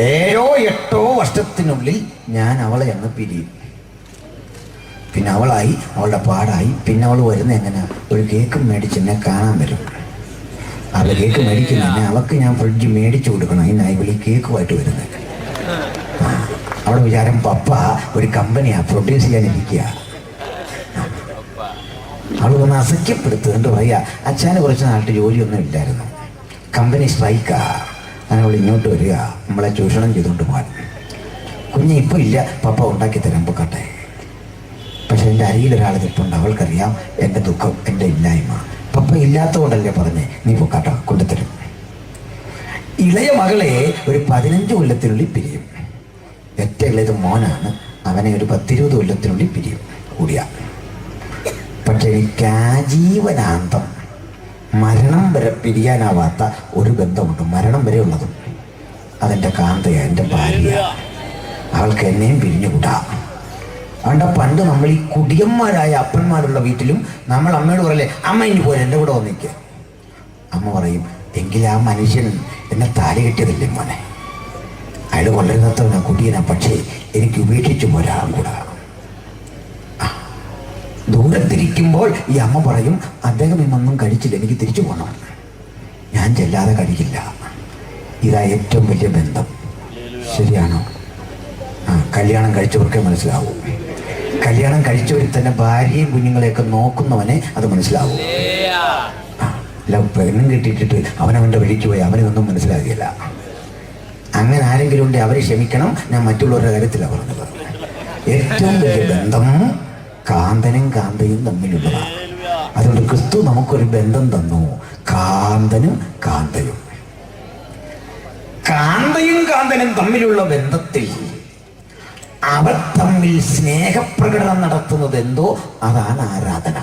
7-8 വർഷത്തിനുള്ളിൽ ഞാൻ അവളെ അങ്ങ് പിരിയും. പിന്നെ അവളായി, അവളുടെ പാടായി. പിന്നെ അവൾ വരുന്ന എങ്ങനെ? ഒരു കേക്ക് മേടിച്ച് എന്നെ കാണാൻ വരും. അവൾ കേക്ക് മേടിക്കുന്നതന്നെ അവൾക്ക് ഞാൻ ഫ്രിഡ്ജ് മേടിച്ചു കൊടുക്കണം. അതിനായി വിളി കേക്കുമായിട്ട് വരുന്നത്. അവിടെ വിചാരം പപ്പ ഒരു കമ്പനിയാ പ്രൊഡ്യൂസ് ചെയ്യാനിരിക്കുക. അവൾ ഒന്ന് അസഖ്യപ്പെടുത്തുന്നുണ്ട്. പറയാ അച്ഛന് കുറച്ച് നാട്ടിൽ ജോലിയൊന്നും ഇല്ലായിരുന്നു, കമ്പനി സ്ട്രൈക്കാ, അങ്ങനെ അവൾ ഇങ്ങോട്ട് വരിക, നമ്മളെ ചൂഷണം ചെയ്തുകൊണ്ട് പോകാൻ. കുഞ്ഞ് ഇപ്പോൾ ഇല്ല, പപ്പ ഉണ്ടാക്കി തരാൻ പൊക്കട്ടെ. പക്ഷെ എൻ്റെ അരിയിലൊരാൾ നിൽപ്പുണ്ട്, അവൾക്കറിയാം എൻ്റെ ദുഃഖം, എൻ്റെ ഇല്ലായ്മ. പപ്പ ഇല്ലാത്തതുകൊണ്ടല്ലേ പറഞ്ഞേ, നീ പൊക്കാട്ടോ, കൊണ്ടുതരും. ഇളയ മകളെ ഒരു 15 കൊല്ലത്തിനുള്ളിൽ പിരിയും. ഏറ്റവും ഇളയത് മോനാണ്, അവനെ ഒരു 10-20 കൊല്ലത്തിനുള്ളിൽ പിരിയും കൂടിയ. പക്ഷെ എനിക്ക് ആജീവനാന്തം മരണം വരെ പിരിയാനാവാത്ത ഒരു ബന്ധമുണ്ട്, മരണം വരെ ഉള്ളതും. അതെൻ്റെ കാന്തയാണ്, എൻ്റെ ഭാര്യ. അവൾക്ക് എന്നെയും പിരിഞ്ഞുകൂടാ. അതുകൊണ്ട് പണ്ട് നമ്മൾ ഈ കുടിയന്മാരായ അപ്പന്മാരുള്ള വീട്ടിലും നമ്മൾ അമ്മയോട് പറയല്ലേ, അമ്മ ഇനി പോലെ എൻ്റെ കൂടെ വന്നിക്ക്. അമ്മ പറയും, എങ്കിൽ ആ മനുഷ്യൻ എന്നെ താലി കെട്ടിയതല്ലേ മോനെ, അയാൾ കൊള്ളരുന്നത്തവനാ, കുടിയനാ, പക്ഷേ എനിക്ക് ഉപേക്ഷിച്ചു പോരാളും കൂടാ. ദൂരത്തിരിക്കുമ്പോൾ ഈ അമ്മ പറയും, അദ്ദേഹം ഇന്നൊന്നും കഴിച്ചില്ല, എനിക്ക് തിരിച്ചു പോകണം, ഞാൻ ചെല്ലാതെ കഴിക്കില്ല. ഇതാ ഏറ്റവും വലിയ ബന്ധം. ശരിയാണോ? കല്യാണം കഴിച്ചവർക്കേ മനസ്സിലാവൂ. കല്യാണം കഴിച്ചവരിൽ തന്നെ ഭാര്യയും കുഞ്ഞുങ്ങളെയൊക്കെ നോക്കുന്നവനെ അത് മനസ്സിലാവൂ. അല്ല, പെണ്ണും കെട്ടിയിട്ടിട്ട് അവനവൻ്റെ വഴിക്ക് പോയി അവനൊന്നും മനസ്സിലാകില്ല. അങ്ങനെ ആരെങ്കിലും ഉണ്ടെങ്കിൽ അവരെ ക്ഷമിക്കണം. ഞാൻ മറ്റുള്ളവരുടെ കാര്യത്തിലാണ് പറഞ്ഞത്. ഏറ്റവും വലിയ ബന്ധം കാന്തനും കാന്തയും തമ്മിലുള്ളതാണ്. അതുകൊണ്ട് ക്രിസ്തു നമുക്കൊരു ബന്ധം തന്നു, കാന്തനും കാന്തയും. കാന്തയും കാന്തനും തമ്മിലുള്ള ബന്ധത്തിൽ അവർ തമ്മിൽ സ്നേഹപ്രകടനം നടത്തുന്നത് എന്തോ അതാണ് ആരാധന.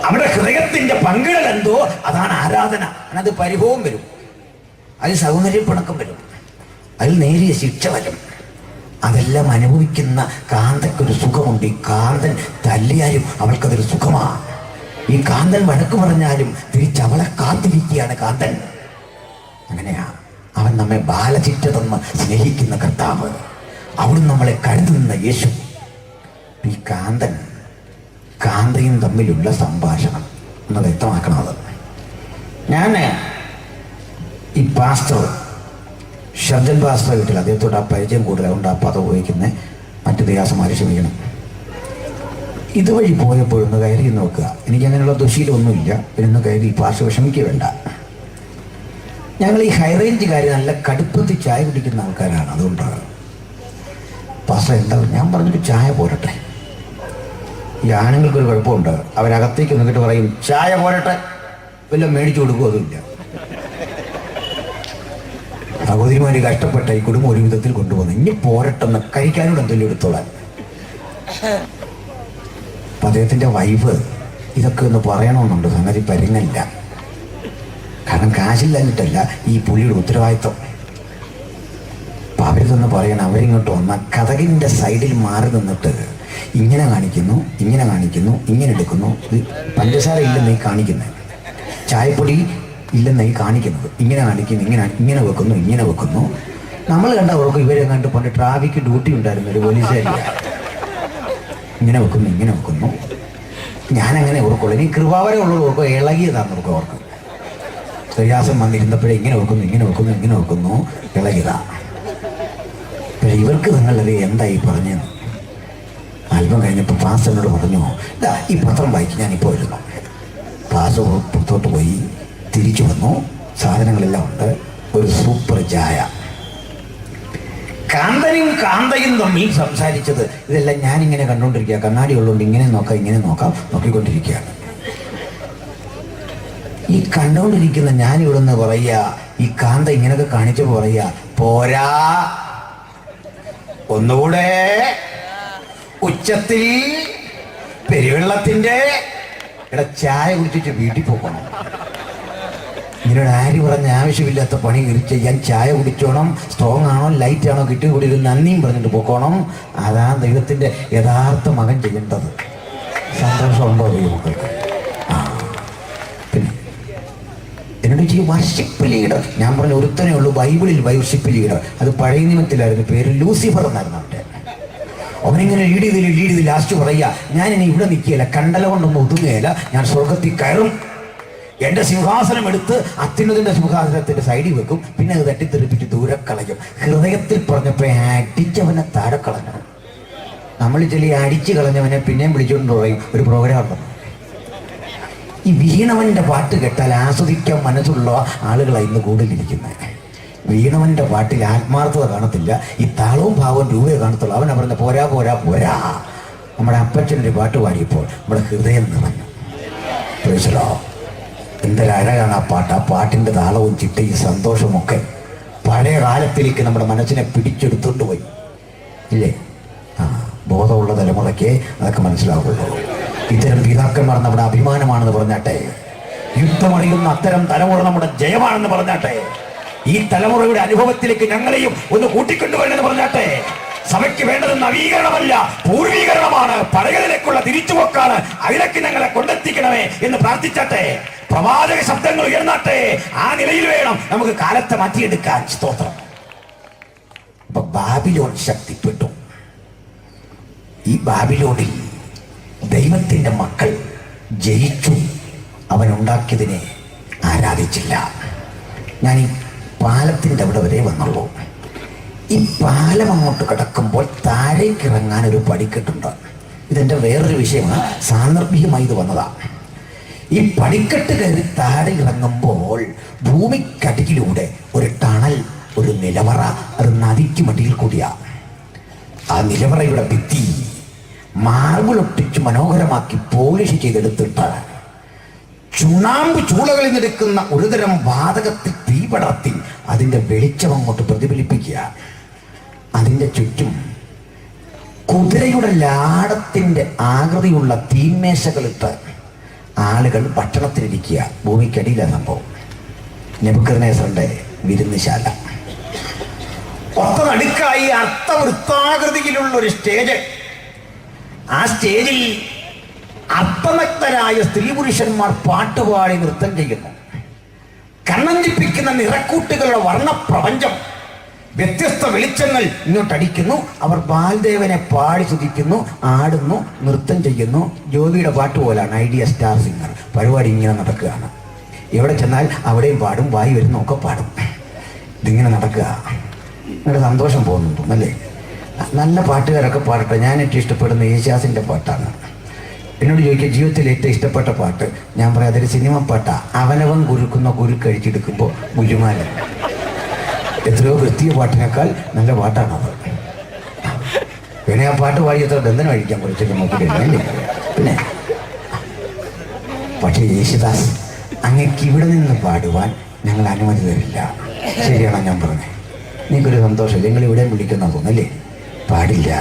അവിടെ ഹൃദയത്തിന്റെ പങ്കിടൽ എന്തോ അതാണ് ആരാധന. അത് പരിഭവം വരും, അതിൽ സൗന്ദര്യപ്പിണക്കം വരും, അതിൽ നേരിയ ശിക്ഷ വരും. അതെല്ലാം അനുഭവിക്കുന്ന കാന്തയ്ക്കൊരു സുഖമുണ്ട്. ഈ കാന്തൻ തല്ലിയാലും അവൾക്കതൊരു സുഖമാണ്. ഈ കാന്തൻ വഴക്ക് പറഞ്ഞാലും തിരിച്ചവളെ കാത്തിരിക്കുകയാണ് കാന്തൻ. അങ്ങനെയാ അവൻ നമ്മെ ബാലചിറ്റ തന്ന് സ്നേഹിക്കുന്ന കർത്താവ്, അവിടുന്ന് നമ്മളെ കരുതുന്ന യേശു. ഈ കാന്തൻ കാന്തയും തമ്മിലുള്ള സംഭാഷണം എന്ന് വ്യക്തമാക്കണം. അത് ഞാൻ ഈ പാസ്റ്റർ ഷർജൻ പാസ്റ്റർ വീട്ടിൽ അദ്ദേഹത്തോട് ആ പരിചയം കൂടുതലുണ്ട്. ആ പദം ഉപയോഗിക്കുന്നത് മറ്റു ദേവദാസന്മാരെ ക്ഷമിക്കണം. ഇതുവഴി പോയപ്പോഴൊന്ന് കയറി നോക്കുക. എനിക്കങ്ങനെയുള്ള ദുശീലമൊന്നുമില്ല. പിന്നെ കയറി പാസ്റ്റർ വിഷമിക്കുക വേണ്ട. ഞങ്ങൾ ഈ ഹൈ റേഞ്ചുകാർ നല്ല കടുപ്പത്തിൽ ചായ കുടിക്കുന്ന ആൾക്കാരാണ്. അതുകൊണ്ടാണ് പാസ്റ്റർ എന്താ ഞാൻ പറഞ്ഞൊരു ചായ പോരട്ടെ. ഈ ആണുങ്ങൾക്കൊരു കുഴപ്പമുണ്ട്, അവരകത്തേക്ക് നിന്നിട്ട് പറയും ചായ പോരട്ടെ, വല്ല മേടിച്ചു കൊടുക്കും. അതുമില്ല. സഹോദരിമാര് കഷ്ടപ്പെട്ട ഈ കുടുംബം ഒരു വിധത്തിൽ കൊണ്ടുപോകുന്നു. ഇനി പോരട്ടെന്ന് കഴിക്കാനോട് എന്തെങ്കിലും എടുത്തോളാൻ. അപ്പൊ അദ്ദേഹത്തിന്റെ വൈഫ് ഇതൊക്കെ ഒന്ന് പറയണമെന്നുണ്ട്. സംഗതി പരിങ്ങല്ല. കാരണം കാശില്ലാഞ്ഞിട്ടല്ല, ഈ പുള്ളിയുടെ ഉത്തരവാദിത്വം. അപ്പൊ അവരിതൊന്ന് പറയണം. അവരിങ്ങോട്ട് വന്ന കഥകിന്റെ സൈഡിൽ മാറി നിന്നിട്ട് ഇങ്ങനെ കാണിക്കുന്നു, ഇങ്ങനെ കാണിക്കുന്നു, ഇങ്ങനെ എടുക്കുന്നു. പഞ്ചസാര ഇല്ലെന്നീ കാണിക്കുന്നത്, ചായപ്പൊടി ഇല്ലെന്നായി കാണിക്കുന്നത്, ഇങ്ങനെ കാണിക്കുന്നു, ഇങ്ങനെ വെക്കുന്നു, ഇങ്ങനെ വെക്കുന്നു. നമ്മൾ കണ്ട ഓർക്കും ഇവരെ കണ്ട് പണ്ട് ട്രാഫിക് ഡ്യൂട്ടി ഉണ്ടായിരുന്നു ഒരു പോലീസുകാരില്ല. ഇങ്ങനെ വെക്കുന്നു, ഇങ്ങനെ വെക്കുന്നു. ഞാനങ്ങനെ ഓർക്കുള്ളൂ. ഇനി കൃപാവരം ഉള്ളത് ഓർക്കും, ഇളകിയതാന്ന് ഓർക്കും. ഓർക്കും പ്രയാസം വന്നിരുന്നപ്പോഴേ ഇങ്ങനെ വെക്കുന്നു, ഇങ്ങനെ വെക്കുന്നു, ഇങ്ങനെ വെക്കുന്നു, ഇളകിയതാ. പക്ഷെ ഇവർക്ക് നിങ്ങളത് എന്തായി പറഞ്ഞെന്ന് അല്പം കഴിഞ്ഞപ്പോൾ പാസ്റ്ററിനോട് പറഞ്ഞു, ഇതാ ഈ പത്രം വായിക്കും, ഞാനിപ്പോൾ വരുന്നു. പാസ്റ്റർ പുറത്തോട്ട് പോയി തിരിച്ചു വന്നു. സാധനങ്ങളെല്ലാം ഉണ്ട്. ഒരു സൂപ്പർ ചായ. കാന്തയും തമ്മിൽ സംസാരിച്ചത്. ഇതെല്ലാം ഞാനിങ്ങനെ കണ്ടുകൊണ്ടിരിക്കുക, കണ്ണാടി ഉള്ളതുകൊണ്ട് ഇങ്ങനെ നോക്കാം ഇങ്ങനെ നോക്കാം, നോക്കിക്കൊണ്ടിരിക്കുകയാണ്. ഈ കണ്ടുകൊണ്ടിരിക്കുന്ന ഞാനിവിടെ നിന്ന് പറയുക, ഈ കാന്ത ഇങ്ങനെയൊക്കെ കാണിച്ചപ്പോൾ പറയുക, പോരാ, ഒന്നുകൂടെ ഉച്ചത്തിൽ പെരുവെള്ളത്തിന്റെ ചായ കുടിച്ചിട്ട് വീട്ടിൽ പോകണം. ഇങ്ങനൊരു ആര് പറഞ്ഞ ആവശ്യമില്ലാത്ത പണി ചെയ്യാൻ ചായ കുടിച്ചോണം, സ്ട്രോങ് ആണോ ലൈറ്റ് ആണോ കിട്ടി കൂടി ഒരു നന്ദിയും പറഞ്ഞിട്ട് പോക്കോണം. അതാണ് ദൈവത്തിന്റെ യഥാർത്ഥ മകൻ ചെയ്യേണ്ടത്. സന്തോഷമുണ്ടോ ദൈവമക്കൾക്ക്? പിന്നെ എന്നോട് ചെയ്യും വർഷിപ്പ് ലീഡർ. ഞാൻ പറഞ്ഞ ഒരുത്തനേ ഉള്ളൂ ബൈബിളിൽ വർഷിപ്പ് ലീഡർ. അത് പഴയ നിയമത്തിലായിരുന്നു, പേര് ലൂസിഫർ എന്നായിരുന്നു അവൻ്റെ. അവനിങ്ങനെ ലീഡ് ചെയ്ത് ലാസ്റ്റ് പറയുക, ഞാൻ ഇനി ഇവിടെ നിൽക്കുകയില്ല, കണ്ടല കൊണ്ടൊന്നും ഒതുങ്ങുകയില്ല, ഞാൻ സ്വർഗത്തിൽ കയറും, എന്റെ സിംഹാസനം എടുത്ത് അത്യുന്നതിന്റെ സിംഹാസനത്തിന്റെ സൈഡിൽ വെക്കും, പിന്നെ അത് തട്ടിത്തെറിപ്പിച്ച് ദൂരെ കളയും. ഹൃദയത്തിൽ പറഞ്ഞപ്പോ അടിച്ചവനെ താഴെ കളഞ്ഞു. നമ്മൾ ചില അടിച്ചു കളഞ്ഞവനെ പിന്നെയും വിളിച്ചുകൊണ്ട് പറയും ഒരു പ്രോഗ്രാം ഉണ്ടെന്ന്. ഈ വീണവന്റെ പാട്ട് കേട്ടാൽ ആസ്വദിക്കാൻ മനസ്സുള്ള ആളുകളാണ് ഇന്ന് കൂടുതലിരിക്കുന്നത്. വീണവന്റെ പാട്ടിൽ ആത്മാർത്ഥത കാണത്തില്ല, ഈ താളവും ഭാവവും രൂപയെ കാണത്തുള്ളൂ. അവനെ പറഞ്ഞ പോരാ പോരാ പോരാ. നമ്മുടെ അപ്പച്ചനൊരു പാട്ട് പാടിയപ്പോൾ നമ്മുടെ ഹൃദയം നിറഞ്ഞു. പ്രൈസലോ, എന്തൊരഴകാണ് ആ പാട്ട്. ആ പാട്ടിൻ്റെ താളവും ചിട്ടയും സന്തോഷമൊക്കെ പഴയ കാലത്തിലേക്ക് നമ്മുടെ മനസ്സിനെ പിടിച്ചെടുത്തുകൊണ്ട് പോയി ഇല്ലേ? ബോധമുള്ള തലമുറയ്ക്ക് അതൊക്കെ മനസ്സിലാവുള്ളൂ. ഇത്തരം പിതാക്കന്മാർ നമ്മുടെ അഭിമാനമാണെന്ന് പറഞ്ഞാട്ടെ. യുദ്ധമറിയുന്ന അത്തരം തലമുറ നമ്മുടെ ജയമാണെന്ന് പറഞ്ഞാട്ടെ. ഈ തലമുറയുടെ അനുഭവത്തിലേക്ക് ഞങ്ങളെയും ഒന്ന് കൂട്ടിക്കൊണ്ടുവരണമെന്ന് പറഞ്ഞാട്ടെ. സഭയ്ക്ക് വേണ്ടത് നവീകരണമല്ല, പൂർവീകരണമാണ്. പഴയതിലേക്കുള്ള തിരിച്ചുപോക്കാണ്. അതിലേക്ക് ഞങ്ങളെ കൊണ്ടെത്തിക്കണമേ എന്ന് പ്രാർത്ഥിച്ചാട്ടെ. പ്രവാചക ശബ്ദങ്ങൾ ഉയർന്നാട്ടെ. ആ നിലയിൽ വേണം നമുക്ക് കാലത്തെ മാറ്റിയെടുക്കാൻ. സ്തോത്രം. അപ്പൊ ബാബിലോൺ ശക്തിപ്പെട്ടു. ഈ ബാബിലോണിൽ ദൈവത്തിന്റെ മക്കൾ ജയിച്ചു. അവനുണ്ടാക്കിയതിനെ ആരാധിച്ചില്ല. ഞാൻ ഈ പാലത്തിന്റെ അവിടെ വരെ വന്നുള്ളൂ. ഈ പാലം അങ്ങോട്ട് കിടക്കുമ്പോൾ താഴേക്ക് ഇറങ്ങാൻ ഒരു പടിക്കെട്ടുണ്ട്. ഇതെന്റെ വേറൊരു വിഷയമാണ്, സാന്ദർഭികമായി ഇത് വന്നതാണ്. ഈ പടിക്കെട്ട് കയറി താഴെ ഇറങ്ങുമ്പോൾ ഭൂമിക്കടിയിലൂടെ ഒരു ടണൽ, ഒരു നിലവറ, അത് നദിക്ക് മടിയിൽ കൂടിയാ. ആ നിലവറയുടെ ഭിത്തി മാർബിൾ ഒട്ടിച്ച് മനോഹരമാക്കി പോളിഷ് ചെയ്തെടുത്തിട്ട് ചുണ്ണാമ്പ് ചൂളകളിൽ നിന്നെടുക്കുന്ന ഒരുതരം വാതകത്തിൽ തീ പടർത്തി അതിൻ്റെ വെളിച്ചം അങ്ങോട്ട് പ്രതിഫലിപ്പിക്കുക. അതിൻ്റെ ചുറ്റും കുതിരയുടെ ലാടത്തിൻ്റെ ആകൃതിയുള്ള തീന്മേശകളിട്ട് ആളുകൾ ഭക്ഷണത്തിലിരിക്കുക. ഭൂമിക്കടിയിലെ സംഭവം. നെബൂഖദ്നേസറിന്റെ വിരുന്നുശാല. ഒത്തനടുക്കായി അർത്ഥവൃത്താകൃതിയിലുള്ള ഒരു സ്റ്റേജ്. ആ സ്റ്റേജിൽ അർത്ഥനഗ്നരായ സ്ത്രീ പുരുഷന്മാർ പാട്ടുപാടി നൃത്തം ചെയ്യുന്നു. കണ്ണഞ്ചിപ്പിക്കുന്ന നിറക്കൂട്ടുകളുടെ വർണ്ണപ്രപഞ്ചം, വ്യത്യസ്ത വെളിച്ചങ്ങൾ ഇങ്ങോട്ടടിക്കുന്നു. അവർ ബാൽദേവനെ പാടി സ്തുതിക്കുന്നു, ആടുന്നു, നൃത്തം ചെയ്യുന്നു. ജോബിയുടെ പാട്ട് പോലാണ് ഐഡിയ സ്റ്റാർ സിംഗർ. പരിപാടി ഇങ്ങനെ നടക്കുകയാണ്. എവിടെ ചെന്നാൽ അവിടെയും പാടും, വായി വരുന്നൊക്കെ പാടും. ഇതിങ്ങനെ നടക്കുക. നിങ്ങളുടെ സന്തോഷം പോകുന്നുണ്ടോ? അല്ലേ? നല്ല പാട്ടുകാരൊക്കെ പാടട്ടെ. ഞാൻ ഏറ്റവും ഇഷ്ടപ്പെടുന്ന യേശുദാസിൻ്റെ പാട്ടാണ്. എന്നോട് ചോദിക്കുക ജീവിതത്തിൽ ഏറ്റവും ഇഷ്ടപ്പെട്ട പാട്ട്. ഞാൻ പറയാം അതൊരു സിനിമ പാട്ടാ. അവനവൻ കുരുക്കുന്ന കുരുക്കഴിച്ചെടുക്കുമ്പോൾ ഗുരുമാലൻ. എത്രയോ ക്രിസ്തീയ പാട്ടിനേക്കാൾ നല്ല പാട്ടാണത്. പിന്നെ ആ പാട്ട് പാടി എത്ര ബന്ധനം കഴിക്കാൻ കുറച്ചൊക്കെ നോക്കിയില്ലേ? പിന്നെ പക്ഷേ യേശുദാസ് അങ്ങക്ക് ഇവിടെ നിന്ന് പാടുവാൻ ഞങ്ങൾ അനുമതി തരില്ല. ശരിയാണോ ഞാൻ പറഞ്ഞത്? നിങ്ങൾക്കൊരു സന്തോഷമില്ല, നിങ്ങൾ ഇവിടെ വിളിക്കുന്ന തോന്നല്ലേ? പാടില്ല.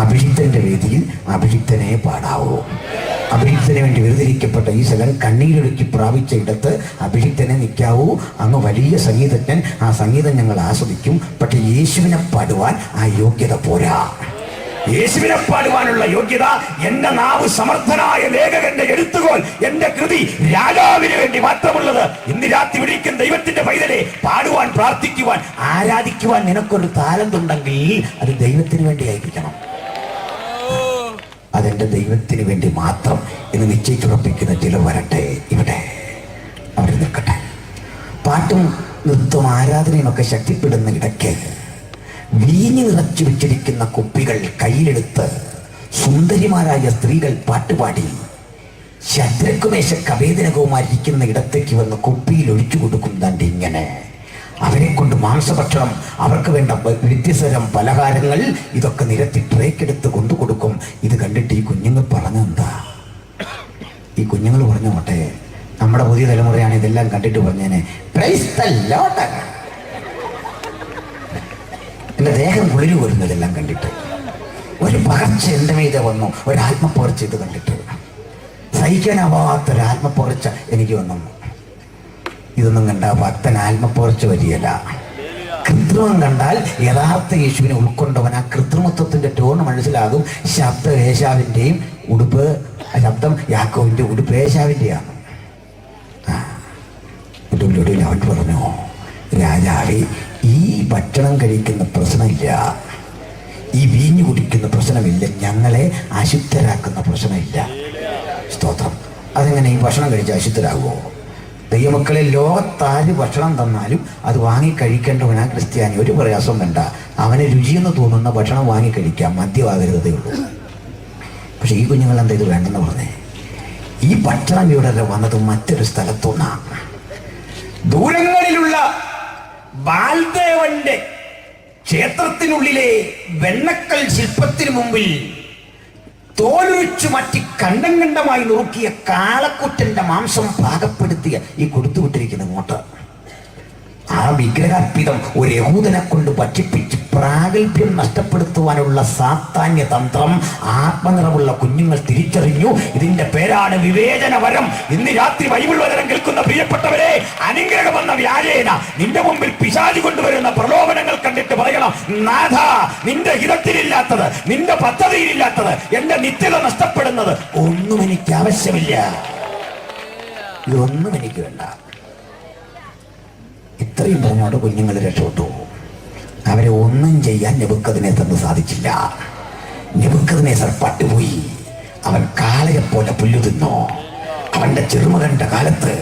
അഭിഷിക്തന്റെ വേദിയിൽ അഭിഷിക്തനെ പാടാവൂ. അഭിഷിക്തന് വേണ്ടി വേർതിരിക്കപ്പെട്ട ഈ സ്ഥലം കണ്ണീരൊഴുക്കി പ്രാപിച്ച ഇടത്ത് അഭിഷിക്തനെ നിൽക്കാവൂ. അങ്ങ് വലിയ സംഗീതജ്ഞൻ, ആ സംഗീതം ഞങ്ങൾ ആസ്വദിക്കും. പക്ഷെ യേശുവിനെ പാടുവാൻ ആ യോഗ്യത പോരാ. യേശുവിനെ പാടുവാനുള്ള യോഗ്യത എന്റെ നാവ് സമർത്ഥനായ ലേഖകന്റെ എഴുത്തുകോൽ, എന്റെ കൃതി രാജാവിന് വേണ്ടി മാത്രമുള്ളത്. ഇന്ന് രാത്രി വിളിക്കുന്ന ദൈവത്തിന്റെ പൈതലെ, പാടുവാൻ, പ്രാർത്ഥിക്കുവാൻ, ആരാധിക്കുവാൻ നിനക്കൊരു താലന്തുണ്ടെങ്കിൽ അത് ദൈവത്തിന് വേണ്ടി ആയിരിക്കണം. അതെന്റെ ദൈവത്തിന് വേണ്ടി മാത്രം എന്ന് നിശ്ചയിച്ചുറപ്പിക്കുന്ന ചിലർ വരട്ടെ, ഇവിടെ അവർ നിൽക്കട്ടെ. പാട്ടും നൃത്തവും ആരാധനയുമൊക്കെ ശക്തിപ്പെടുന്ന ഇടയ്ക്ക് വീഞ്ഞു നിറച്ചു വെച്ചിരിക്കുന്ന കുപ്പികൾ കയ്യിലെടുത്ത് സുന്ദരിമാരായ സ്ത്രീകൾ പാട്ടുപാടി ശദ്രക് മേശക് അബേദ്നെഗോമാരിക്കുന്ന ഇടത്തേക്ക് വന്ന് കുപ്പിയിൽ ഒഴിച്ചു കൊടുക്കും. ദാണ്ട് ഇങ്ങനെ അവരെ കൊണ്ട് മാംസഭക്ഷണം, അവർക്ക് വേണ്ട വ്യത്യസ്തരം പലഹാരങ്ങൾ ഇതൊക്കെ നിരത്തി ട്രേക്കെടുത്ത് കൊണ്ടു കൊടുക്കും. ഇത് കണ്ടിട്ട് ഈ കുഞ്ഞുങ്ങൾ പറഞ്ഞെന്താ? ഈ കുഞ്ഞുങ്ങൾ പറഞ്ഞോട്ടെ, നമ്മുടെ പുതിയ തലമുറയാണ് ഇതെല്ലാം കണ്ടിട്ട് പറഞ്ഞേനെ, പ്രൈസ് ദി ലോർഡ്. എൻ്റെ ദേഹം കുളിരു വരുന്നതെല്ലാം കണ്ടിട്ട്. ഒരു പകർച്ച എൻ്റെ മീതെ വന്നു, ഒരാത്മപ്പകർച്ച ഇത് കണ്ടിട്ട്. സഹിക്കാനാവാത്തൊരാത്മപ്പകർച്ച എനിക്ക് വന്നു. ഇതൊന്നും കണ്ട ഭക്തൻ ആത്മപ്പകർച്ച വരികയില്ല. കൃത്രിമം കണ്ടാൽ യഥാർത്ഥ യേശുവിനെ ഉൾക്കൊണ്ടവൻ ആ കൃത്രിമത്വത്തിന്റെ ടോൺ മനസ്സിലാകും. ശബ്ദം ഏശാവിൻ്റെയും ഉടുപ്പ്, ശബ്ദം യാക്കോവിൻ്റെ ഉടുപ്പ് ഏശാവിൻ്റെയാണ്. ഒടുവിലൊടുവിൽ അവൻ പറഞ്ഞു, രാജാവേ, ഈ ഭക്ഷണം കഴിക്കുന്ന പ്രശ്നമില്ല, ഈ വീഞ്ഞു കുടിക്കുന്ന പ്രശ്നമില്ല, ഞങ്ങളെ അശുദ്ധരാക്കുന്ന പ്രശ്നമില്ല. സ്തോത്രം. അതെങ്ങനെ ഈ ഭക്ഷണം കഴിച്ച് അശുദ്ധരാകുമോ? ദൈവമക്കളെ, ലോകത്താര് ഭക്ഷണം തന്നാലും അത് വാങ്ങിക്കഴിക്കേണ്ടവനാ ക്രിസ്ത്യാനി. ഒരു പ്രയാസം വേണ്ട, അവന് രുചിയെന്ന് തോന്നുന്ന ഭക്ഷണം വാങ്ങിക്കഴിക്കാം, മദ്യമാകരുതേ ഉള്ളൂ. പക്ഷെ ഈ കുഞ്ഞുങ്ങൾ എന്താ ഇത് വേണ്ടെന്ന് പറഞ്ഞേ? ഈ ഭക്ഷണം ഇവിടെ വന്നത് മറ്റൊരു സ്ഥലത്തുനിന്നാണ്. ദൂരങ്ങളിലുള്ള ബാൽദേവന്റെ ക്ഷേത്രത്തിനുള്ളിലെ വെണ്ണക്കൽ ശില്പത്തിനു മുമ്പിൽ തോലുരിച്ചു മാറ്റി കണ്ടം കണ്ടമായി നുറുക്കിയ കാളക്കുറ്റന്റെ മാംസം പാകപ്പെടുത്തിയ ഈ കൊടുത്തുവിട്ടിരിക്കുന്ന ഇങ്ങോട്ട് ആ വിഗ്രഹാർപ്പിതം ഒരു യഹൂദനെ കൊണ്ട് ഭക്ഷിപ്പിച്ച് പ്രാഗൽഭ്യം നഷ്ടപ്പെടുത്തുവാനുള്ള സാത്താന്യ തന്ത്രം ആത്മനിറവുള്ള കുഞ്ഞുങ്ങൾ തിരിച്ചറിഞ്ഞു. ഇതിന്റെ പേരാണ് വിവേചനവരം. ഇന്ന് രാത്രി ബൈബിൾ വചനം കേൾക്കുന്ന പ്രിയപ്പെട്ടവരെ, അനുഗ്രഹം എന്ന വ്യാജേന നിന്റെ മുമ്പിൽ പിശാചി കൊണ്ടുവരുന്ന പ്രലോഭനങ്ങൾ കണ്ടിട്ട് പറയണം, നാഥ, നിന്റെ ഹിതത്തിലില്ലാത്തത്, നിന്റെ പദ്ധതിയിലില്ലാത്തത്, എന്റെ നിത്യത നഷ്ടപ്പെടുന്നത് ഒന്നും എനിക്ക് ആവശ്യമില്ല. ഇതൊന്നും എനിക്ക് വേണ്ട. ഇത്രയും പറഞ്ഞോണ്ട് കുഞ്ഞുങ്ങൾ രക്ഷപ്പെട്ടു. അവരെ ഒന്നും ചെയ്യാൻ നെബൂഖദ്നേസറിന് സാധിച്ചില്ല. നെബൂഖദ്നേസർ പട്ടുപോയി. അവൻ കാളയെ പോലെ പുല്ലു തിന്നു. അവന്റെ ചെറുമകന്റെ കാലത്ത്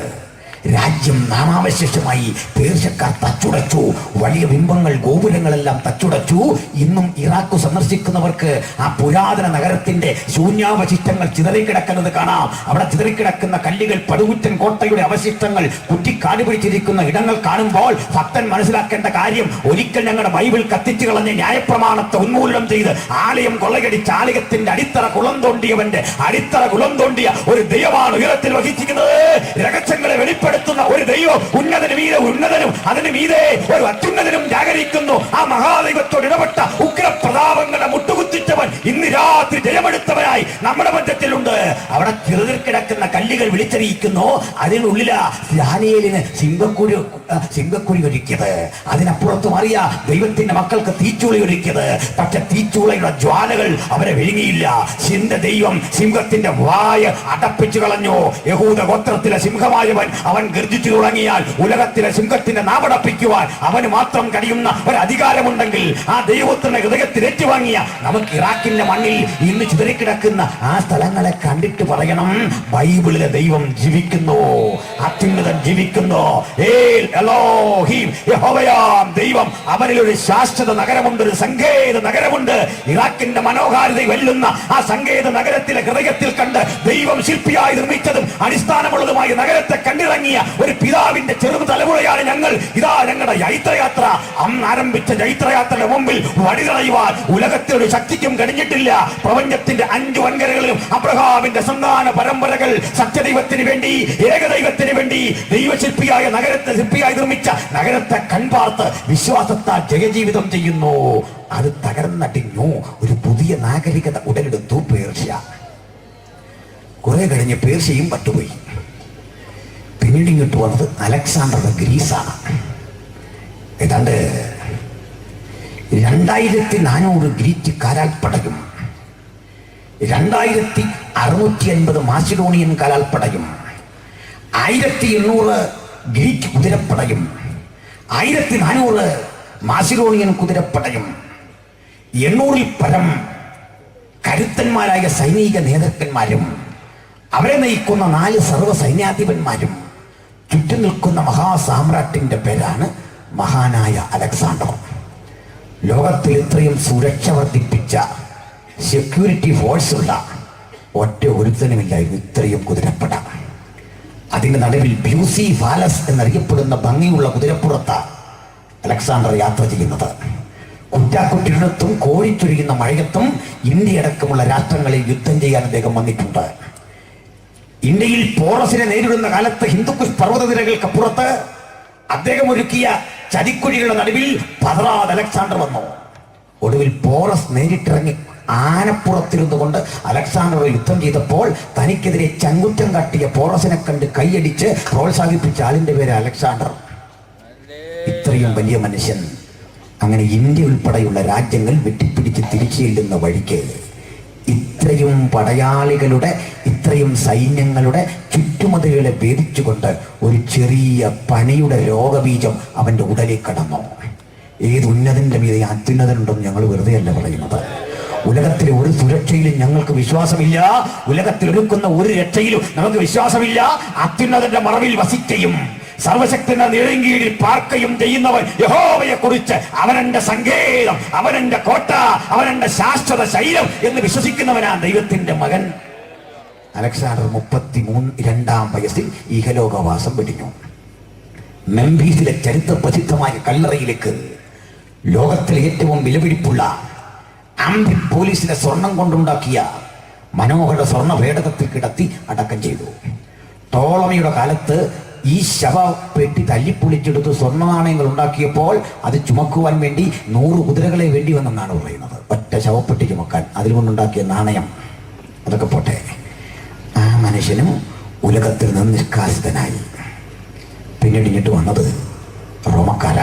രാജ്യം നാമാവശേഷമായി പേർഷ്യക്കാർ തച്ചുടച്ചു. വലിയ ബിംബങ്ങൾ, ഗോപുരങ്ങളെല്ലാം തച്ചുടച്ചു. ഇന്നും ഇറാഖ് സന്ദർശിക്കുന്നവർക്ക് ആ പുരാതന നഗരത്തിന്റെ ശൂന്യാവശിഷ്ടങ്ങൾ ചിതറിക്കിടക്കുന്നത് കാണാം. അവിടെ ചിതറിക്കിടക്കുന്ന കല്ലുകൾ, പടുകുറ്റൻ കോട്ടയുടെ അവശിഷ്ടങ്ങൾ, കുറ്റിക്കാട് പിടിച്ചിരിക്കുന്ന ഇടങ്ങൾ കാണുമ്പോൾ ഭക്തൻ മനസ്സിലാക്കേണ്ട കാര്യം, ഒരിക്കൽ ഞങ്ങളുടെ ബൈബിൾ കത്തിച്ചു കളഞ്ഞ് ന്യായപ്രമാണത്തെ ഉന്മൂലനം ചെയ്ത് ആലയം കൊള്ളയടിച്ച് ആലയത്തിന്റെ അടിത്തറ കുളം തോണ്ടിയവന്റെ അടിത്തറ കുളം തോണ്ടിയ ഒരു ദൈവമാണ് ഉയരത്തിൽ വഹിച്ചിരിക്കുന്നത്. രഹസ്യങ്ങളെ വെളിപ്പെടുത്തുന്ന ഒരു ദൈവം, ഉന്നതനും അതിന് മീതെ ഒരു അത്യുന്നതനും ജാഗരിക്കുന്നു. ആ മഹാദൈവത്തോട് ഇടപെട്ട ഉഗ്രപ്രതാപങ്ങളെ മുട്ടുകുത്തിച്ചവൻ ഇന്ന് രാത്രി ജയമെടുത്തവനായി നമ്മുടെ മധ്യത്തിലുണ്ട്. അവിടെ ചെറുതിൽ കിടക്കുന്ന കല്ലുകൾ വിളിച്ചറിയിക്കുന്നു, അതിനുള്ളിലാ ദാനിയേലിന് സിംഹക്കുഴി ഒരുക്കിയത്. അതിനപ്പുറത്ത് മാറിയ ദൈവത്തിന്റെ മക്കൾക്ക് തീച്ചൂളി ഒരുക്കിയത്. പക്ഷെ തീച്ചൂളയുടെ ജ്വാലകൾ അവരെ വിഴുങ്ങിയില്ല. ദൈവം സിംഹത്തിന്റെ വായ അടപ്പിച്ചു കളഞ്ഞു. യഹൂദ ഗോത്രത്തിലെ സിംഹമായവൻ അവൻ ഗർജിച്ചു തുടങ്ങിയാൽ ഉലകത്തിലെ സിംഹത്തിന്റെ നാവടപ്പിക്കുവാൻ അവന് മാത്രം കഴിയുന്ന ഒരു അധികാരമുണ്ടെങ്കിൽ ആ ദൈവത്തിന്റെ ഹൃദയത്തിൽ ഏറ്റുവാങ്ങിയ നമുക്ക് ഇറാഖിന്റെ മണ്ണിൽ ഇന്ന് ചിതറിക്കിടക്കുന്ന ആ സ്ഥലങ്ങളെ കണ്ടിട്ട് പറയണം, ബൈബിളിലെ ദൈവം ജീവിക്കുന്നു, അത്യുന്നതൻ ജീവിക്കുന്നു. ദൈവം, അവനിൽ ഒരു ശാശ്വത നഗരമുണ്ട്, ഒരു സങ്കേത നഗരമുണ്ട്. ഇറാഖിന്റെ മനോഹാരിത വെല്ലുന്ന ആ സങ്കേത നഗരത്തിലെ ഹൃദയത്തിൽ കണ്ട് ദൈവം ശില്പിയായി നിർമ്മിച്ചതും അടിസ്ഥാനമുള്ളതുമായ നഗരത്തെ കണ്ടിറങ്ങിയ ഒരു പിതാവിന്റെ ചെറു തലമുറയാണ് ഞങ്ങൾ. ഇതാ ഞങ്ങളുടെ ജൈത്രയാത്ര. അന്ന് ആരംഭിച്ച ജൈത്രയാത്രയുടെ മുമ്പിൽ വഴിതടയുവാൻ ഉലകത്തിലൊരു ശക്തിക്കും കഴിഞ്ഞിട്ടില്ല. പ്രപഞ്ചത്തിന്റെ 5 വൻകരകളിലും അബ്രഹാമിന്റെ സന്താന പരമ്പരകൾ സത്യദൈവത്തിന് വേണ്ടി, ഏകദൈവത്തിന് വേണ്ടി ദൈവശില്പിയായ നഗരത്തെ ശില്പിയായി നിർമ്മിച്ച നഗരത്തെ കൺപാർത്ത് വിശ്വാസത്താൽ ജയജീവിതം ചെയ്യുന്നു. അത് തകർന്നടിഞ്ഞു. ഒരു പുതിയ നാഗരികത ഉടലെടുത്തു, പേർഷ്യ. കുറെ കഴിഞ്ഞ് പേർഷ്യയും പട്ടുപോയി. പിന്നീട് ഇങ്ങോട്ട് വന്നത് അലക്സാണ്ടർ ദ ഗ്രീസാണ്. ഏതാണ്ട് 2400 ഗ്രീക്ക് കാലാൽപ്പടയും 2650 മാസിഡോണിയൻ കാലാൽപ്പടയും 1800 ഗ്രീക്ക് കുതിരപ്പടയും 1400 മാസിഡോണിയൻ കുതിരപ്പടയും 800-ൽ പരം കരുത്തന്മാരായ സൈനിക നേതാക്കന്മാരും അവരെ നയിക്കുന്ന 4 സർവ്വ സൈന്യാധിപന്മാരും ചുറ്റും നിൽക്കുന്ന മഹാസാമ്രാട്ടിന്റെ പേരാണ് മഹാനായ അലക്സാണ്ടർ. ലോകത്തിൽ ഇത്രയും സുരക്ഷ വർദ്ധിപ്പിച്ച സെക്യൂരിറ്റി ഫോഴ്സ് ഉള്ള ഒറ്റ ഒരുത്തനുമില്ലായിരുന്നു ഇത്രയും കുതിരപ്പട. അതിന്റെ നടുവിൽ ബ്യൂസി ഫാലസ് എന്നറിയപ്പെടുന്ന ഭംഗിയുള്ള കുതിരപ്പുറത്ത അലക്സാണ്ടർ യാത്ര ചെയ്യുന്നത്. കുറ്റാക്കുറ്റിടത്തും കോരിച്ചൊരിയുന്ന മഴയത്തും ഇന്ത്യ അടക്കമുള്ള രാഷ്ട്രങ്ങളിൽ യുദ്ധം ചെയ്യാൻ അദ്ദേഹം വന്നിട്ടുണ്ട്. ഇന്ത്യയിൽ പോറസിനെ നേരിടുന്ന കാലത്ത് ഹിന്ദുക്കുഷ് പർവ്വതനിരകൾക്കപ്പുറത്ത് അദ്ദേഹം ഒരുക്കിയ ചതിക്കുഴികളുടെ നടുവിൽ പതറാതെ അലക്സാണ്ടർ വന്നു. ഒടുവിൽ പോറസ് നേരിട്ടിറങ്ങി ആനപ്പുറത്തിരുന്നു കൊണ്ട് അലക്സാണ്ടർ യുദ്ധം ചെയ്തപ്പോൾ തനിക്കെതിരെ ചങ്കുറ്റം കാട്ടിയ പോറസിനെ കണ്ട് കൈയടിച്ച് പ്രോത്സാഹിപ്പിച്ച ആളിന്റെ പേര് അലക്സാണ്ടർ. ഇത്രയും വലിയ മനുഷ്യൻ അങ്ങനെ ഇന്ത്യ ഉൾപ്പെടെയുള്ള രാജ്യങ്ങൾ വെട്ടിപ്പിടിച്ച് തിരിച്ചു ചെല്ലുന്ന വഴിക്ക് ഇത്രയും പടയാളികളുടെ, ഇത്രയും സൈന്യങ്ങളുടെ ചുറ്റുമതിലുകളെ ഭേദിച്ചുകൊണ്ട് ഒരു ചെറിയ പനിയുടെ രോഗബീജം അവന്റെ ഉടലിൽ കടന്നു. ഏത് ഉന്നതന്റെ മീതെ അത്യുന്നതനുണ്ടെന്ന് ഞങ്ങൾ വെറുതെയല്ല പറയുന്നത്. ഉലകത്തിലെ ഒരു സുരക്ഷയിലും ഞങ്ങൾക്ക് വിശ്വാസമില്ല. ഉലകത്തിൽ ഒരുക്കുന്ന ഒരു രക്ഷയിലും നമുക്ക് വിശ്വാസമില്ല. അത്യുന്നതന്റെ മറവിൽ വസിക്കുകയും സർവശക്തന്റെ നിഴലിൻകീഴിൽ പാർക്കുകയും ചെയ്യുന്നവൻ യഹോവയെ കുറിച്ച് അവനെന്റെ സങ്കേതം, അവനെന്റെ കോട്ട, അവനെന്റെ ശാശ്വത ശൈലം എന്ന് വിശ്വസിക്കുന്നവനാണ് ദൈവത്തിന്റെ മകൻ. അലക്സാണ്ടർ 32 വയസ്സിൽ ഇഹലോകവാസം വെടിഞ്ഞു. മെംഫീസിലെ ചരിത്ര പ്രസിദ്ധമായ കല്ലറയിലേക്ക് ലോകത്തിലെ ഏറ്റവും വിലപിടിപ്പുള്ള പോലീസിലെ സ്വർണം കൊണ്ടുണ്ടാക്കിയ മനോഹര സ്വർണ്ണ പേടകത്തിൽ കിടത്തി അടക്കം ചെയ്തു. ടോളമിയുടെ കാലത്ത് ഈ ശവപ്പെട്ടി തല്ലിപ്പൊളിച്ചെടുത്ത് സ്വർണ്ണ നാണയങ്ങൾ ഉണ്ടാക്കിയപ്പോൾ അത് ചുമക്കുവാൻ വേണ്ടി 100 കുതിരകളെ വേണ്ടി വന്നെന്നാണ് പറയുന്നത്. ഒറ്റ ശവപ്പെട്ടി ചുമക്കാൻ അതിൽ കൊണ്ടുണ്ടാക്കിയ നാണയം. അതൊക്കെ പോട്ടെ, ആ മനുഷ്യനും ഉലകത്തിൽ നിന്ന് നിഷ്കാസിതനായി. പിന്നീട് ഇങ്ങോട്ട് വന്നത് റോമക്കാര.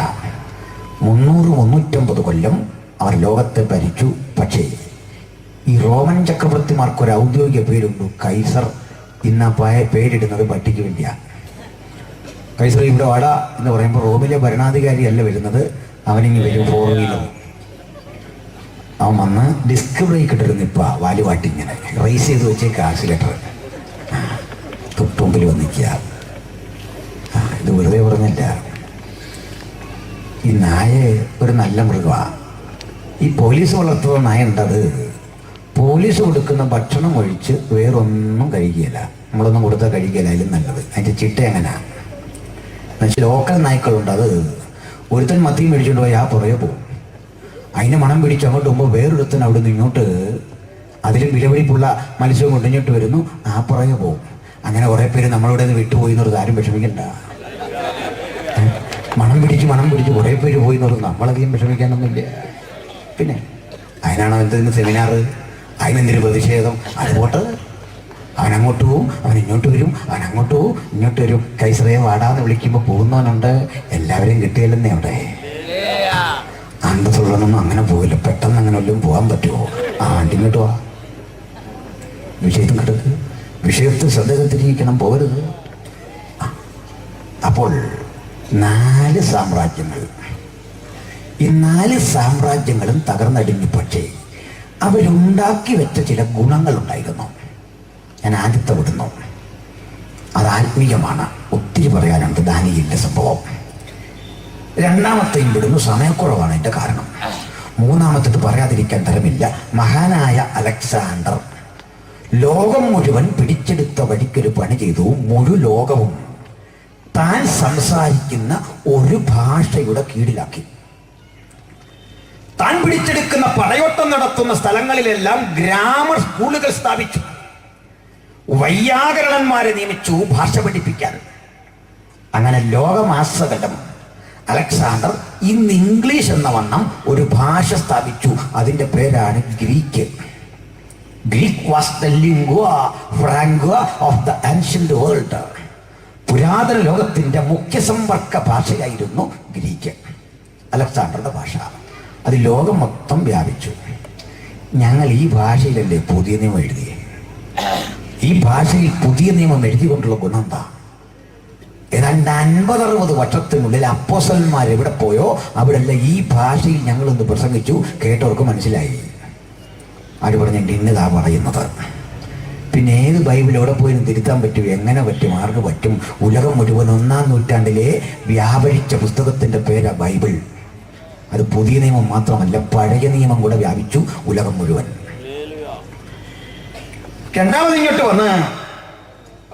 350 കൊല്ലം അവർ ലോകത്തെ ഭരിച്ചു. പക്ഷേ ഈ റോമൻ ചക്രവർത്തിമാർക്കൊരു ഔദ്യോഗിക പേരുണ്ട്, കൈസർ. ഇന്ന് പേരിടുന്നത് പട്ടിക്ക് വേണ്ടിയാണ്. കൈസർ ഇവിടെ വാട എന്ന് പറയുമ്പോൾ റോമിലെ ഭരണാധികാരിയല്ല വരുന്നത്, അവനിങ്ങി വരും 4 വീലർ. അവൻ വന്ന് ഡിസ്ക് ബ്രേക്ക് ഇട്ടിരുന്നു. ഇപ്പം വാലുവാട്ടി ഇങ്ങനെ റേസ് ചെയ്ത് വെച്ചേക്ക് ആക്സിലേറ്റർ തൊട്ടുമുമ്പിൽ വന്നിക്കുക. ഇത് വെറുതെ പറഞ്ഞില്ല. ഈ നായ ഒരു നല്ല മൃഗമാണ്. ഈ പോലീസ് വളർത്തുന്ന നായ ഉണ്ടത് പോലീസ് കൊടുക്കുന്ന ഭക്ഷണം ഒഴിച്ച് വേറൊന്നും കഴിക്കുകയില്ല. നമ്മളൊന്നും കൊടുത്താൽ കഴിക്കുകയില്ല. അതിലും നല്ലത് അതിൻ്റെ ചിട്ട എങ്ങനെയാണ് എന്നുവെച്ചാൽ ലോക്കൽ നായ്ക്കളുണ്ട്. അത് ഒരുത്തൻ മത്തിയും മേടിച്ചുകൊണ്ട് പോയി ആ പുറകെ പോകും. അതിന് മണം പിടിച്ച് അങ്ങോട്ട് പോകുമ്പോൾ വേറൊരുത്തൻ അവിടെ നിന്ന് ഇങ്ങോട്ട് അതിലും വിലപിടിപ്പുള്ള മത്സ്യവും കൊണ്ടിങ്ങോട്ട് വരുന്നു, ആ പുറകെ പോകും. അങ്ങനെ കുറേ പേര് നമ്മളിവിടെ നിന്ന് വിട്ടുപോയി എന്നുള്ളത് ആരും വിഷമിക്കണ്ട. മണം പിടിച്ച് കുറേ പേര് പോയി എന്നുള്ളത് നമ്മളധികം വിഷമിക്കാനൊന്നുമില്ല. പിന്നെ അതിനാണോ എന്തെങ്കിലും സെമിനാർ, അതിനെന്തൊരു പ്രതിഷേധം? അതുപോട്ട് അവനങ്ങോട്ട് പോവും, അവൻ ഇങ്ങോട്ട് വരും, അവൻ അങ്ങോട്ട് പോവും, ഇങ്ങോട്ട് വരും. കൈസറയെ വാടാന്ന് വിളിക്കുമ്പോൾ പോകുന്നവനുണ്ട്. എല്ലാവരെയും കിട്ടിയല്ലെന്നേ അവിടെ. അന്തസ്സുള്ളതൊന്നും അങ്ങനെ പോകില്ല. പെട്ടെന്ന് അങ്ങനെ വല്ലതും പോകാൻ പറ്റുമോ? ആ വണ്ടി ഇങ്ങോട്ട് പോവാ, വിഷയത്തും കിടക്ക്, വിഷയത്തിൽ ശ്രദ്ധ തിരിക്കണം, പോകരുത്. അപ്പോൾ 4 സാമ്രാജ്യങ്ങൾ, ഈ 4 സാമ്രാജ്യങ്ങളും തകർന്നടിഞ്ഞു. പക്ഷേ അവരുണ്ടാക്കി വെച്ച ചില ഗുണങ്ങളുണ്ടായിരുന്നു. ഞാൻ ആദ്യത്തെ വിടുന്നു, അത് ആത്മീയമാണ്. ഒത്തിരി പറയാനുണ്ട് ദാനിയേലിന്റെ സംഭവം. രണ്ടാമത്തെയും വിടുന്നു, സമയക്കുറവാണ് എൻ്റെ കാരണം. മൂന്നാമത്തേത് പറയാതിരിക്കാൻ തരമില്ല. മഹാനായ അലക്സാണ്ടർ ലോകം മുഴുവൻ പിടിച്ചെടുത്ത വഴിക്കൊരു പണി ചെയ്തു. മുഴു ലോകവും താൻ സംസാരിക്കുന്ന ഒരു ഭാഷയുടെ കീഴിലാക്കി. താൻ പിടിച്ചെടുക്കുന്ന പടയോട്ടം നടത്തുന്ന സ്ഥലങ്ങളിലെല്ലാം ഗ്രാമർ സ്കൂളുകൾ സ്ഥാപിച്ചു. വൈയാകരണന്മാരെ നിയമിച്ചു ഭാഷ പഠിപ്പിക്കാൻ. അങ്ങനെ ലോകമാസകലം അലക്സാണ്ടർ ഇന്ന് ഇംഗ്ലീഷ് എന്ന വണ്ണം ഒരു ഭാഷ സ്ഥാപിച്ചു. അതിൻ്റെ പേരാണ് Greek. Greek was the lingua franca of the ancient world. പുരാതന ലോകത്തിന്റെ മുഖ്യ സമ്പർക്ക ഭാഷയായിരുന്നു ഗ്രീക്ക്, അലക്സാണ്ടറുടെ ഭാഷ. അത് ലോകം മൊത്തം വ്യാപിച്ചു. ഞങ്ങൾ ഈ ഭാഷയിലല്ലേ പുതിയ നിയമം എഴുതിയേ. ഈ ഭാഷയിൽ പുതിയ നിയമം എഴുതിക്കൊണ്ടുള്ള ഗുണം എന്താ? ഏതാണ്ട് 50-60 വർഷത്തിനുള്ളിൽ അപ്പോസ്തലന്മാർ എവിടെ പോയോ അവിടെല്ലാം ഈ ഭാഷയിൽ ഞങ്ങളൊന്ന് പ്രസംഗിച്ചു. കേട്ടവർക്ക് മനസ്സിലായി. ആര് പറഞ്ഞിട്ട് ഇന്നതാ പറയുന്നത്. പിന്നെ ഏത് ബൈബിൾ എവിടെ പോയും തിരുത്താൻ പറ്റും? എങ്ങനെ പറ്റും? ആർക്ക് പറ്റും? ഉലകം മുഴുവൻ 1-ാം നൂറ്റാണ്ടിലെ വ്യാപരിച്ച പുസ്തകത്തിന്റെ പേരാ ബൈബിൾ. അത് പുതിയ നിയമം മാത്രമല്ല, പഴയ നിയമം കൂടെ വ്യാപിച്ചു ഉലകം മുഴുവൻ. രണ്ടാമത് ഇങ്ങോട്ട് വന്ന്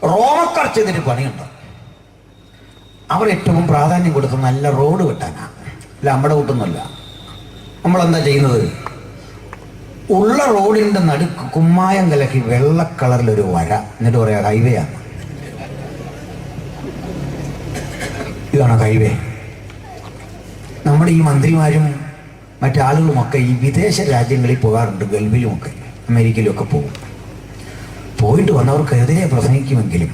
റോമക്കാർ ചെയ്തൊരു പണിയുണ്ട്. അവർ ഏറ്റവും പ്രാധാന്യം കൊടുത്ത് നല്ല റോഡ് വെട്ടാനാണ്. അല്ല, നമ്മുടെ കൂട്ടൊന്നുമല്ല. നമ്മളെന്താ ചെയ്യുന്നത്? ഉള്ള റോഡിൻ്റെ നടുക്ക് കുമ്മായം കലക്കി വെള്ള കളറിലൊരു വര, എന്നിട്ട് പറയാ ഹൈവേ ആണ്. ഇതാണ് ഹൈവേ. നമ്മുടെ ഈ മന്ത്രിമാരും മറ്റാളുകളുമൊക്കെ ഈ വിദേശ രാജ്യങ്ങളിൽ പോകാറുണ്ട്, ഗൾഫിലുമൊക്കെ അമേരിക്കയിലുമൊക്കെ പോകും. പോയിട്ട് വന്നവർക്കെതിരെ പ്രസംഗിക്കുമെങ്കിലും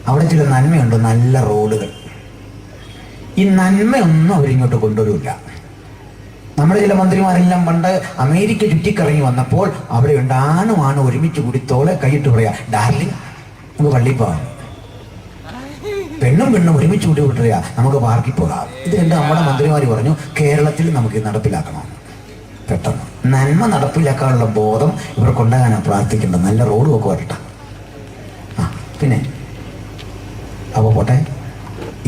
അവിടെ ചില നന്മയുണ്ട്, നല്ല റോഡുകൾ. ഈ നന്മയൊന്നും അവരിങ്ങോട്ട് കൊണ്ടുവരില്ല. നമ്മുടെ ചില മന്ത്രിമാരെല്ലാം പണ്ട് അമേരിക്ക ചുറ്റിക്കറങ്ങി വന്നപ്പോൾ അവിടെ ഉണ്ടാനുമാണ് ഒരുമിച്ച് കൂടി തോളെ കൈയിട്ട് പറയാ, ഡാർലിംഗ് നമുക്ക് പള്ളിയിൽ പോകാം. പെണ്ണും ഒരുമിച്ച് കൂടി വിട്ടുക, നമുക്ക് പാർക്കിൽ പോകാം. ഇത് കണ്ട് നമ്മുടെ മന്ത്രിമാർ പറഞ്ഞു, കേരളത്തിൽ നമുക്ക് ഇത് നടപ്പിലാക്കണം. പെട്ടെന്ന് നന്മ നടപ്പിലാക്കാനുള്ള ബോധം ഇവർക്കുണ്ടാകാനാണ് പ്രാർത്ഥിക്കേണ്ടത്. നല്ല റോഡും ഒക്കെ വരട്ടെ. പിന്നെ അപ്പോൾ പോട്ടെ.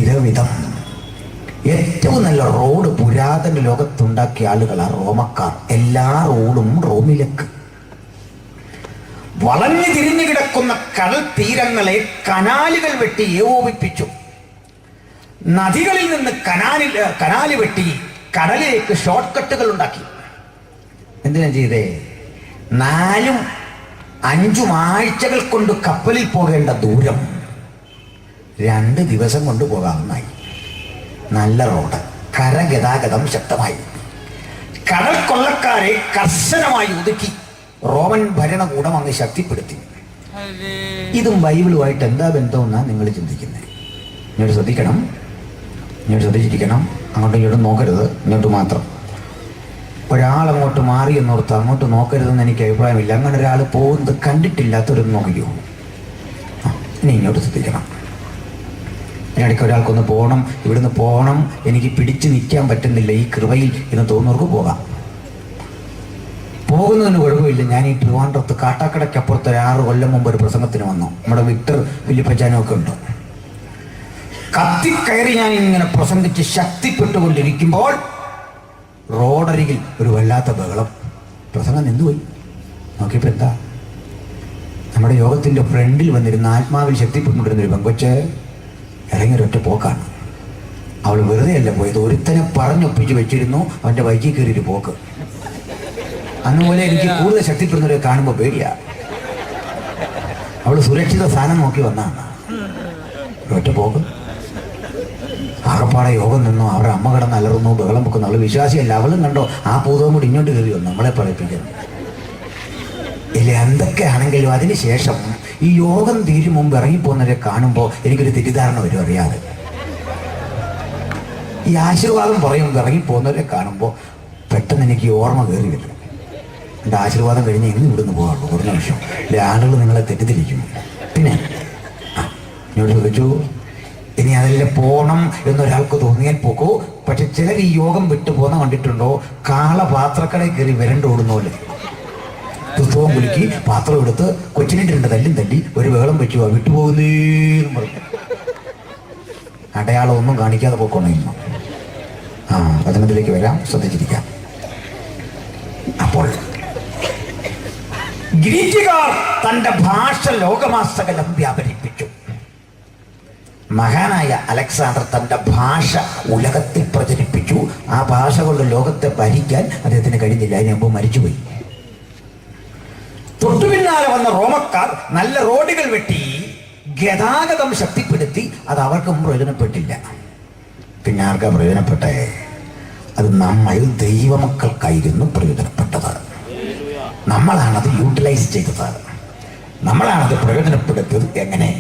ഇതേ വിധം ഏറ്റവും നല്ല റോഡ് പുരാതന ലോകത്തുണ്ടാക്കിയ ആളുകളാണ് റോമക്കാർ. എല്ലാ റോഡും റോമിലേക്ക്. വളഞ്ഞു തിരിഞ്ഞു കിടക്കുന്ന കടൽ തീരങ്ങളെ കനാലുകൾ വെട്ടി ഏകോപിപ്പിച്ചു. നദികളിൽ നിന്ന് കനാല് വെട്ടി കടലിലേക്ക് ഷോർട്ട് കട്ടുകൾ ഉണ്ടാക്കി. എന്തിനാ ചെയ്തേ? 4-5 ആഴ്ചകൾ കൊണ്ട് കപ്പലിൽ പോകേണ്ട ദൂരം 2 ദിവസം കൊണ്ട് പോകാവുന്നതായി. നല്ല റോഡ്, കരഗതാഗതം ശക്തമായി. കടൽ കൊള്ളക്കാരെ കർശനമായി ഒതുക്കി റോമൻ ഭരണകൂടം അങ്ങ് ശക്തിപ്പെടുത്തി. ഇതും ബൈബിളുമായിട്ട് എന്താ ബന്ധമെന്നാണ് നിങ്ങൾ ചിന്തിക്കുന്നത്? ഇങ്ങോട്ട് ശ്രദ്ധിക്കണം, ഇങ്ങോട്ട് ശ്രദ്ധിച്ചിരിക്കണം. അങ്ങോട്ടും ഇങ്ങോട്ടും നോക്കരുത്, ഇങ്ങോട്ട് മാത്രം. ഒരാളങ്ങോട്ട് മാറി എന്നോർത്ത് അങ്ങോട്ട് നോക്കരുതെന്ന് എനിക്ക് അഭിപ്രായമില്ല. അങ്ങനെ ഒരാൾ പോകുന്നത് കണ്ടിട്ടില്ലാത്തവരൊന്നും നോക്കിയോ? ഇനി ഇങ്ങോട്ട് ശ്രദ്ധിക്കണം. ഇടയ്ക്ക് ഒരാൾക്കൊന്ന് പോകണം, ഇവിടുന്ന് പോകണം, എനിക്ക് പിടിച്ചു നിൽക്കാൻ പറ്റുന്നില്ല ഈ കൃപയിൽ എന്ന് തോന്നുന്നവർക്ക് പോകാം. പോകുന്നതിന് കുഴപ്പമില്ല. ഞാൻ ഈ ട്രിവാൻഡ്രത്ത് കാട്ടാക്കടയ്ക്കപ്പുറത്ത് 6 കൊല്ലം മുമ്പ് ഒരു പ്രസംഗത്തിന് വന്നു. നമ്മുടെ വിക്ടർ വില്ലിപ്പച്ചാനും ഒക്കെ ഉണ്ട്. കത്തിക്കയറി ഞാൻ ഇങ്ങനെ പ്രസംഗിച്ച് ശക്തിപ്പെട്ടുകൊണ്ടിരിക്കുമ്പോൾ റോഡരികിൽ ഒരു വല്ലാത്ത ബഹളം. പ്രസംഗം നിന്നുപോയി. നോക്കിയപ്പോൾ എന്താ? നമ്മുടെ യോഗത്തിൻ്റെ ഫ്രണ്ടിൽ വന്നിരുന്ന ആത്മാവിൽ ശക്തിപ്പെട്ടുകൊണ്ടിരുന്നൊരു പെങ്കൊച്ച് ഇറങ്ങിയൊരൊറ്റ പോക്കാണ്. അവൾ വെറുതെ അല്ല പോയത്, ഒരുത്തനെ പറഞ്ഞൊപ്പിച്ച് വെച്ചിരുന്നു അവൻ്റെ ബൈക്കിൽ കയറിയൊരു പോക്ക്. അന്നുപോലെ എനിക്ക് കൂടുതൽ ശക്തിപ്പെടുന്നവരെ കാണുമ്പോൾ പേടിയാ. അവൾ സുരക്ഷിത സ്ഥാനം നോക്കി വന്നാണ്. ഒറ്റ പോക്ക്. ആകപ്പാടെ യോഗം നിന്നു. അവരുടെ അമ്മ കിടന്ന് അലറുന്നു, ബഹളം വെക്കുന്നു. അവൾ വിശ്വാസിയല്ല. അവളും കണ്ടോ ആ പൂതവും കൂടി ഇങ്ങോട്ട് കയറി വന്നു നമ്മളെ പറയിപ്പിക്കുന്നു. ഇല്ല, എന്തൊക്കെയാണെങ്കിലും അതിന് ശേഷം ഈ യോഗം തീരും മുമ്പ് ഇറങ്ങിപ്പോകുന്നവരെ കാണുമ്പോൾ എനിക്കൊരു തെറ്റിദ്ധാരണ വരും അറിയാതെ. ഈ ആശീർവാദം പറയുമ്പോൾ ഇറങ്ങിപ്പോകുന്നവരെ കാണുമ്പോൾ പെട്ടെന്ന് എനിക്ക് ഓർമ്മ കയറി വരും. എൻ്റെ ആശീർവാദം കഴിഞ്ഞ് ഇന്ന് ഇവിടുന്ന് പോകാറുള്ളൂ ഒരു നിമിഷം. ഇല്ല, ആളുകൾ നിങ്ങളെ തെറ്റിദ്ധരിക്കും. പിന്നെ എന്നോട് ചോദിച്ചു, ഇനി അതിൽ പോകണം എന്നൊരാൾക്ക് തോന്നിയാൽ പോക്കോ. പക്ഷെ ചിലർ ഈ യോഗം വിട്ടു പോകുന്ന കണ്ടിട്ടുണ്ടോ? കാള പാത്രക്കടയിൽ കയറി വരണ്ട് ഓടുന്ന പോലെ പുസ്തകം കുലുക്കി പാത്രം എടുത്ത് കൊച്ചിനെ 2 തല്ലും തല്ലി ഒരു വേളം വെച്ചു വിട്ടുപോകുന്നേന്ന് പറഞ്ഞു. അടയാളം ഒന്നും കാണിക്കാതെ പോക്കൊണ്ടിരുന്നു. വചനത്തിലേക്ക് വരാം, ശ്രദ്ധിച്ചിരിക്കാം. അപ്പോൾ ഗ്രീക്കുകാർ തന്റെ ഭാഷ ലോകമാസകലം വ്യാപരിപ്പിച്ചു. മഹാനായ അലക്സാണ്ടർ തന്റെ ഭാഷ ഉലകത്തിൽ പ്രചരിപ്പിച്ചു. ആ ഭാഷ കൊണ്ട് ലോകത്തെ ഭരിക്കാൻ അദ്ദേഹത്തിന് കഴിഞ്ഞില്ല. അതിന് മുമ്പ് മരിച്ചുപോയി. തൊട്ടുപിന്നാലെ വന്ന റോമക്കാർ നല്ല റോഡുകൾ വെട്ടി ഗതാഗതം ശക്തിപ്പെടുത്തി. അത് അവർക്കും പ്രയോജനപ്പെട്ടില്ല. പിന്നെ ആർക്കാ പ്രയോജനപ്പെട്ടേ? അത് നമ്മൾ ദൈവമക്കൾക്കായിരുന്നു പ്രയോജനപ്പെട്ടത്. നമ്മളാണത് യൂട്ടിലൈസ് ചെയ്തത്, നമ്മളാണത് പ്രയോജനപ്പെടുത്തിയത്. എങ്ങനെ?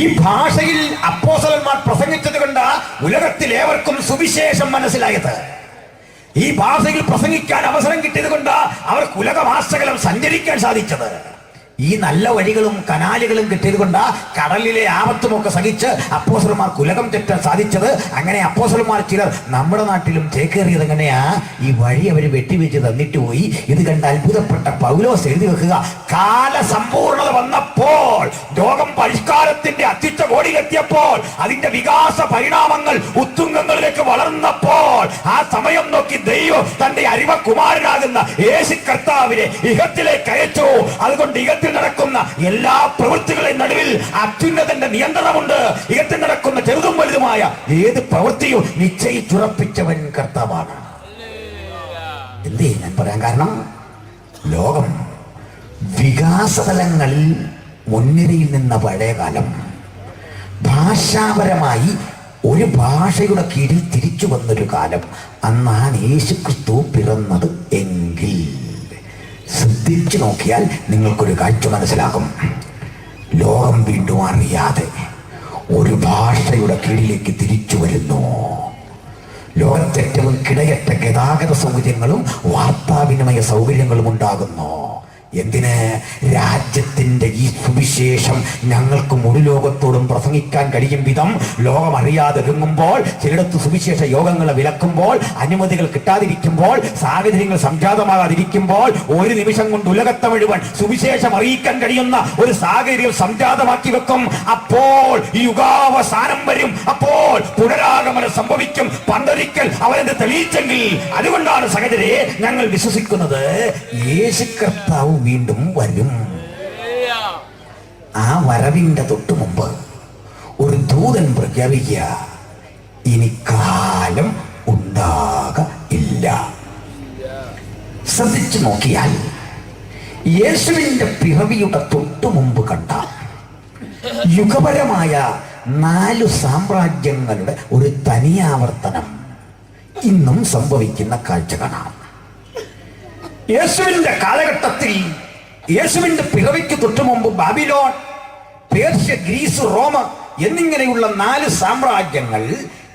ഈ ഭാഷയിൽ അപ്പോസ്തലന്മാർ പ്രസംഗിച്ചത് കൊണ്ട് ഉലകത്തിൽ ഏവർക്കും സുവിശേഷം മനസ്സിലായത്. ഈ ഭാഷയിൽ പ്രസംഗിക്കാൻ അവസരം കിട്ടിയത് കൊണ്ട് അവർക്ക് ഉലകഭാഷകളും സഞ്ചരിക്കാൻ സാധിച്ചത്. ഈ നല്ല വഴികളും കനാലുകളും കിട്ടിയത് കൊണ്ട് കടലിലെ ആപത്തുമൊക്കെ സഹിച്ച് അപ്പോസ്തലന്മാർക്ക് ഉലകം തെറ്റാൻ സാധിച്ചത്. അങ്ങനെ അപ്പോസ്തലന്മാർ ചിലർ നമ്മുടെ നാട്ടിലും ചേക്കേറിയത് എങ്ങനെയാ? ഈ വഴി അവർ വെട്ടിവെച്ച് തന്നിട്ട് പോയി. ഇത് കണ്ട് അത്ഭുതപ്പെട്ട പൗലോസ് എഴുതി വെക്കുക, കാലസമ്പൂർണത വന്നപ്പോൾ, ലോകം പരിഷ്കാരത്തിന്റെ അത്യുച്ച കോടിയിലെത്തിയപ്പോൾ, അതിന്റെ വികാസ പരിണാമങ്ങൾ ഉത്തുംഗങ്ങളിലേക്ക് വളർന്നപ്പോൾ, ആ സമയം നോക്കി ദൈവം തന്റെ അരിവകുമാരനാകുന്ന യേശു കർത്താവിനെ ഇഹത്തിലേക്ക് അയച്ചു. അതുകൊണ്ട് ഇഹത്തിൽ നടക്കുന്ന എല്ലാ പ്രവൃത്തികളുടെ നടുവിൽ അത്യുന്നതന്റെ നിയന്ത്രണമുണ്ട്. ഇഹത്തിൽ നടക്കുന്ന ചെറുതും വലുതുമായ ഏത് പ്രവൃത്തിയും നിശ്ചയിച്ചുറപ്പിച്ചവൻ കർത്താവാണ്. എന്തേ ഞാൻ പറയാൻ കാരണം, ലോകം വികാസതലങ്ങളിൽ മുൻനിരയിൽ നിന്ന പഴയകാലം ഭാഷാപരമായി ഒരു ഭാഷയുടെ കീഴിൽ തിരിച്ചു വന്നൊരു കാലം, അന്നാണ് യേശുക്രിസ്തു പിറന്നത് എങ്കിൽ ശ്രദ്ധിച്ചു നോക്കിയാൽ നിങ്ങൾക്കൊരു കാഴ്ച മനസ്സിലാകും. ലോകം വീണ്ടും അറിയാതെ ഒരു ഭാഷയുടെ കീഴിലേക്ക് തിരിച്ചു വരുന്നു. ലോകത്തേറ്റവും കിടയറ്റ ഗതാഗത സൗകര്യങ്ങളും വാർത്താവിനിമയ സൗകര്യങ്ങളും ഉണ്ടാകുന്നു. എന്തിന്? രാജ്യത്തിന്റെ ഈ സുവിശേഷം ഞങ്ങൾക്ക് മുഴു ലോകത്തോടും പ്രസംഗിക്കാൻ കഴിയും വിധം ലോകം അറിയാതെ ഒരുങ്ങുമ്പോൾ, ചിലയിടത്ത് സുവിശേഷ യോഗങ്ങളെ വിലക്കുമ്പോൾ, അനുമതികൾ കിട്ടാതിരിക്കുമ്പോൾ, സാഹചര്യങ്ങൾ സംജാതമാകാതിരിക്കുമ്പോൾ, ഒരു നിമിഷം കൊണ്ട് ഉലകത്തെ മുഴുവൻ സുവിശേഷം അറിയിക്കാൻ കഴിയുന്ന ഒരു സാഹചര്യം സംജാതമാക്കി വെക്കും. അപ്പോൾ ഈ യുഗാവസാനം വരും. അപ്പോൾ പുനരാഗമനം സംഭവിക്കും. പണ്ടൊരിക്കൽ അവരത് തെളിയിച്ചെങ്കിൽ. അതുകൊണ്ടാണ് സഹോദരരെ ഞങ്ങൾ വിശ്വസിക്കുന്നത് യേശു കർത്താവ് വീണ്ടും വരും. ആ വരവിന്റെ തൊട്ടു മുമ്പ് ഒരു ദൂതൻ പ്രഖ്യാപിക്കുക, ഇനി കാലം ഉണ്ടാകില്ല. ശ്രദ്ധിച്ചു നോക്കിയാൽ യേശുവിന്റെ പിറവിയുടെ തൊട്ടു മുമ്പ് കണ്ട യുഗപരമായ 4 സാമ്രാജ്യങ്ങളുടെ ഒരു തനിയാവർത്തനം ഇന്നും സംഭവിക്കുന്ന കാഴ്ച കാണാം. യേശുവിന്റെ കാലഘട്ടത്തിൽ, യേശുവിന്റെ പിറവിക്ക് തൊട്ടു മുമ്പ് ബാബിലോൺ, പേർഷ്യ, ഗ്രീസ്, റോമ എന്നിങ്ങനെയുള്ള 4 സാമ്രാജ്യങ്ങൾ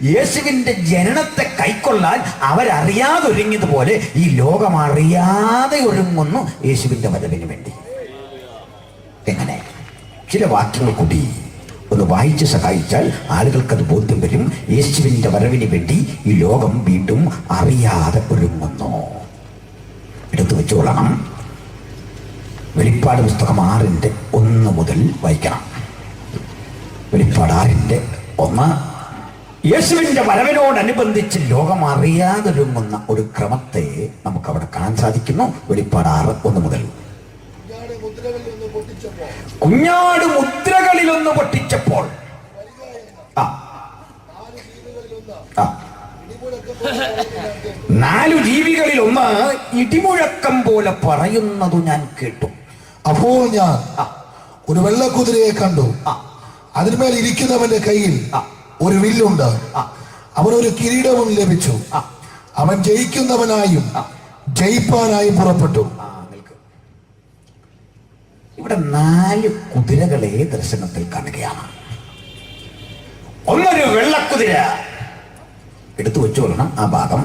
യേശുവിന്റെ ജനനത്തെ കൈക്കൊള്ളാൻ അവരറിയാതെ ഒരുങ്ങിയതുപോലെ ഈ ലോകം അറിയാതെ ഒരുങ്ങുന്നു യേശുവിന്റെ വരവിന് വേണ്ടി. എങ്ങനെ? ചില വാക്യങ്ങൾ കൂടി ഒന്ന് വായിച്ച് സഹായിച്ചാൽ ആളുകൾക്കത് ബോധ്യം വരും. യേശുവിന്റെ വരവിന് വേണ്ടി ഈ ലോകം വീണ്ടും അറിയാതെ ഒരുങ്ങുന്നു. എടുത്തു വെച്ചുകൊള്ളണം. വെളിപ്പാട് പുസ്തകം 6:1 മുതൽ വായിക്കണം. വെളിപ്പാട് 6:1. യേശുവിന്റെ വരവിനോടനുബന്ധിച്ച് ലോകം അറിയാതൊരുങ്ങുന്ന ഒരു ക്രമത്തെ നമുക്ക് അവിടെ കാണാൻ സാധിക്കുന്നു. വെളിപ്പാട് 6:1 മുതൽ. കുഞ്ഞാട് മുദ്രകളിലൊന്ന് പൊട്ടിച്ചപ്പോൾ 4 ജീവികളിൽ ഒന്ന് ഇടിമുഴക്കം പോലെ പറയുന്നത് ഞാൻ കേട്ടു. അപ്പോൾ ഞാൻ ഒരു വെള്ളക്കുതിരയെ കണ്ടു. അതിന്മേൽ ഇരിക്കുന്നവന്റെ കയ്യിൽ ഒരു വില്ലുണ്ട്. അവനൊരു കിരീടവും ലഭിച്ചു. അവൻ ജയിക്കുന്നവനായും ജയിപ്പാനായും പുറപ്പെട്ടു. ഇവിടെ 4 കുതിരകളെ ദർശനത്തിൽ കാണുകയാണ്. ഒന്നൊരു വെള്ളക്കുതിര, എടുത്തു വെച്ചുകൊള്ളണം ആ ഭാഗം.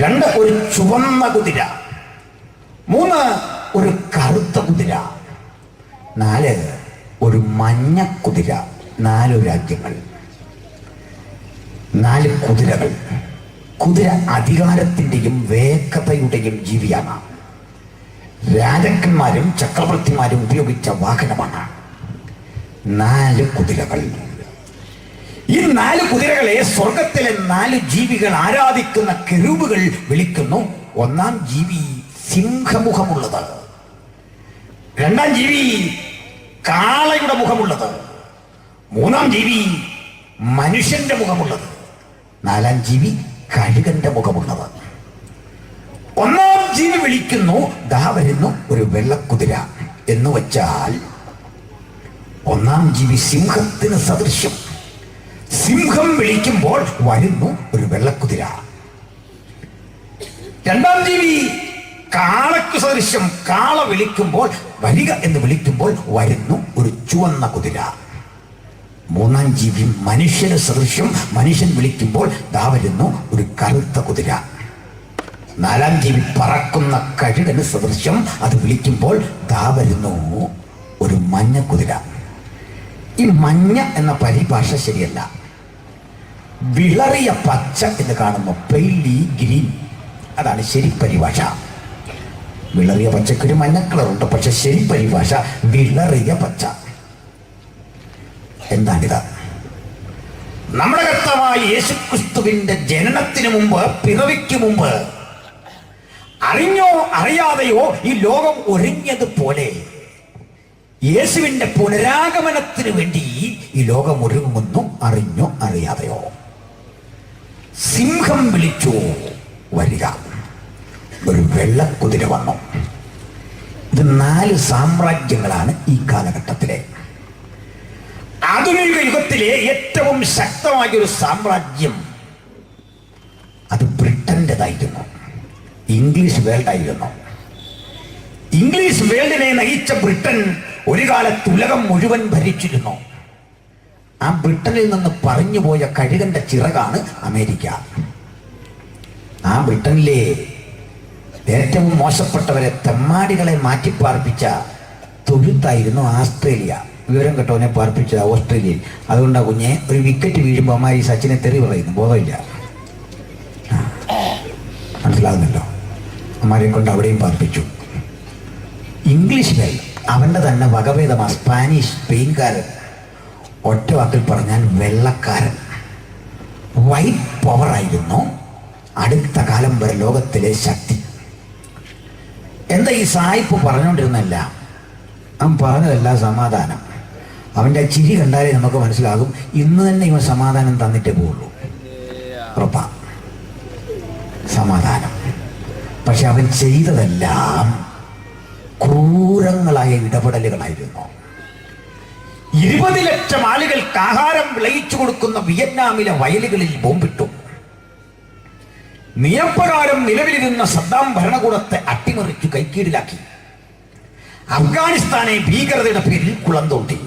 2 ഒരു ചുവന്ന കുതിര. 3 ഒരു കറുത്ത കുതിര. 4 ഒരു മഞ്ഞ കുതിര. 4 രാജ്യങ്ങൾ, 4 കുതിരകൾ. കുതിര അധികാരത്തിന്റെയും വേഗതയുടെയും ജീവിയാണ്. രാജാക്കന്മാരും ചക്രവർത്തിമാരും ഉപയോഗിച്ച വാഹനമാണ് 4 കുതിരകൾ. ഈ 4 കുതിരകളെ സ്വർഗത്തിലെ 4 ജീവികൾ ആരാധിക്കുന്ന കെരൂബുകൾ വിളിക്കുന്നു. 1-ാം ജീവി സിംഹമുഖമുള്ളത്, 2-ാം ജീവി കാളയുടെ മുഖമുള്ളത്, 3-ാം ജീവി മനുഷ്യന്റെ മുഖമുള്ളത്, 4-ാം ജീവി കഴുകന്റെ മുഖമുള്ളത്. 1-ാം ജീവി വിളിക്കുന്നു, ദാ വരുന്നു ഒരു വെള്ളക്കുതിര. എന്ന് വച്ചാൽ 1-ാം ജീവി സിംഹത്തിന് സദൃശ്യം. സിംഹം വിളിക്കുമ്പോൾ വരുന്നു ഒരു വെള്ളക്കുതിര. 2-ാം ജീവി കാളയ്ക്ക് സദൃശ്യം. കാള വിളിക്കുമ്പോൾ, വരിക എന്ന് വിളിക്കുമ്പോൾ വരുന്നു ഒരു ചുവന്ന കുതിര. 3-ാം ജീവി മനുഷ്യന് സദൃശ്യം. മനുഷ്യൻ വിളിക്കുമ്പോൾ ദാ വരുന്നു ഒരു കറുത്ത കുതിര. 4-ാം ജീവി പറക്കുന്ന കഴുകന് സദൃശ്യം. അത് വിളിക്കുമ്പോൾ ദാ വരുന്നു ഒരു മഞ്ഞ കുതിര. ഈ മഞ്ഞ എന്ന പരിഭാഷ ശരിയല്ല. വിളറിയ പച്ച എന്ന് കാണുന്നു, പെയിലി ഗ്രീൻ, അതാണ് ശരി പരിഭാഷ. വിളറിയ പച്ചക്കൊരു മഞ്ഞ കളറുണ്ട്, പക്ഷെ ശരി പരിഭാഷ വിളറിയ പച്ച. എന്താണിത്? നമ്മുടെ കർത്താവായ യേശുക്രിസ്തുവിന്റെ ജനനത്തിന് മുമ്പ്, പിറവിക്ക് മുമ്പ് അറിഞ്ഞോ അറിയാതെയോ ഈ ലോകം ഒരുങ്ങിയതുപോലെ യേശുവിന്റെ പുനരാഗമനത്തിന് വേണ്ടി ഈ ലോകം ഒരുങ്ങുന്നു, അറിഞ്ഞോ അറിയാതെയോ. സിംഹം വിളിച്ചു വരിക, ഒരു വെള്ളക്കുതിര വന്നു. ഇത് 4 സാമ്രാജ്യങ്ങളാണ് ഈ കാലഘട്ടത്തിലെ. ആധുനിക യുഗത്തിലെ ഏറ്റവും ശക്തമായ ഒരു സാമ്രാജ്യം അത് ബ്രിട്ടന്റേതായിരുന്നു, ഇംഗ്ലീഷ് വേൾഡ് ആയിരുന്നു. ഇംഗ്ലീഷ് വേൾഡിനെ നയിച്ച ബ്രിട്ടൻ ഒരു കാലത്ത് ഉലകം മുഴുവൻ ഭരിച്ചിരുന്നു. ആ ബ്രിട്ടനിൽ നിന്ന് പറഞ്ഞുപോയ കഴുകന്റെ ചിറകാണ് അമേരിക്ക. ആ ബ്രിട്ടനിലെ ഏറ്റവും മോശപ്പെട്ടവരെ, തെമ്മാടികളെ മാറ്റിപ്പാർപ്പിച്ച തൊഴുത്തായിരുന്നു ആസ്ട്രേലിയ. വിവരം കേട്ടവനെ പാർപ്പിച്ച ഓസ്ട്രേലിയയിൽ. അതുകൊണ്ടാ കുഞ്ഞെ ഒരു വിക്കറ്റ് വീഴുമ്പോൾ അമ്മ ഈ സച്ചിനെ തെറി പറയുന്നു, ബോധമില്ല. മനസ്സിലാകുന്നല്ലോ. അമ്മാരെ കൊണ്ട് അവിടെയും പാർപ്പിച്ചു. ഇംഗ്ലീഷ് വേൾഡ് അവന്റെ തന്നെ വകഭേദമാ. സ്പാനിഷ്, സ്പെയിൻകാരൻ, ഒറ്റ വാക്കിൽ പറഞ്ഞാൽ വെള്ളക്കാരൻ. വൈറ്റ് പവർ ആയിരുന്നു അടുത്ത കാലം വരെ ലോകത്തിലെ ശക്തി. എന്താ ഈ സായിപ്പ് പറഞ്ഞുകൊണ്ടിരുന്നല്ല, അവൻ പറഞ്ഞതല്ല സമാധാനം. അവൻ്റെ ചിരി കണ്ടാലേ നമുക്ക് മനസ്സിലാകും ഇന്ന് തന്നെ ഇവൻ സമാധാനം തന്നിട്ടേ പോവുള്ളൂ. ഉറപ്പാ സമാധാനം. പക്ഷെ അവൻ ചെയ്തതെല്ലാം ക്രൂരങ്ങളായ ഇടപെടലുകളായിരുന്നു. 20 ലക്ഷം ആളുകൾക്ക് ആഹാരം വിളയിച്ചു കൊടുക്കുന്ന വിയറ്റ്നാമിലെ വയലുകളിൽ ബോംബിട്ടു. നിയമപ്രകാരം നിലവിലിരുന്ന സദ്ദാം ഭരണകൂടത്തെ അട്ടിമറിച്ചു കൈക്കീഴിലാക്കി. അഫ്ഗാനിസ്ഥാനെ ഭീകരതയുടെ പേരിൽ കുളം തോണ്ടി.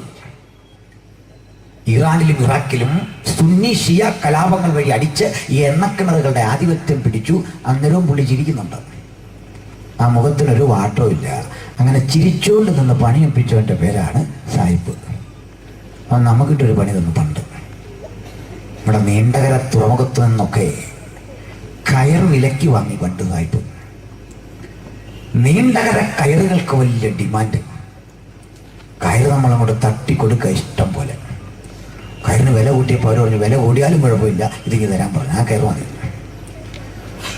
ഇറാനിലും ഇറാഖിലും സുന്നി ഷിയ കലാപങ്ങൾ വഴി അടിച്ച് ഈ എണ്ണക്കിണറുകളുടെ ആധിപത്യം പിടിച്ചു. അന്നേരവും പുള്ളി ചിരിക്കുന്നുണ്ട്, ആ മുഖത്തിനൊരു വാട്ടവും ഇല്ല. അങ്ങനെ ചിരിച്ചുകൊണ്ട് നിന്ന് പണിയൊപ്പിച്ചവൻ്റെ പേരാണ് സായിപ്പ്. അവൻ നമുക്കിട്ടൊരു പണി തന്നു പണ്ട്. ഇവിടെ നീണ്ടകര തുറമുഖത്തു നിന്നൊക്കെ കയർ വിലക്കി വാങ്ങി പണ്ട് സായിപ്പ്. നീണ്ടകര കയറുകൾക്ക് വലിയ ഡിമാൻഡ്. കയറ് നമ്മളങ്ങോട്ട് തട്ടിക്കൊടുക്കുക ഇഷ്ടം പോലെ. കയറിന് വില കൂട്ടിയപ്പോൾ അവർ പറഞ്ഞു വില കൂടിയാലും കുഴപ്പമില്ല, ഇതിക്ക് തരാൻ പറഞ്ഞു. ആ കയറ് മതി.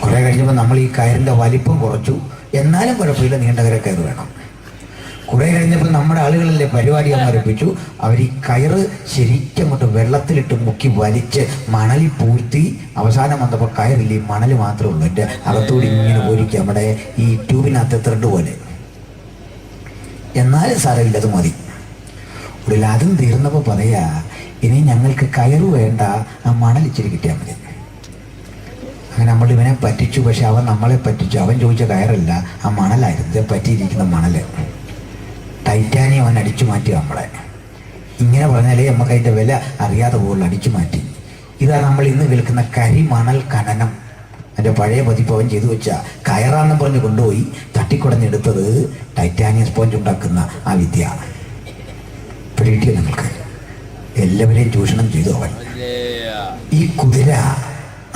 കുറെ കഴിഞ്ഞപ്പോൾ നമ്മൾ ഈ കയറിൻ്റെ വലിപ്പം കുറച്ചു, എന്നാലും കുഴപ്പമില്ല, നീണ്ടകര കയറ് വേണം. കുറെ കഴിഞ്ഞപ്പോൾ നമ്മുടെ ആളുകളിലെ പരിപാടി ആരംഭിച്ചു. അവർ ഈ കയറ് ശരിക്കും അങ്ങോട്ട് വെള്ളത്തിലിട്ട് മുക്കി വലിച്ച് മണലിൽ പൂഴ്ത്തി അവസാനം വന്നപ്പോൾ കയറില്ല, ഈ മണൽ മാത്രമേ ഉള്ളൂ. എൻ്റെ അകത്തൂടി ഇങ്ങനെ പോയിരിക്കുക, നമ്മുടെ ഈ ട്യൂബിനകത്ത് ത്രെഡ് പോലെ. എന്നാലും സാരമില്ല, അത് മതി. ഒടുവിൽ അതും തീർന്നപ്പോൾ പറയാ, ഇനി ഞങ്ങൾക്ക് കയറ് വേണ്ട, ആ മണൽ ഇച്ചിരി കിട്ടിയാൽ മതി. അങ്ങനെ നമ്മൾ ഇവനെ പറ്റിച്ചു. പക്ഷെ അവൻ നമ്മളെ പറ്റിച്ചു. അവൻ ചോദിച്ച കയറല്ല, ആ മണലായിരുന്നു, പറ്റിയിരിക്കുന്ന മണല്. ടൈറ്റാനിയം അവൻ അടിച്ചു മാറ്റി നമ്മളെ. ഇങ്ങനെ പറഞ്ഞാലേ നമുക്ക് അതിൻ്റെ വില അറിയാതെ പോകുള്ളൂ, അടിച്ചു മാറ്റി. ഇതാ നമ്മൾ ഇന്ന് കേൾക്കുന്ന കരിമണൽ ഖനനം. എൻ്റെ പഴയ പതിപ്പ് അവൻ ചെയ്തു വെച്ച കയറാന്നും പറഞ്ഞ് കൊണ്ടുപോയി തട്ടിക്കുടഞ്ഞെടുത്തത് ടൈറ്റാനിയം സ്പോഞ്ച് ഉണ്ടാക്കുന്ന ആ വിദ്യയാണ്. പിടികിട്ടിയ നിങ്ങൾക്ക് എല്ലാവരെയും ചൂഷണം ചെയ്തു അവൻ. ഈ കുതിര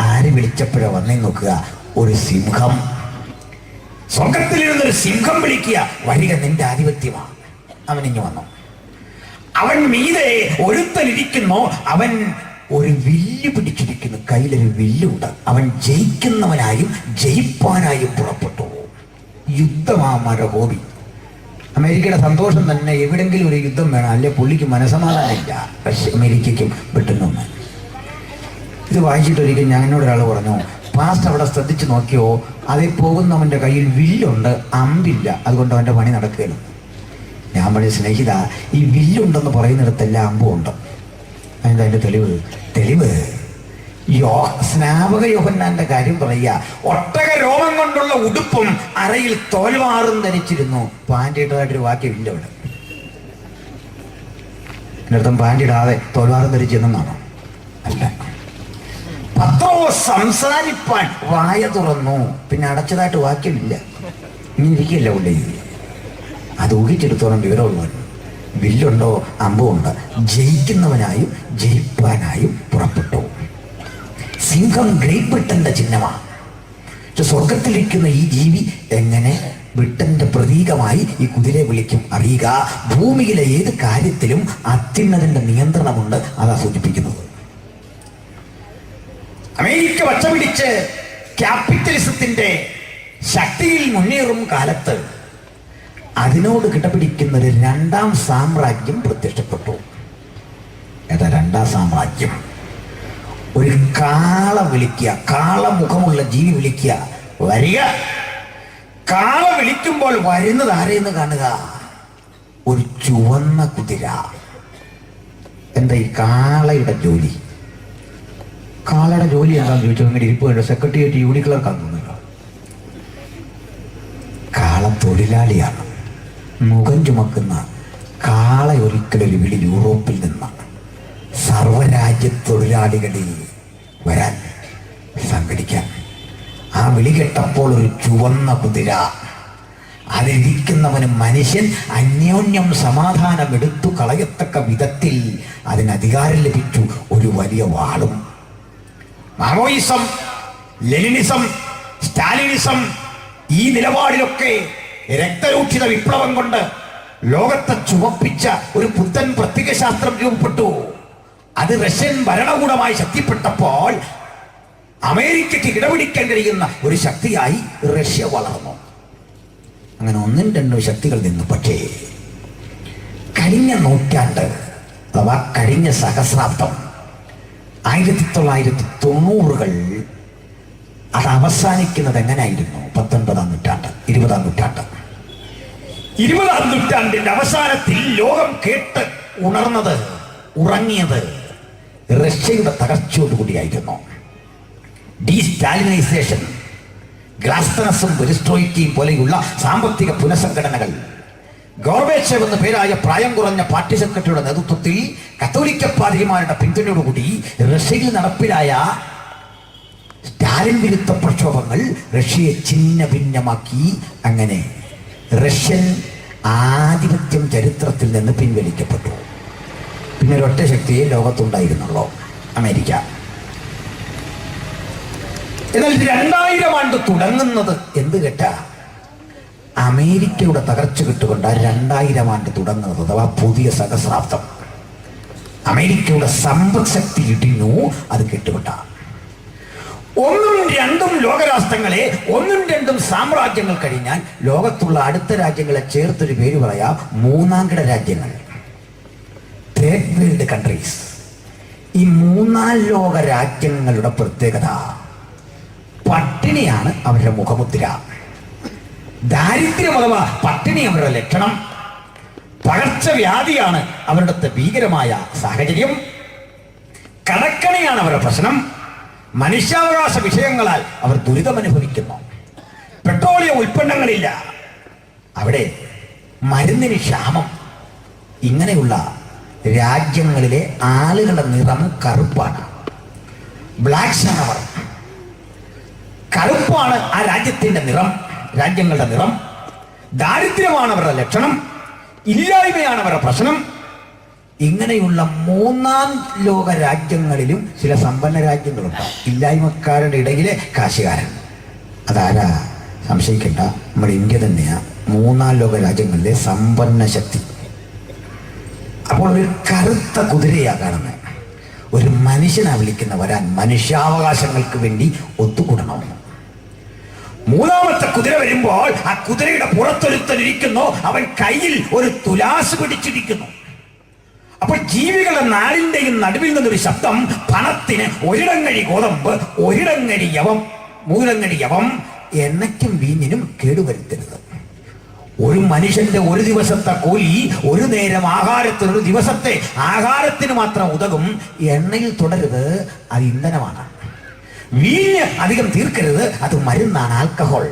ആര് വിളിച്ചപ്പോഴാ വന്നേ നോക്കുക, ഒരു സിംഹം. സ്വർഗത്തിലിരുന്നൊരു സിംഹം വിളിക്കുക, വരിക നിന്റെ ആധിപത്യമാണ്. അവൻ ഇങ്ങ് വന്നു. അവൻ മീതെ ഒരുത്തനിരിക്കുന്നു. അവൻ ഒരു വില്ല് പിടിച്ചിരിക്കുന്നു, കയ്യിലൊരു വില്ലുണ്ട്. അവൻ ജയിക്കുന്നവനായും ജയിപ്പാനായും പുറപ്പെട്ടു. യുദ്ധമാമാരുടെ ഹോബി. അമേരിക്കയുടെ സന്തോഷം തന്നെ എവിടെങ്കിലും ഒരു യുദ്ധം വേണം, അല്ലെ പുള്ളിക്ക് മനസമാധാനമില്ല. പക്ഷെ അമേരിക്കയ്ക്കും പെട്ടെന്ന് ഇത് വായിച്ചിട്ടൊരിക്കൽ ഞങ്ങളോടൊരാൾ പറഞ്ഞു, പാസ്റ്റ് അവിടെ ശ്രദ്ധിച്ച് നോക്കിയോ, അതിൽ പോകുന്നവൻ്റെ കയ്യിൽ വില്ലുണ്ട്, അമ്പില്ല, അതുകൊണ്ട് അവൻ്റെ പണി നടക്കുകയില്ല. ഞാൻ പറഞ്ഞ സ്നേഹിത, ഈ വില്ലുണ്ടെന്ന് പറയുന്നിടത്തെല്ലാം അമ്പുണ്ട്. അതിൻ്റെ തെളിവ് സ്നാപക യോഹന്നാന്റെ കാര്യം പറയുക. ഒട്ടക രോമം കൊണ്ടുള്ള ഉടുപ്പും അരയിൽ തോൽവാറും ധരിച്ചിരുന്നു. പാൻറ്റിട്ടതായിട്ടൊരു വാക്യമില്ല അവിടെ. അതിനർത്ഥം പാൻറ്റിടാതെ തോൽവാറും ധരിച്ചെന്നാണോ? അല്ല. പത്രോസ് സംസാരിപ്പാൻ വായ തുറന്നു, പിന്നെ അടച്ചതായിട്ട് വാക്യമില്ല. ഇങ്ങനെ ഇരിക്കില്ല ഉള്ളി. അത് ഊഹിച്ചെടുത്തോളം വിവരമുള്ളവൻ. വില്ലുണ്ടോ അമ്പുണ്ട്, ജയിക്കുന്നവനായും ജയിപ്പാനായും പുറപ്പെട്ടു. സിംഹം ഗ്രേറ്റ് ബ്രിട്ടന്റെ ചിഹ്നമാണ്. സ്വർഗത്തിലിരിക്കുന്ന ഈ ജീവി എങ്ങനെ ബ്രിട്ടന്റെ പ്രതീകമായി ഈ കുതിരയെ വിളിക്കും അറിയുക. ഭൂമിയിലെ ഏത് കാര്യത്തിലും അത്യുന്നതന്റെ നിയന്ത്രണമുണ്ട്, അതാ സൂചിപ്പിക്കുന്നത്. അമേരിക്ക വച്ചപിടിച്ച് ക്യാപിറ്റലിസത്തിന്റെ ശക്തിയിൽ മുന്നേറും കാലത്ത് അതിനോട് കിടപിടിക്കുന്ന ഒരു രണ്ടാം സാമ്രാജ്യം പ്രത്യക്ഷപ്പെട്ടു. ഏതാ രണ്ടാം സാമ്രാജ്യം? ഒരു കാള വിളിക്കുക, കാളമുഖമുള്ള ജീവി വിളിക്കുക, വരിക. കാള വിളിക്കുമ്പോൾ വരുന്നത് ആരെയെന്ന് കാണുക, ഒരു ചുവന്ന കുതിര. എന്താ ഈ കാളയുടെ ജോലി? കാളയുടെ ജോലി എന്താണെന്ന് ചോദിച്ചാൽ ഇങ്ങനെ ഇരിപ്പ് സെക്രട്ടേറിയറ്റ് യൂണിറ്റ് ക്ലർക്കാണെന്നല്ലോ. കാള തൊഴിലാളിയാണ്. മുഖം ചുമക്കുന്ന കാള ഒരിക്കലൊരു വിളി യൂറോപ്പിൽ നിന്നാണ്. സർവരാജ്യ തൊഴിലാളികളിൽ വരാൻ സംഘടിക്കാൻ. ആ വിളി കേട്ടപ്പോൾ ഒരു ചുവന്ന കുതിര, അതിരിക്കുന്നവന് മനുഷ്യൻ അന്യോന്യം സമാധാനം എടുത്തു കളയത്തക്ക വിധത്തിൽ അതിന് അധികാരം ലഭിച്ചു. ഒരു വലിയ വാളും. മാവോയിസം, ലെനിനിസം, സ്റ്റാലിനിസം ഈ നിലപാടിലൊക്കെ രക്തരൂക്ഷിത വിപ്ലവം കൊണ്ട് ലോകത്തെ ചുവപ്പിച്ച ഒരു പുത്തൻ പ്രത്യയശാസ്ത്രം രൂപപ്പെട്ടു. അത് റഷ്യൻ ഭരണകൂടമായി ശക്തിപ്പെട്ടപ്പോൾ അമേരിക്കയ്ക്ക് ഇടപിടിക്കാൻ കഴിയുന്ന ഒരു ശക്തിയായി റഷ്യ വളർന്നു. അങ്ങനെ ഒന്നും രണ്ടും ശക്തികൾ നിന്നു. പക്ഷേ കഴിഞ്ഞ നൂറ്റാണ്ട് അഥവാ കഴിഞ്ഞ സഹസ്രാബ്ദം 1990-കൾ അത് അവസാനിക്കുന്നത് എങ്ങനെയായിരുന്നു? 19-ാം നൂറ്റാണ്ട്, 20-ാം നൂറ്റാണ്ട്. 20-ാം നൂറ്റാണ്ടിന്റെ അവസാനത്തിൽ ലോകം കേട്ട് ഉണർന്നത്, ഉറങ്ങിയത് റഷ്യയുടെ തകർച്ചയോടുകൂടിയായിരുന്നു. ഡീസ്റ്റാലിനൈസേഷൻ, ഗ്ലാസ്തനസും പെരിസ്ട്രോയിക്കയും പോലെയുള്ള സാമ്പത്തിക പുനഃസംഘടനകൾ, ഗോർബേച്ചേവ് എന്ന പേരായ പ്രായം കുറഞ്ഞ പാർട്ടി സെക്രട്ടറിയുടെ നേതൃത്വത്തിൽ കത്തോലിക്ക പാതിരിമാരുടെ പിന്തുണയോടുകൂടി റഷ്യയിൽ നടപ്പിലായ സ്റ്റാലിൻ വിരുദ്ധ പ്രക്ഷോഭങ്ങൾ റഷ്യയെ ഛിന്ന ഭിന്നമാക്കി. അങ്ങനെ റഷ്യൻ ആധിപത്യം ചരിത്രത്തിൽ നിന്ന് പിൻവലിക്കപ്പെട്ടു. പിന്നെ ഒരൊറ്റ ശക്തിയെ ലോകത്തുണ്ടായിരുന്നുള്ളൂ, അമേരിക്ക. എന്നാൽ 2000 ആണ്ട് തുടങ്ങുന്നത് എന്ത് കേട്ടാ? അമേരിക്കയുടെ തകർച്ച കിട്ടുകൊണ്ട് 2000 ആണ്ട് തുടങ്ങുന്നത്, അഥവാ പുതിയ സഹസ്രാബ്ദം. അമേരിക്കയുടെ സമ്പദ് ശക്തി ഇടിഞ്ഞു. അത് കേട്ടുകൊണ്ട ഒന്നും രണ്ടും ലോകരാഷ്ട്രങ്ങളെ, ഒന്നും രണ്ടും സാമ്രാജ്യങ്ങൾ കഴിഞ്ഞാൽ ലോകത്തുള്ള അടുത്ത രാജ്യങ്ങളെ ചേർത്തൊരു പേര് പറയാം, മൂന്നാം കിട രാജ്യങ്ങൾ, തേർഡ് വേൾഡ് കൺട്രീസ്. ഈ മൂന്നാം ലോക രാജ്യങ്ങളുടെ പ്രത്യേകത പട്ടിണിയാണ് അവരുടെ മുഖമുദ്ര. ദാരിദ്ര്യം അഥവാ പട്ടിണി അവരുടെ ലക്ഷണം. പകർച്ചവ്യാധിയാണ് അവരുടെ ഭീകരമായ സാഹചര്യം. കടക്കണിയാണ് അവരുടെ പ്രശ്നം. മനുഷ്യാവകാശ വിഷയങ്ങളാൽ അവർ ദുരിതമനുഭവിക്കുന്നു. പെട്രോളിയം ഉൽപ്പന്നങ്ങളില്ല, അവിടെ മരുന്നിന് ക്ഷാമം. ഇങ്ങനെയുള്ള രാജ്യങ്ങളിലെ ആളുകളുടെ നിറം കറുപ്പാണ്. ബ്ലാക്സ് ആണ് അവർ. കറുപ്പാണ് ആ രാജ്യത്തിന്റെ നിറം, രാജ്യങ്ങളുടെ നിറം. ദാരിദ്ര്യമാണ് അവരുടെ ലക്ഷണം, ഇല്ലായ്മയാണ് അവരുടെ പ്രശ്നം. ഇങ്ങനെയുള്ള മൂന്നാം ലോക രാജ്യങ്ങളിലും ചില സമ്പന്ന രാജ്യങ്ങളുണ്ട്. ഇല്ലായ്മക്കാരുടെ ഇടയിലെ കാശുകാരൻ. അതാരാ? സംശയിക്കേണ്ട, നമ്മുടെ ഇന്ത്യ തന്നെയാ മൂന്നാം ലോക രാജ്യങ്ങളിലെ സമ്പന്ന ശക്തി. അപ്പോൾ ഒരു കറുത്ത കുതിരയാ കാണുന്നത്. ഒരു മനുഷ്യനാ വിളിക്കുന്ന വരാൻ, മനുഷ്യാവകാശങ്ങൾക്ക് വേണ്ടി ഒത്തുകൂടണമെന്ന്. മൂന്നാമത്തെ കുതിര വരുമ്പോൾ ആ കുതിരയുടെ പുറത്തൊരുത്തനിരിക്കുന്നു. അവൻ കയ്യിൽ ഒരു തുലാസ് പിടിച്ചിരിക്കുന്നു. അപ്പോൾ ജീവികളുടെ നാടിന്റെയും നടുവിൽ നിന്നൊരു ശബ്ദം, പണത്തിന് ഒരിടങ്ങഴി ഗോതമ്പ്, ഒരിടങ്ങഴി യവം, മൂലങ്ങഴി യവം, എണ്ണയ്ക്കും വീഞ്ഞിനും കേടുവരുത്തരുത്. ഒരു മനുഷ്യന്റെ ഒരു ദിവസത്തെ കൂലി, ഒരു നേരം ആഹാരത്തിന്, ഒരു ദിവസത്തെ ആഹാരത്തിന് മാത്രം ഉതകും. എണ്ണയിൽ തുടരുത്, അത് ഇന്ധനമാണ്. വീഞ്ഞ് അധികം തീർക്കരുത്, അത് മരുന്നാണ്, ആൽക്കഹോൾ.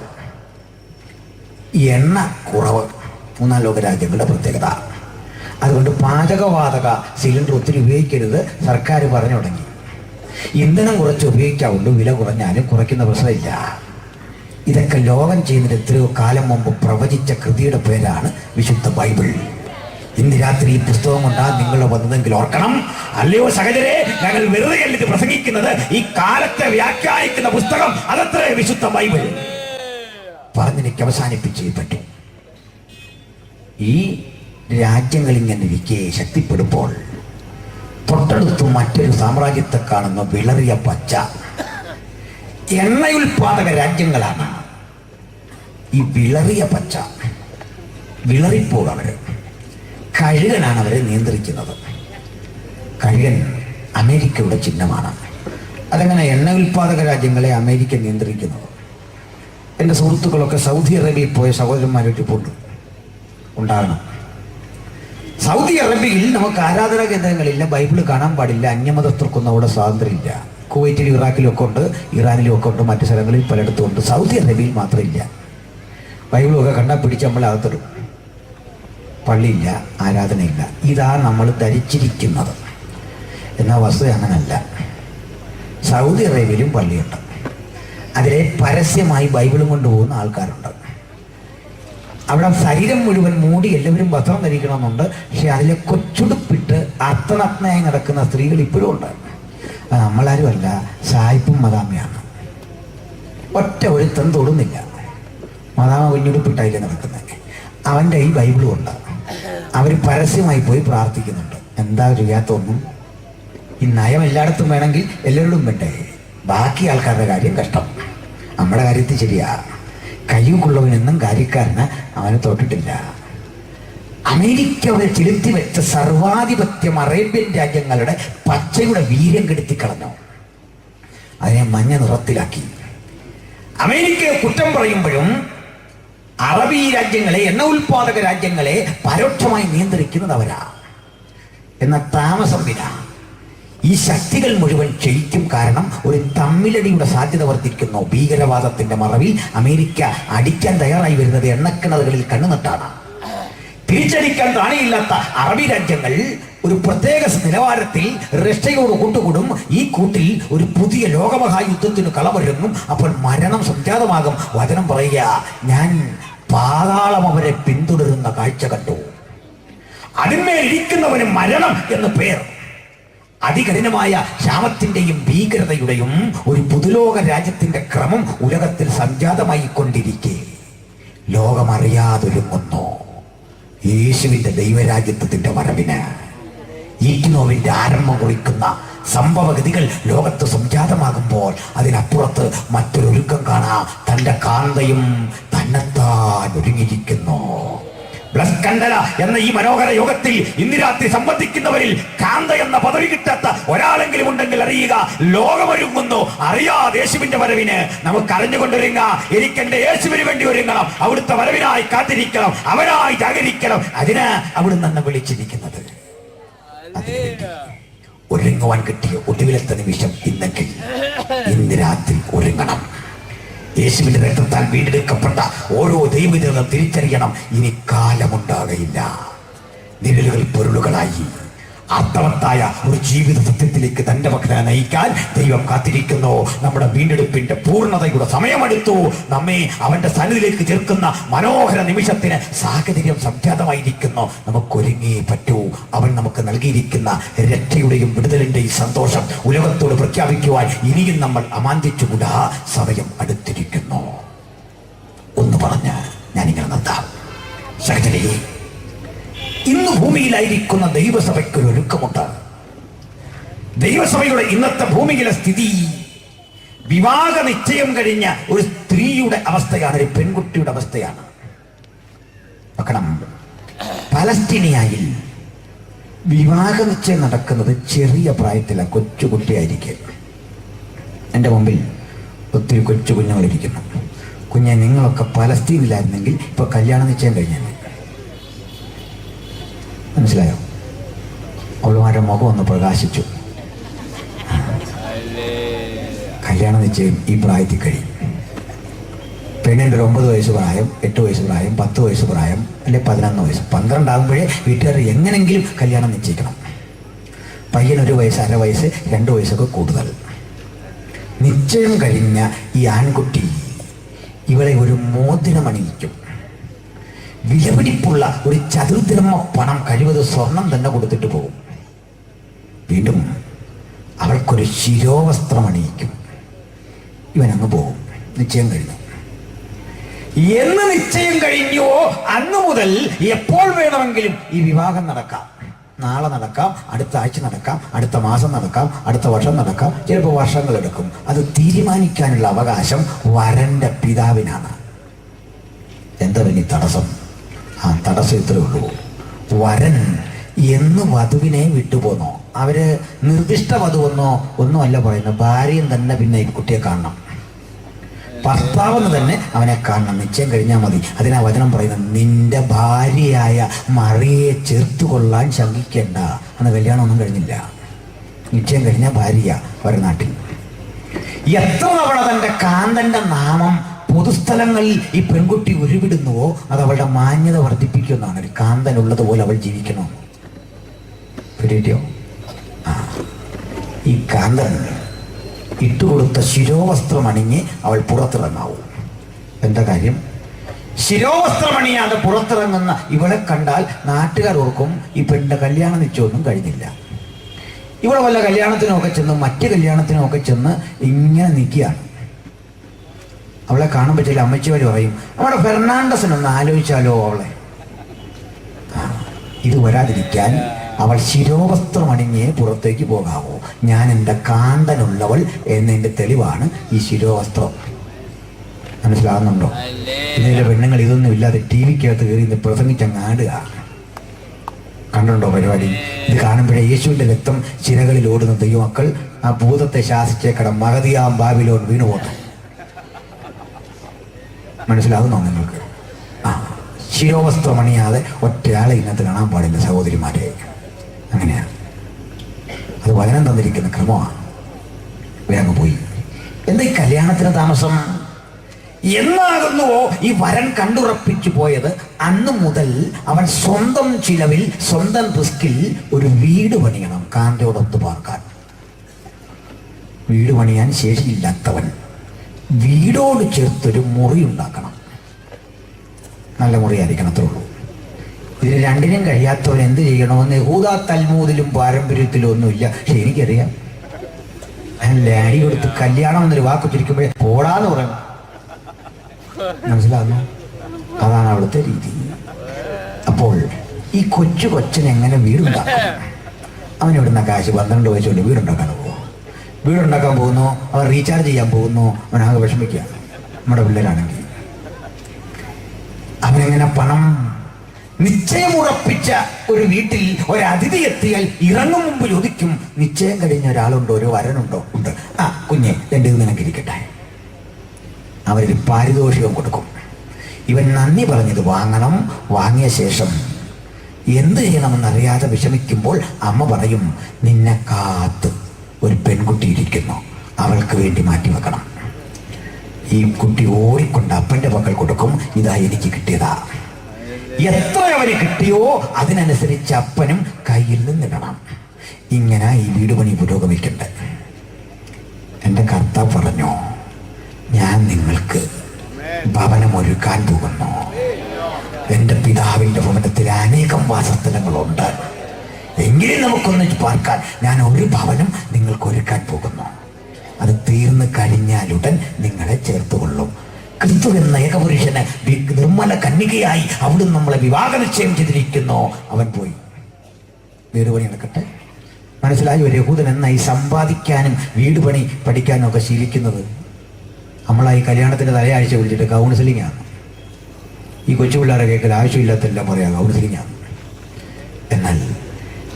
എണ്ണ കുറവ് മൂന്നാം ലോക രാജ്യങ്ങളുടെ പ്രത്യേകത. അതുകൊണ്ട് പാചകവാതക സിലിണ്ടർ ഒത്തിരി ഉപയോഗിക്കരുത്, സർക്കാർ പറഞ്ഞു തുടങ്ങി. ഇന്ധനം കുറച്ച് ഉപയോഗിക്കാവുള്ളൂ, വില കുറഞ്ഞാലും കുറയ്ക്കുന്ന പ്രശ്നമില്ല. ഇതൊക്കെ ലോകം ചെയ്യുന്നതിന് എത്രയോ കാലം മുമ്പ് പ്രവചിച്ച കൃതിയുടെ പേരാണ് വിശുദ്ധ ബൈബിൾ. ഇന്ന് രാത്രി ഈ പുസ്തകം കൊണ്ടാ നിങ്ങൾ വന്നതെങ്കിൽ ഓർക്കണം. അല്ലയോ സഹോദരരെ, ഞങ്ങൾ വെറുതെ അല്ല ഇത് പ്രസംഗിക്കുന്നത്. ഈ കാലത്തെ വ്യാഖ്യാനിക്കുന്ന പുസ്തകം, അതത്ര വിശുദ്ധ ബൈബിൾ. പറഞ്ഞെനിക്ക് അവസാനിപ്പിച്ചേ പറ്റൂ. ഈ രാജ്യങ്ങൾ ഇങ്ങനെ ഇരിക്കെ ശക്തിപ്പെടുമ്പോൾ തൊട്ടടുത്ത് മറ്റൊരു സാമ്രാജ്യത്തെ കാണുന്ന വിളറിയ പച്ച എണ്ണയുൽപാദക രാജ്യങ്ങളാണ്. ഈ വിളറിയ പച്ച, വിളറിപ്പോകും അവര്. കഴുകനാണ് അവരെ നിയന്ത്രിക്കുന്നത്. കഴുകൻ അമേരിക്കയുടെ ചിഹ്നമാണ്. അതങ്ങനെ എണ്ണ ഉൽപ്പാദക രാജ്യങ്ങളെ അമേരിക്ക നിയന്ത്രിക്കുന്നത്. എൻ്റെ സുഹൃത്തുക്കളൊക്കെ സൗദി അറേബ്യയിൽ പോയ സഹോദരന്മാരൊക്കെ പോണ്ട് ഉണ്ടാകണം. സൗദി അറേബ്യയിൽ നമുക്ക് ആരാധനാ കേന്ദ്രങ്ങളില്ല, ബൈബിള് കാണാൻ പാടില്ല, അന്യമതസ്ഥർക്കൊന്നും അവിടെ സ്വാതന്ത്ര്യമില്ല. കുവൈറ്റിലും ഇറാഖിലും ഒക്കെ ഉണ്ട്, ഇറാനിലും ഒക്കെ ഉണ്ട്, മറ്റു സ്ഥലങ്ങളിൽ പലയിടത്തും ഉണ്ട്. സൗദി അറേബ്യയിൽ മാത്രമില്ല. ബൈബിളൊക്കെ കണ്ടാൽ പിടിച്ച് നമ്മൾ അകത്തിടും. പള്ളിയില്ല, ആരാധനയില്ല. ഇതാ നമ്മൾ ധരിച്ചിരിക്കുന്നത്. എന്നാൽ വസ്തുത അങ്ങനല്ല. സൗദി അറേബ്യയിലും പള്ളിയുണ്ട്. അതിലെ പരസ്യമായി ബൈബിളും കൊണ്ടുപോകുന്ന ആൾക്കാരുണ്ട്. അവിടെ ശരീരം മുഴുവൻ മൂടി എല്ലാവരും വസ്ത്രം ധരിക്കണമെന്നുണ്ട്. പക്ഷെ അതിലെ കൊച്ചുടുപ്പിട്ട് അർത്ഥനഗ്നയായി നടക്കുന്ന സ്ത്രീകൾ ഇപ്പോഴും ഉണ്ട്. അത് നമ്മളാരുമല്ല, സായിപ്പും മദാമയാണ്. ഒറ്റ ഒരുത്തം തൊടുന്നില്ല. മദാമ കുഞ്ഞുടുപ്പിട്ടായില്ലേ നടക്കുന്നത്. അവൻ്റെ ഈ ബൈബിളും ഉണ്ട്. അവർ പരസ്യമായി പോയി പ്രാർത്ഥിക്കുന്നുണ്ട്. എന്താ ചെയ്യാത്തൊന്നും. ഈ നയം എല്ലായിടത്തും വേണമെങ്കിൽ എല്ലാവരോടും വേണ്ടേ. ബാക്കി ആൾക്കാരുടെ കാര്യം കഷ്ടം, നമ്മുടെ കാര്യത്തിൽ ശരിയാ. കഴിവുള്ളവനെന്നും കാര്യക്കാരന് അവനെ തൊട്ടിട്ടില്ല. അമേരിക്ക അവരെ ചെലുത്തി വെച്ച സർവാധിപത്യം അറേബ്യൻ രാജ്യങ്ങളുടെ പച്ചയുടെ വീര്യം കെടുത്തിക്കളഞ്ഞു. അതിനെ മഞ്ഞ നിറത്തിലാക്കി. അമേരിക്കയെ കുറ്റം പറയുമ്പോഴും അറബി രാജ്യങ്ങളെ, എണ്ണ ഉൽപാദക രാജ്യങ്ങളെ പരോക്ഷമായി നിയന്ത്രിക്കുന്നത് അവരാ. എന്ന താമസം വിനാ ഈ ശക്തികൾ മുഴുവൻ ക്ഷയിക്കും. കാരണം ഒരു തമ്മിലടിയുടെ സാധ്യത വർദ്ധിക്കുന്നു. ഭീകരവാദത്തിന്റെ മറവിൽ അമേരിക്ക അടിക്കാൻ തയ്യാറായി വരുന്നത് എണ്ണക്കിണറുകളിൽ കണ്ണുനട്ടാണ്. തിരിച്ചടിക്കാൻ താണയില്ലാത്ത അറബി രാജ്യങ്ങൾ ഒരു പ്രത്യേക നിലവാരത്തിൽ റഷ്യയോട് കൂട്ടുകൂടും. ഈ കൂട്ടിൽ ഒരു പുതിയ ലോകമഹായുദ്ധത്തിന് കളമൊരുങ്ങും. അപ്പോൾ മരണം സംജാതമാകും. വചനം പറയുക, ഞാൻ പാതാളം അവരെ പിന്തുടരുന്ന കാഴ്ച കണ്ടു. അതിന്മേൽ ഇരിക്കുന്നവന് മരണം എന്ന് പേർ. അതികഠിനമായ ക്ഷാമത്തിന്റെയും ഭീകരതയുടെയും ഒരു പുതുലോക രാജ്യത്തിന്റെ ക്രമം ഉലകത്തിൽ സംജാതമായി കൊണ്ടിരിക്കെ ലോകമറിയാതൊരുങ്ങുന്നു യേശുവിന്റെ ദൈവരാജ്യത്വത്തിന്റെ വരവിന്. ഈറ്റിനോവിന്റെ ആരംഭം കുറിക്കുന്ന സംഭവഗതികൾ ലോകത്ത് സംജാതമാകുമ്പോൾ അതിനപ്പുറത്ത് മറ്റൊരൊരുക്കം കാണാം. തന്റെ കാന്തയും തന്നെത്താൻ ഒരുങ്ങിയിരിക്കുന്നു. ബ്ലസ് കണ്ടല എന്ന ഈ മനോഹര യോഗത്തിൽ ഇന്ന് രാത്രി സംബന്ധിക്കുന്നവരിൽ കാന്ത എന്ന പദവി കിട്ടാത്ത ഒരാളെങ്കിലും ഉണ്ടെങ്കിൽ അറിയുക, ലോകമൊരുങ്ങുന്നു. അറിയാതെ യേശുവിന്റെ വരവിന് നമുക്ക് അറിഞ്ഞുകൊണ്ടൊരുങ്ങ. എനിക്ക് എന്റെ യേശുവിന് വേണ്ടി ഒരുങ്ങണം. അവിടുത്തെ വരവിനായി കാത്തിരിക്കണം, അവനായി ജാഗരിക്കണം. അതിന് അവിടുന്ന് തന്നെ വിളിച്ചിരിക്കുന്നത്. ഒരുങ്ങുവാൻ കിട്ടിയ ഒടുവിലത്തെ നിമിഷം ഇന്നെങ്കിൽ ഇന്ന് രാത്രി ഒരുങ്ങണം. യേശുവിന്റെ രക്തത്താൽ വീണ്ടെടുക്കപ്പെട്ട ഓരോ ദൈവജനം തിരിച്ചറിയണം. ഇനി കാലമുണ്ടാകയില്ല. നിഴലുകൾ പൊരുളുകളായി അർത്ഥവത്തായ ഒരു ജീവിത സത്യത്തിലേക്ക് തന്റെ മക്കളെ നയിക്കാൻ ദൈവം കാത്തിരിക്കുന്നു. നമ്മുടെ വീണ്ടെടുപ്പിന്റെ പൂർണ്ണതയുടെ സമയമെടുത്തു. നമ്മെ അവന്റെ സന്നിധിയിലേക്ക് ചേർക്കുന്ന മനോഹര നിമിഷത്തിന് സാഹചര്യം സംജാതമായിരിക്കുന്നു. നമുക്കൊരുങ്ങി പറ്റൂ. അവൻ നമുക്ക് നൽകിയിരിക്കുന്ന രക്ഷയുടെയും വിടുതലിന്റെയും സന്തോഷം ഉലകത്തോട് പ്രഖ്യാപിക്കുവാൻ ഇനിയും നമ്മൾ അമാന്തിച്ചുകൂടാ. സമയം അടുത്തിരിക്കുന്നു. ഒന്ന് പറഞ്ഞ് ഞാനിങ്ങനെ നിർത്താം. സഹചരി, ഇന്ന് ഭൂമിയിലായിരിക്കുന്ന ദൈവസഭയ്ക്കൊരു ഒരുക്കമുണ്ട്. ദൈവസഭയുടെ ഇന്നത്തെ ഭൂമിയിലെ സ്ഥിതി വിവാഹ നിശ്ചയം കഴിഞ്ഞ ഒരു സ്ത്രീയുടെ അവസ്ഥയാണ്, ഒരു പെൺകുട്ടിയുടെ അവസ്ഥയാണ്. നോക്കണം, പലസ്തീനിയായിൽ വിവാഹ നിശ്ചയം നടക്കുന്നത് ചെറിയ പ്രായത്തിലാണ്. കൊച്ചുകുട്ടിയായിരിക്കും. എൻ്റെ മുമ്പിൽ ഒത്തിരി കൊച്ചു കുഞ്ഞുങ്ങളിരിക്കുന്നു. കുഞ്ഞെ, നിങ്ങളൊക്കെ പലസ്തീനിലായിരുന്നെങ്കിൽ ഇപ്പൊ കല്യാണ നിശ്ചയം കഴിഞ്ഞാൽ മനസ്സിലായോ? അവളുമാരുടെ മുഖം ഒന്ന് പ്രകാശിച്ചു. കല്യാണ നിശ്ചയം ഈ പ്രായത്തിൽ കഴിയും. പെണ്ണിൻ്റെ ഒരു 9 വയസ്സ് പ്രായം, 8 വയസ്സ് പ്രായം, 10 വയസ്സ് പ്രായം, അല്ലെ 11 വയസ്സ്, 12 ആകുമ്പോഴേ വീട്ടുകാർ എങ്ങനെങ്കിലും കല്യാണം നിശ്ചയിക്കണം. പയ്യൻ 1 വയസ്സ്, 1/2 വയസ്സ്, 2 വയസ്സൊക്കെ കൂടുതൽ. നിശ്ചയം കഴിഞ്ഞ ഈ ആൺകുട്ടി ഇവളെ ഒരു മോതിരമണിയിക്കും. വിലപിടിപ്പുള്ള ഒരു ചതുർദ്രഹ്മ പണം, കഴിവത് സ്വർണം തന്നെ കൊടുത്തിട്ട് പോകും. വീണ്ടും അവൾക്കൊരു ശിരോവസ്ത്രം അണിയിക്കും. ഇവനങ്ങ് പോകും. നിശ്ചയം കഴിഞ്ഞു. എന്ന് നിശ്ചയം കഴിഞ്ഞുവോ അന്ന് മുതൽ എപ്പോൾ വേണമെങ്കിലും ഈ വിവാഹം നടക്കാം. നാളെ നടക്കാം, അടുത്ത ആഴ്ച നടക്കാം, അടുത്ത മാസം നടക്കാം, അടുത്ത വർഷം നടക്കാം, ചിലപ്പോൾ വർഷങ്ങളെടുക്കും. അത് തീരുമാനിക്കാനുള്ള അവകാശം വരന്റെ പിതാവിനാണ്. എന്താ പിന്നെ തടസ്സം? ആ തടസ്സം ഇത്രേ ഉള്ളൂ. വരൻ എന്ന് വധുവിനെ വിട്ടുപോന്നോ? അവര് നിർദ്ദിഷ്ട വധുവെന്നോ ഒന്നുമല്ല പറയുന്നത്. ഭാര്യയും തന്നെ പിന്നെ ഈ കുട്ടിയെ കാണണം, ഭർത്താവെന്ന് തന്നെ അവനെ കാണണം. നിശ്ചയം കഴിഞ്ഞാൽ മതി. അതിനാ വചനം പറയുന്നത്, നിന്റെ ഭാര്യയായ മറിയെ ചേർത്ത് കൊള്ളാൻ ശങ്കിക്കേണ്ട. അന്ന് കല്യാണമൊന്നും കഴിഞ്ഞില്ല, നിശ്ചയം കഴിഞ്ഞ ഭാര്യ അവരുടെ നാട്ടിൽ. എത്ര തവണ തന്റെ കാന്തന്റെ നാമം പൊതുസ്ഥലങ്ങളിൽ ഈ പെൺകുട്ടി ഉരുവിടുന്നുവോ അത് അവളുടെ മാന്യത വർദ്ധിപ്പിക്കുമെന്നാണ്. ഒരു കാന്തൻ ഉള്ളതുപോലെ അവൾ ജീവിക്കണോ? പിടിയോ? ഈ കാന്തൻ ഇട്ടുകൊടുത്ത ശിരോവസ്ത്രം അണിഞ്ഞ് അവൾ പുറത്തിറങ്ങാവൂ. എന്താ കാര്യം? ശിരോവസ്ത്രം അണിയാതെ പുറത്തിറങ്ങുന്ന ഇവളെ കണ്ടാൽ നാട്ടുകാർ ഓർക്കും ഈ പെണ്ണിന്റെ കല്യാണ നിശ്ചയമൊന്നും കഴിഞ്ഞില്ല. ഇവിടെ വല്ല കല്യാണത്തിനൊക്കെ ചെന്ന് മറ്റ് കല്യാണത്തിനൊക്കെ ചെന്ന് ഇങ്ങനെ നിൽക്കുകയാണ്. അവളെ കാണുമ്പോൾ ചില അമ്മച്ചിമാർ പറയും, നമ്മുടെ ഫെർണാണ്ടസിനൊന്ന് ആലോചിച്ചാലോ അവളെ. ഇത് വരാതിരിക്കാൻ അവൾ ശിരോവസ്ത്രം അണിഞ്ഞേ പുറത്തേക്ക് പോകാവൂ. ഞാൻ എൻ്റെ കാന്തനുള്ളവൾ എന്നതിൻ്റെ തെളിവാണ് ഈ ശിരോവസ്ത്രം. മനസ്സിലാകുന്നുണ്ടോ? ഇതിലെ പെണ്ണുങ്ങൾ ഇതൊന്നും ഇല്ലാതെ ടി വിക്കകത്ത് കയറി ഇന്ന് പ്രസംഗിച്ചങ്ങാടുക. കണ്ടുണ്ടോ പരിപാടി? ഇത് കാണുമ്പോഴേ യേശുവിൻ്റെ രക്തം ചിരകളിൽ ഓടുന്ന ദൈവമക്കൾ ആ ഭൂതത്തെ ശാസിച്ചേക്കടം മഗതിയാം ബാബിലോൺ വീണുപോട്ടെ. മനസ്സിലാകുന്നോ നിങ്ങൾക്ക്? ശിരോവസ്ത്രം അണിയാതെ ഒറ്റയാളെ ഇന്നത്തെ കാണാൻ പാടില്ല സഹോദരിമാരെ. അങ്ങനെയാണ്, അത് വചനം തന്നിരിക്കുന്ന ക്രമമാണ്. വേഗം പോയി. എന്താ ഈ കല്യാണത്തിന് താമസം? എന്നാകുന്നുവോ ഈ വരൻ കണ്ടുറപ്പിച്ചു പോയത്, അന്ന് മുതൽ അവൻ സ്വന്തം ചിലവിൽ സ്വന്തം റിസ്കിൽ ഒരു വീട് പണിയണം കാന്തയോടൊത്ത് പാർക്കാൻ. വീട് പണിയാൻ ശേഷിയില്ലാത്തവൻ വീടോട് ചേർത്തൊരു മുറി ഉണ്ടാക്കണം. നല്ല മുറിയായിരിക്കണം, അത്രേ ഉള്ളൂ. ഇതിന് രണ്ടിനും കഴിയാത്തവൻ എന്ത് ചെയ്യണമെന്ന് യഹൂദാ തൽമൂദിലും പാരമ്പര്യത്തിലും ഒന്നുമില്ല. പക്ഷെ എനിക്കറിയാം. ഞാൻ ലാടി കൊടുത്ത് കല്യാണം എന്നൊരു വാക്ക് ഉച്ചരിക്കുമ്പോഴേ പോടാന്ന് പറയണം. മനസ്സിലാകുന്നു? അതാണ് അവിടുത്തെ രീതി. അപ്പോൾ ഈ കൊച്ചനെങ്ങനെ വീടുണ്ടാക്കും? അവനിവിടുന്ന കാശ് 12 വയസ്സുകൊണ്ട് വീടുണ്ടാക്കാൻ പോകും. വീടുണ്ടാക്കാൻ പോകുന്നു, അവൻ റീചാർജ് ചെയ്യാൻ പോകുന്നു, അവനാകെ വിഷമിക്കുക. നമ്മുടെ പിള്ളേരാണെങ്കിൽ അവനെങ്ങനെ പണം? നിശ്ചയമുറപ്പിച്ച ഒരു വീട്ടിൽ ഒരു അതിഥി എത്തിയാൽ ഇറങ്ങും മുമ്പ് ചോദിക്കും, നിശ്ചയം കഴിഞ്ഞ ഒരാളുണ്ടോ, ഒരു വരനുണ്ടോ? ഉണ്ട്. ആ കുഞ്ഞെ, എൻ്റെ ഇത് നിനക്കിരിക്കട്ടെ. അവരൊരു പാരിതോഷികം കൊടുക്കും. ഇവൻ നന്ദി പറഞ്ഞത് വാങ്ങണം. വാങ്ങിയ ശേഷം എന്ത് ചെയ്യണമെന്നറിയാതെ വിഷമിക്കുമ്പോൾ അമ്മ പറയും, നിന്നെ കാത്ത് ഒരു പെൺകുട്ടി ഇരിക്കുന്നു, അവൾക്ക് വേണ്ടി മാറ്റി വെക്കണം. ഈ കുട്ടി ഓടിക്കൊണ്ട് അപ്പൻ്റെ പക്കൽ കൊടുക്കും, ഇതാ എനിക്ക് കിട്ടിയതാ. എത്ര അവന് കിട്ടിയോ അതിനനുസരിച്ച് അപ്പനും കയ്യിൽ നിന്നിടണം. ഇങ്ങനെ ഈ വീട് പണി പുരോഗമിക്കണ്ടേ. എൻ്റെ കർത്താവ് പറഞ്ഞു, ഞാൻ നിങ്ങൾക്ക് ഭവനമൊരുക്കാൻ പോകുന്നു. എൻ്റെ പിതാവിൻ്റെ ഭവനത്തിൽ അനേകം വാസസ്ഥലങ്ങളുണ്ട്. എങ്കിലും നമുക്കൊന്ന് പാർക്കാൻ ഞാൻ ഒരു ഭവനം നിങ്ങൾക്ക് ഒരുക്കാൻ പോകുന്നു. അത് തീർന്നു കഴിഞ്ഞാലുടൻ നിങ്ങളെ ചേർത്തുകൊള്ളും. ക്രിസ്തു എന്ന ഏകപുരുഷന് നിർമ്മല കന്യകയായി അവിടുന്ന് നമ്മളെ വിവാഹ നിശ്ചയം ചെയ്തിരിക്കുന്നു. അവൻ പോയി വീട് പണി നടക്കട്ടെ. മനസ്സിലായി? ഒരു യഹൂദൻ എന്നായി സമ്പാദിക്കാനും വീട് പണി പഠിക്കാനും ഒക്കെ ശീലിക്കുന്നത്. നമ്മളായി കല്യാണത്തിൻ്റെ തലയാഴ്ച വിളിച്ചിട്ട് കൗൺസിലിംഗ് ആണ്. ഈ കൊച്ചു പിള്ളേരെ കേൾക്കൽ ആവശ്യമില്ലാത്തെല്ലാം പറയാം കൗൺസിലിംഗ് ആണ്. എന്നാൽ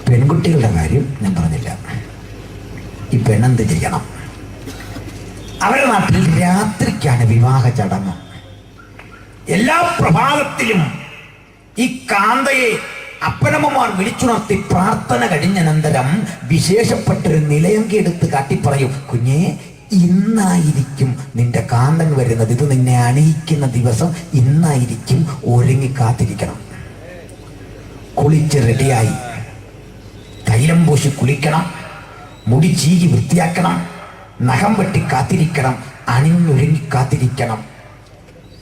പെൺകുട്ടികളുടെ കാര്യം ഞാൻ പറഞ്ഞില്ല. ഈ പെണ്ണെന്ത് ചെയ്യണം? അവരുടെ നാട്ടിൽ രാത്രിക്കാണ് വിവാഹ ചടങ്ങ്. എല്ലാ പ്രഭാതത്തിലും ഈ കാന്തയെ അപ്പനമ്മമാർ വിളിച്ചുണർത്തി പ്രാർത്ഥന കഴിഞ്ഞനന്തരം വിശേഷപ്പെട്ടൊരു നിലയങ്കി എടുത്ത് കാട്ടിപ്പറയും, കുഞ്ഞേ, ഇന്നായിരിക്കും നിന്റെ കാന്തൻ വരുന്നത്. ഇത് നിന്നെ അണിയിക്കുന്ന ദിവസം ഇന്നായിരിക്കും. ഒരുങ്ങി കാത്തിരിക്കണം. കുളിച്ച് റെഡിയായി തൈലം പൂശി കുളിക്കണം, മുടി ചീകി വൃത്തിയാക്കണം, നഖം വെട്ടി കാത്തിരിക്കണം, അണിഞ്ഞൊരുങ്ങി കാത്തിരിക്കണം,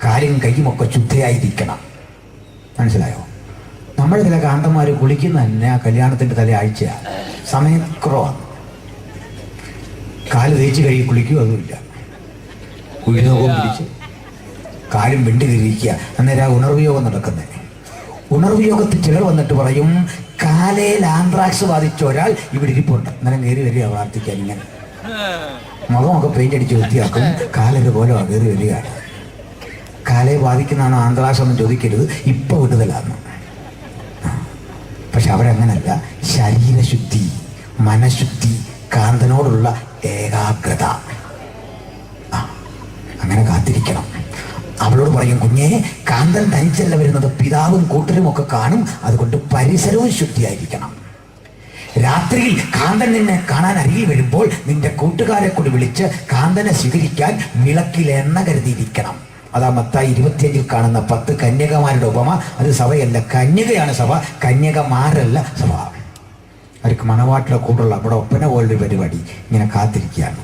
കാലും കൈയുമൊക്കെ ശുദ്ധയായിരിക്കണം. മനസ്സിലായോ? നമ്മുടെ ചില കാന്തന്മാർ കുളിക്കുന്ന തന്നെ ആ കല്യാണത്തിൻ്റെ തലയാഴ്ചയാണ്. സമയക്കുറവാണ്. കാല് തേച്ച് കഴുകി കുളിക്കും, അതുമില്ല. കുഴിനോകം പിടിച്ച് കാലും വെണ്ടി തിരിക്കുക. അന്നേരം ആ ഉണർവിയോഗം നടക്കുന്നത്. ഉണർവിയോഗത്തിൽ ചിലർ വന്നിട്ട് പറയും, കാലയിൽ ആന്ത്രാക്സ് ബാധിച്ച ഒരാൾ ഇവിടെ ഇരിപ്പുണ്ട്. അന്നേരം കയറി വരിക പ്രാർത്ഥിക്കാൻ. ഇങ്ങനെ മുഖമൊക്കെ പെയിന്റ് അടിച്ച് വൃത്തിയാക്കും, കാലൊരു പോലെ കയറി വരികയാണ്. കാലയെ ബാധിക്കുന്നതാണോ ആന്ത്രാക്സ് ഒന്നും ചോദിക്കരുത്, ഇപ്പൊ വിടുതലാണ്. പക്ഷെ അവരങ്ങനല്ല. ശരീരശുദ്ധി, മനഃശുദ്ധി, കാന്തനോടുള്ള ഏകാഗ്രത, അങ്ങനെ കാത്തിരിക്കണം. അവളോട് പറയും, കുഞ്ഞേ, കാന്തൻ തനിച്ചല്ല വരുന്നത്, പിതാവും കൂട്ടരും ഒക്കെ കാണും, അതുകൊണ്ട് പരിസരവും ശുദ്ധിയായിരിക്കണം. രാത്രിയിൽ കാന്തൻ നിന്നെ കാണാൻ അരികിൽ വരുമ്പോൾ നിന്റെ കൂട്ടുകാരെ കൂടി വിളിച്ച് കാന്തനെ സ്വീകരിക്കാൻ വിളക്കിൽ എണ്ണ കരുതിയിരിക്കണം. അതാ മത്തായി 25 കാണുന്ന 10 കന്യകമാരുടെ ഉപമ. അത് സഭയല്ല, കന്യകയാണ് സഭ, കന്യകമാരല്ല സഭ. അവർക്ക് മണവാട്ടിലെ കൂടുള്ള അവിടെ ഒപ്പന പോലൊരു പരിപാടി ഇങ്ങനെ കാത്തിരിക്കുകയാണ്.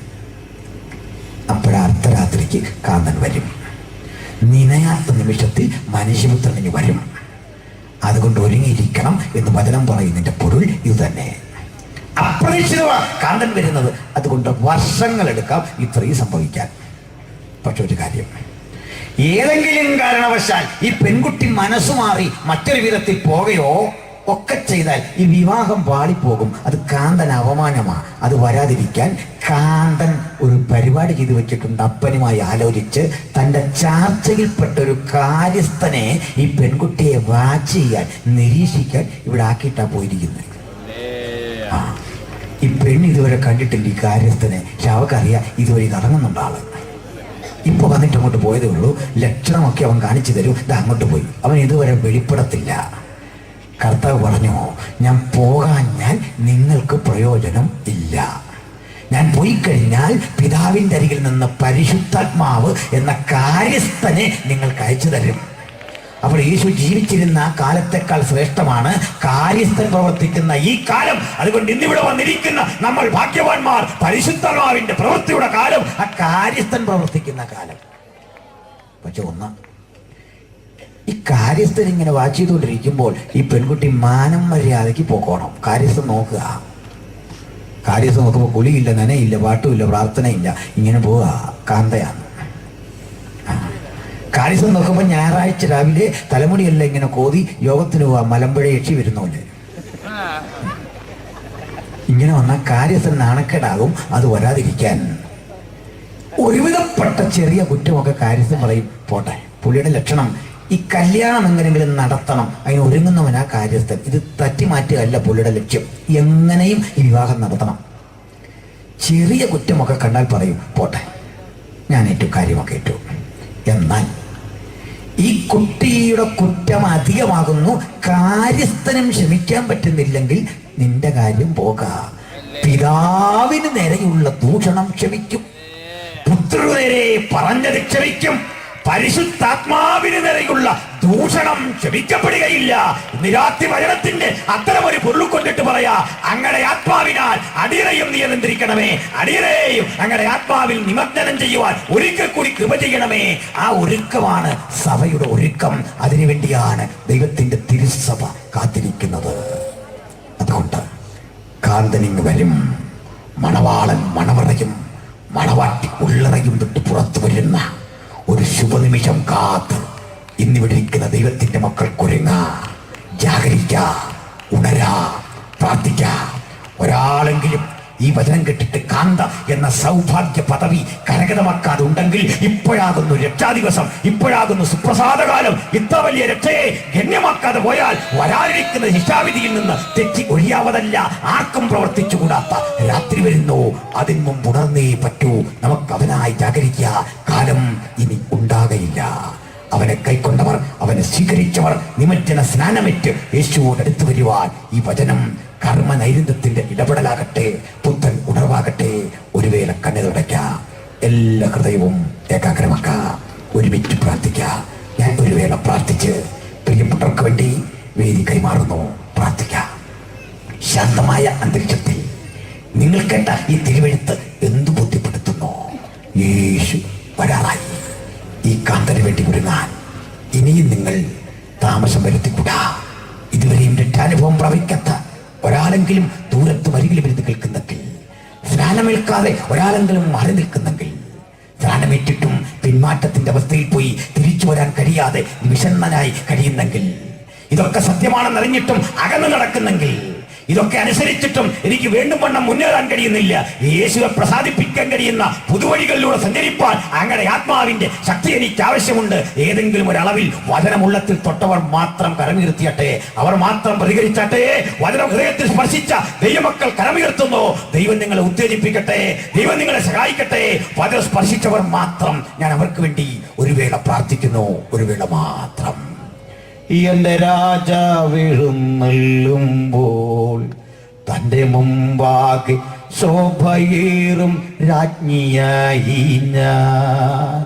അപ്പോഴാ അർദ്ധരാത്രിക്ക് കാന്തൻ വരും. നിനയാത്ത നിമിഷത്തിൽ മനുഷ്യപുത്രന് വരും. അതുകൊണ്ട് ഒരുങ്ങിയിരിക്കണം എന്ന് വചനം പറയുന്നതിന്റെ പൊരുൾ ഇത് തന്നെ. അപ്രതീക്ഷിതമാണ് കാന്തൻ വരുന്നത്. അതുകൊണ്ട് വർഷങ്ങളെടുക്കാം ഇത്രയും സംഭവിക്കാൻ. പക്ഷെ ഒരു കാര്യം, ഏതെങ്കിലും കാരണവശാൽ ഈ പെൺകുട്ടി മനസ്സുമാറി മറ്റൊരു വിധത്തിൽ പോകുകയോ ഒക്കെ ചെയ്താൽ ഈ വിവാഹം പാളിപ്പോകും. അത് കാന്തൻ അവമാനമാണ്. അത് വരാതിരിക്കാൻ കാന്തൻ ഒരു പരിപാടി ചെയ്തു വെച്ചിട്ടുണ്ട്. അപ്പനുമായി ആലോചിച്ച് തൻ്റെ ചാർച്ചയിൽപ്പെട്ട ഒരു കാര്യസ്ഥനെ ഈ പെൺകുട്ടിയെ വാച്ച് ചെയ്യാൻ, നിരീക്ഷിക്കാൻ ഇവിടെ ആക്കിയിട്ടാ പോയിരിക്കുന്നത്. ഈ പെണ്ണ് ഇതുവരെ കണ്ടിട്ടില്ല ഈ കാര്യസ്ഥനെ. പക്ഷെ അവക്കറിയാം ഇതുവരെ ഇറങ്ങുന്നുണ്ട് ആള്. ഇപ്പൊ വന്നിട്ട് അങ്ങോട്ട് പോയതേ ഉള്ളൂ. ലക്ഷണമൊക്കെ അവൻ കാണിച്ചു തരും. ഇത് അങ്ങോട്ട് പോയി. അവൻ ഇതുവരെ വെളിപ്പെടത്തില്ല. കർത്താവ് പറഞ്ഞു, ഞാൻ പോകാഞ്ഞാൽ നിങ്ങൾക്ക് പ്രയോജനം ഇല്ല. ഞാൻ പോയി കഴിഞ്ഞാൽ പിതാവിൻ്റെ അരികിൽ നിന്ന് പരിശുദ്ധാത്മാവ് എന്ന കാര്യസ്ഥനെ നിങ്ങൾക്ക് അയച്ചു തരും. അപ്പോൾ യേശു ജീവിച്ചിരുന്ന കാലത്തെക്കാൾ ശ്രേഷ്ഠമാണ് കാര്യസ്ഥൻ പ്രവർത്തിക്കുന്ന ഈ കാലം. അതുകൊണ്ട് ഇന്നിവിടെ വന്നിരിക്കുന്ന നമ്മൾ ഭാഗ്യവാന്മാർ. പരിശുദ്ധാത്മാവിന്റെ പ്രവൃത്തിയുടെ കാലം, ആ കാര്യസ്ഥൻ പ്രവർത്തിക്കുന്ന കാലം. പക്ഷെ ഒന്ന്, ഈ കാര്യസ്ഥൻ ഇങ്ങനെ വാച്ച് ചെയ്തുകൊണ്ടിരിക്കുമ്പോൾ ഈ പെൺകുട്ടി മാനം മര്യാദയ്ക്ക് പോക്കോണം. കാര്യസ്ഥൻ നോക്കുക. കാര്യസ്ഥൻ നോക്കുമ്പോൾ കുളിയില്ല, നനയില്ല, പാട്ടുമില്ല, പ്രാർത്ഥനയില്ല, ഇങ്ങനെ പോവുക. കാന്തയാണ്. കാര്യസ്ഥൻ നോക്കുമ്പോൾ ഞായറാഴ്ച രാവിലെ തലമുടിയെല്ലാം ഇങ്ങനെ കോതി യോഗത്തിന് പോവാ. മലമ്പുഴ യക്ഷി വരുന്നോല്ലേ ഇങ്ങനെ വന്നാൽ കാര്യസ്ഥൻ നാണക്കേടാകും. അത് വരാതിരിക്കാൻ ഒരുവിധപ്പെട്ട ചെറിയ കുറ്റമൊക്കെ കാര്യസ്ഥൻ പറയും, പോട്ടെ. പുള്ളിയുടെ ലക്ഷണം ഈ കല്യാണം എങ്ങനെങ്കിലും നടത്തണം, അതിന് ഒരുങ്ങുന്നവനാ കാര്യസ്ഥൻ. ഇത് തട്ടിമാറ്റുകയല്ല പുള്ളിയുടെ ലക്ഷ്യം. എങ്ങനെയും ഈ വിവാഹം നടത്തണം. ചെറിയ കുറ്റമൊക്കെ കണ്ടാൽ പറയും, പോട്ടെ, ഞാൻ ഏറ്റു, കാര്യമൊക്കെ ഏറ്റു. എന്നാൽ ഈ കുട്ടിയുടെ കുറ്റം അധികമാകുന്നു. കാര്യസ്ഥനും ക്ഷമിക്കാൻ പറ്റുന്നില്ലെങ്കിൽ നിന്റെ കാര്യം പോകാം. പിതാവിന് നേരെയുള്ള ദൂഷണം ക്ഷമിക്കും, പുത്രനെ പറഞ്ഞത് ക്ഷമിക്കും, പരിശുദ്ധാത്മാവിന് നേരെയുള്ള ദൂഷണം ക്ഷമിക്കപ്പെടുകയില്ല. ഇന്ന് രാത്രി വചനത്തിന്റെ അത്തരം ഒരു പൊരുൾ കൊണ്ടിട്ട് പറയാ, അങ്ങടെ ആത്മാവിനാൽ അടിയറയും നിയന്ത്രിക്കണമേ, അടിയറേയും അങ്ങടെ ആത്മാവിൽ നിമഗ്നം ചെയ്യുവാൻ ഒരിക്കൽ കൂടി കൃപ ചെയ്യണമേ. ആ ഒരുക്കമാണ് സഭയുടെ ഒരുക്കം. അതിനുവേണ്ടിയാണ് ദൈവത്തിന്റെ തിരുസഭ കാത്തിരിക്കുന്നത്. അതുകൊണ്ട് കാന്തനിങ് വരും, മണവാളൻ മണവറയും മണവാട്ടി ഉള്ളറയും തൊട്ട് പുറത്തു വരുന്ന ഒരു ശുഭനിമിഷം കാത്ത് ഇന്നിവിടെ ഇരിക്കുന്ന ദൈവത്തിന്റെ മക്കൾക്കൊരുങ്ങ, ജാഗരിക്ക, ഉണരാ, പ്രാർത്ഥിക്ക. ഒരാളെങ്കിലും ഈ വചനം കേട്ടിട്ട് കാന്ത എന്ന സൗഭാഗ്യ പദവി കരഗതമാക്കാതെ ഉണ്ടെങ്കിൽ ഇപ്പോഴാകുന്നു രക്ഷാദിവസം, ഇപ്പോഴാകുന്നു സുപ്രസാദകാലം. ഇത്ര വലിയ രക്ഷയെ ഗണ്യമാക്കാതെ പോയാൽ വരാനിരിക്കുന്ന ശിക്ഷാവിധിയിൽ നിന്ന് തെറ്റി ഒഴിയാവതല്ല. ആർക്കും പ്രവർത്തിച്ചുകൂടാത്ത രാത്രി വരുന്നു. അതിന് മുമ്പ് ഉണർന്നേ പറ്റൂ. നമുക്ക് അവനായി ജാഗരിക്കുക. കാലം ഇനി ഉണ്ടാകയില്ല. അവനെ കൈക്കൊണ്ടവർ, അവനെ സ്വീകരിച്ചവർ നിമജ്ജന സ്നാനമേറ്റ് യേശുവോട് അടുത്തു വരുവാൻ ഈ വചനം കർമ്മ നൈരന്തത്തിന്റെ ഇടപെടലാകട്ടെ, പുത്തൻ ഉണർവാകട്ടെ. ഒരു വേള കണ്ണുതുടയ്ക്കാം, എല്ലാ ഹൃദയവും ഏകാഗ്രമാക്കാം, ഒരുമിച്ച് പ്രാർത്ഥിക്കാം. ഞാൻ ഒരു വേള പ്രാർത്ഥിച്ച് പ്രിയപ്പെട്ടവർക്ക് വേണ്ടി വേദി കൈമാറുന്നു. പ്രാർത്ഥിക്കാം. ശാന്തമായ അന്തരീക്ഷത്തിൽ നിങ്ങൾ കേട്ട ഈ തിരുവെഴുത്ത് എന്തു ബോധ്യപ്പെടുത്തുന്നു? യേശു വരാറായി. ഈ കാന്തന് വേണ്ടി ഒരുങ്ങാൻ ഇനിയും നിങ്ങൾ താമസം വരുത്തിക്കൂടാ. ഇതുവരെയും രക്ഷാനുഭവം പ്രാപിക്കാത്ത ഒരാളെങ്കിലും ദൂരത്ത് വരികിലും ഇരുന്ന് കേൾക്കുന്നെങ്കിൽ, സ്നാനമേൽക്കാതെ ഒരാളെങ്കിലും മാറി നിൽക്കുന്നെങ്കിൽ, സ്നാനമേറ്റിട്ടും പിന്മാറ്റത്തിന്റെ അവസ്ഥയിൽ പോയി തിരിച്ചു വരാൻ കഴിയാതെ വിഷണ്ണനായി കഴിയുന്നെങ്കിൽ, ഇതൊക്കെ സത്യമാണെന്നറിഞ്ഞിട്ടും അകന്നു നടക്കുന്നെങ്കിൽ, ഇതൊക്കെ അനുസരിച്ചിട്ടും എനിക്ക് വേണ്ടും വണ്ണം മുന്നേറാൻ കഴിയുന്നില്ല. യേശുവെ പ്രസാദിപ്പിക്കാൻ കഴിയുന്ന പുതുവഴികളിലൂടെ സഞ്ചരിപ്പാൻ അങ്ങയുടെ ആത്മാവിന്റെ ശക്തി എനിക്ക് ആവശ്യമുണ്ട്. ഏതെങ്കിലും ഒരു അളവിൽ വചനമുള്ളത്തിൽ തൊട്ടവർ മാത്രം കരമുയർത്തിയട്ടെ, അവർ മാത്രം പ്രതികരിച്ചട്ടെ. വചനം ഹൃദയത്തിൽ സ്പർശിച്ച ദൈവമക്കൾ കരമുയർത്തുന്നു. ദൈവം നിങ്ങളെ ഉത്തേജിപ്പിക്കട്ടെ, ദൈവം നിങ്ങളെ സഹായിക്കട്ടെ. വചനം സ്പർശിച്ചവർ മാത്രം ഞാൻ അവർക്ക് വേണ്ടി ഒരു വേള പ്രാർത്ഥിക്കുന്നു, ഒരു വേള മാത്രം. എന്റെ രാജാവെഴുന്നള്ളുമ്പോൾ തന്റെ മുമ്പാകെ ശോഭയേറും രാജ്ഞിയായി ഞാൻ.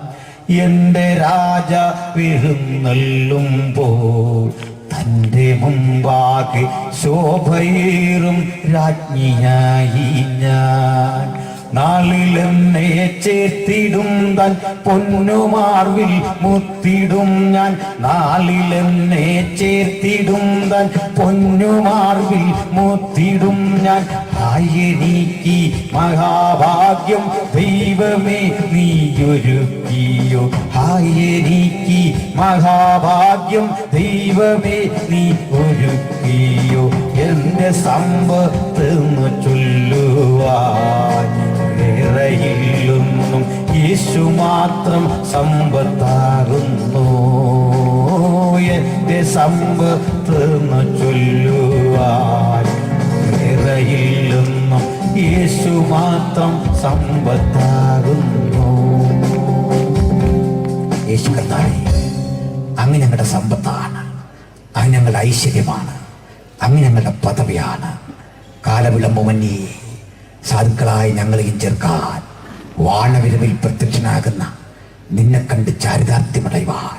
എന്റെ രാജാവെഴുന്നള്ളുമ്പോൾ തന്റെ മുമ്പാകെ ശോഭയേറും രാജ്ഞിയായി ഞാൻ. നാളിലെന്നെ ചേർത്തിടും താൻ പൊന്നുമാർവിൽ മുത്തിടും ഞാൻ. നാളിലെന്നെ ചേർത്തിടും താൻ പൊന്നുമാർവിൽ മുത്തിടും ഞാൻ. എനിക്ക് മഹാഭാഗ്യം ദൈവമേ നീയൊരുക്കിയോ. എനിക്ക് മഹാഭാഗ്യം ദൈവമേ നീ ഒരുക്കിയോ. എന്റെ സമ്പത്ത് ചൊല്ലുവാൻ വേറെയില്ലൊന്നും യേശു മാത്രം സമ്പത്താകുന്നു. എന്റെ സമ്പത്ത് ചൊല്ലുവാൻ വേറെയില്ലൊന്നും യേശു മാത്രം സമ്പത്താകുന്നു. യേശു കർത്താവേ, അങ്ങ് ഞങ്ങളുടെ സമ്പത്താണ്, അങ്ങ് ഞങ്ങളുടെ ഐശ്വര്യമാണ്, അങ്ങ് ഞങ്ങളുടെ പദവിയാണ്. കാലവിളമ്പുമന്യേ സാധുക്കളായി ഞങ്ങളെയും ചേർക്കാൻ വാണവിരവിൽ പ്രത്യക്ഷനാകുന്ന നിന്നെ കണ്ട് ചാരിതാർത്ഥ്യമടയുവാൻ,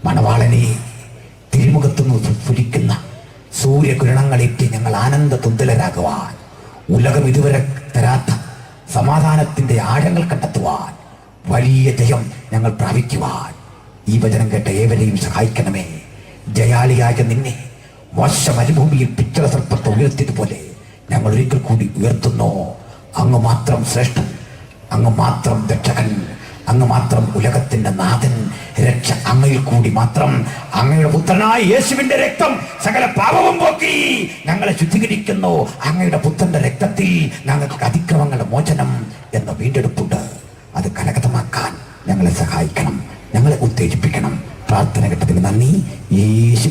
മണവാളനെ തിരുമുഖത്തുനിന്ന് സ്ഫുരിക്കുന്ന സൂര്യകിരണങ്ങളേറ്റ് ഞങ്ങൾ ആനന്ദ തുന്തലരാകുവാൻ, ഉലകം ഇതുവരെ തരാത്ത സമാധാനത്തിന്റെ ആഴങ്ങൾ കണ്ടെത്തുവാൻ, വലിയ ജയം ഞങ്ങൾ പ്രാപിക്കുവാൻ ഈ വചനം കേട്ട ഏവരെയും സഹായിക്കണമേ. ജയാളിയായ നിന്നെ മോശ മരുഭൂമിയിൽ പിച്ചള സർപ്പത്തെ ഉയർത്തിയതുപോലെ ഞങ്ങൾ ഒരിക്കൽ കൂടി ഉയർത്തുന്നു. അങ്ങ് മാത്രം ശ്രേഷ്ഠൻ, അങ്ങ് മാത്രം രക്ഷകൻ, അങ്ങ് മാത്രം ഉലകത്തിന്റെ നാഥൻ. രക്ഷ അങ്ങയിൽ കൂടി മാത്രം. അങ്ങയുടെ പുത്രനായ യേശുവിന്റെ രക്തം സകല പാപവും പോക്കി ഞങ്ങളെ ശുദ്ധീകരിക്കുന്നു. അങ്ങയുടെ പുത്രന്റെ രക്തത്തിൽ ഞങ്ങൾക്ക് അതിക്രമങ്ങളുടെ മോചനം എന്ന വീണ്ടെടുപ്പുണ്ട്. അത് കരഗതമാക്കാൻ ഞങ്ങളെ സഹായിക്കണം, ഞങ്ങളെ ഉത്തേജിപ്പിക്കണം. പ്രാർത്ഥന ഘട്ടത്തിന് നന്ദി. യേശു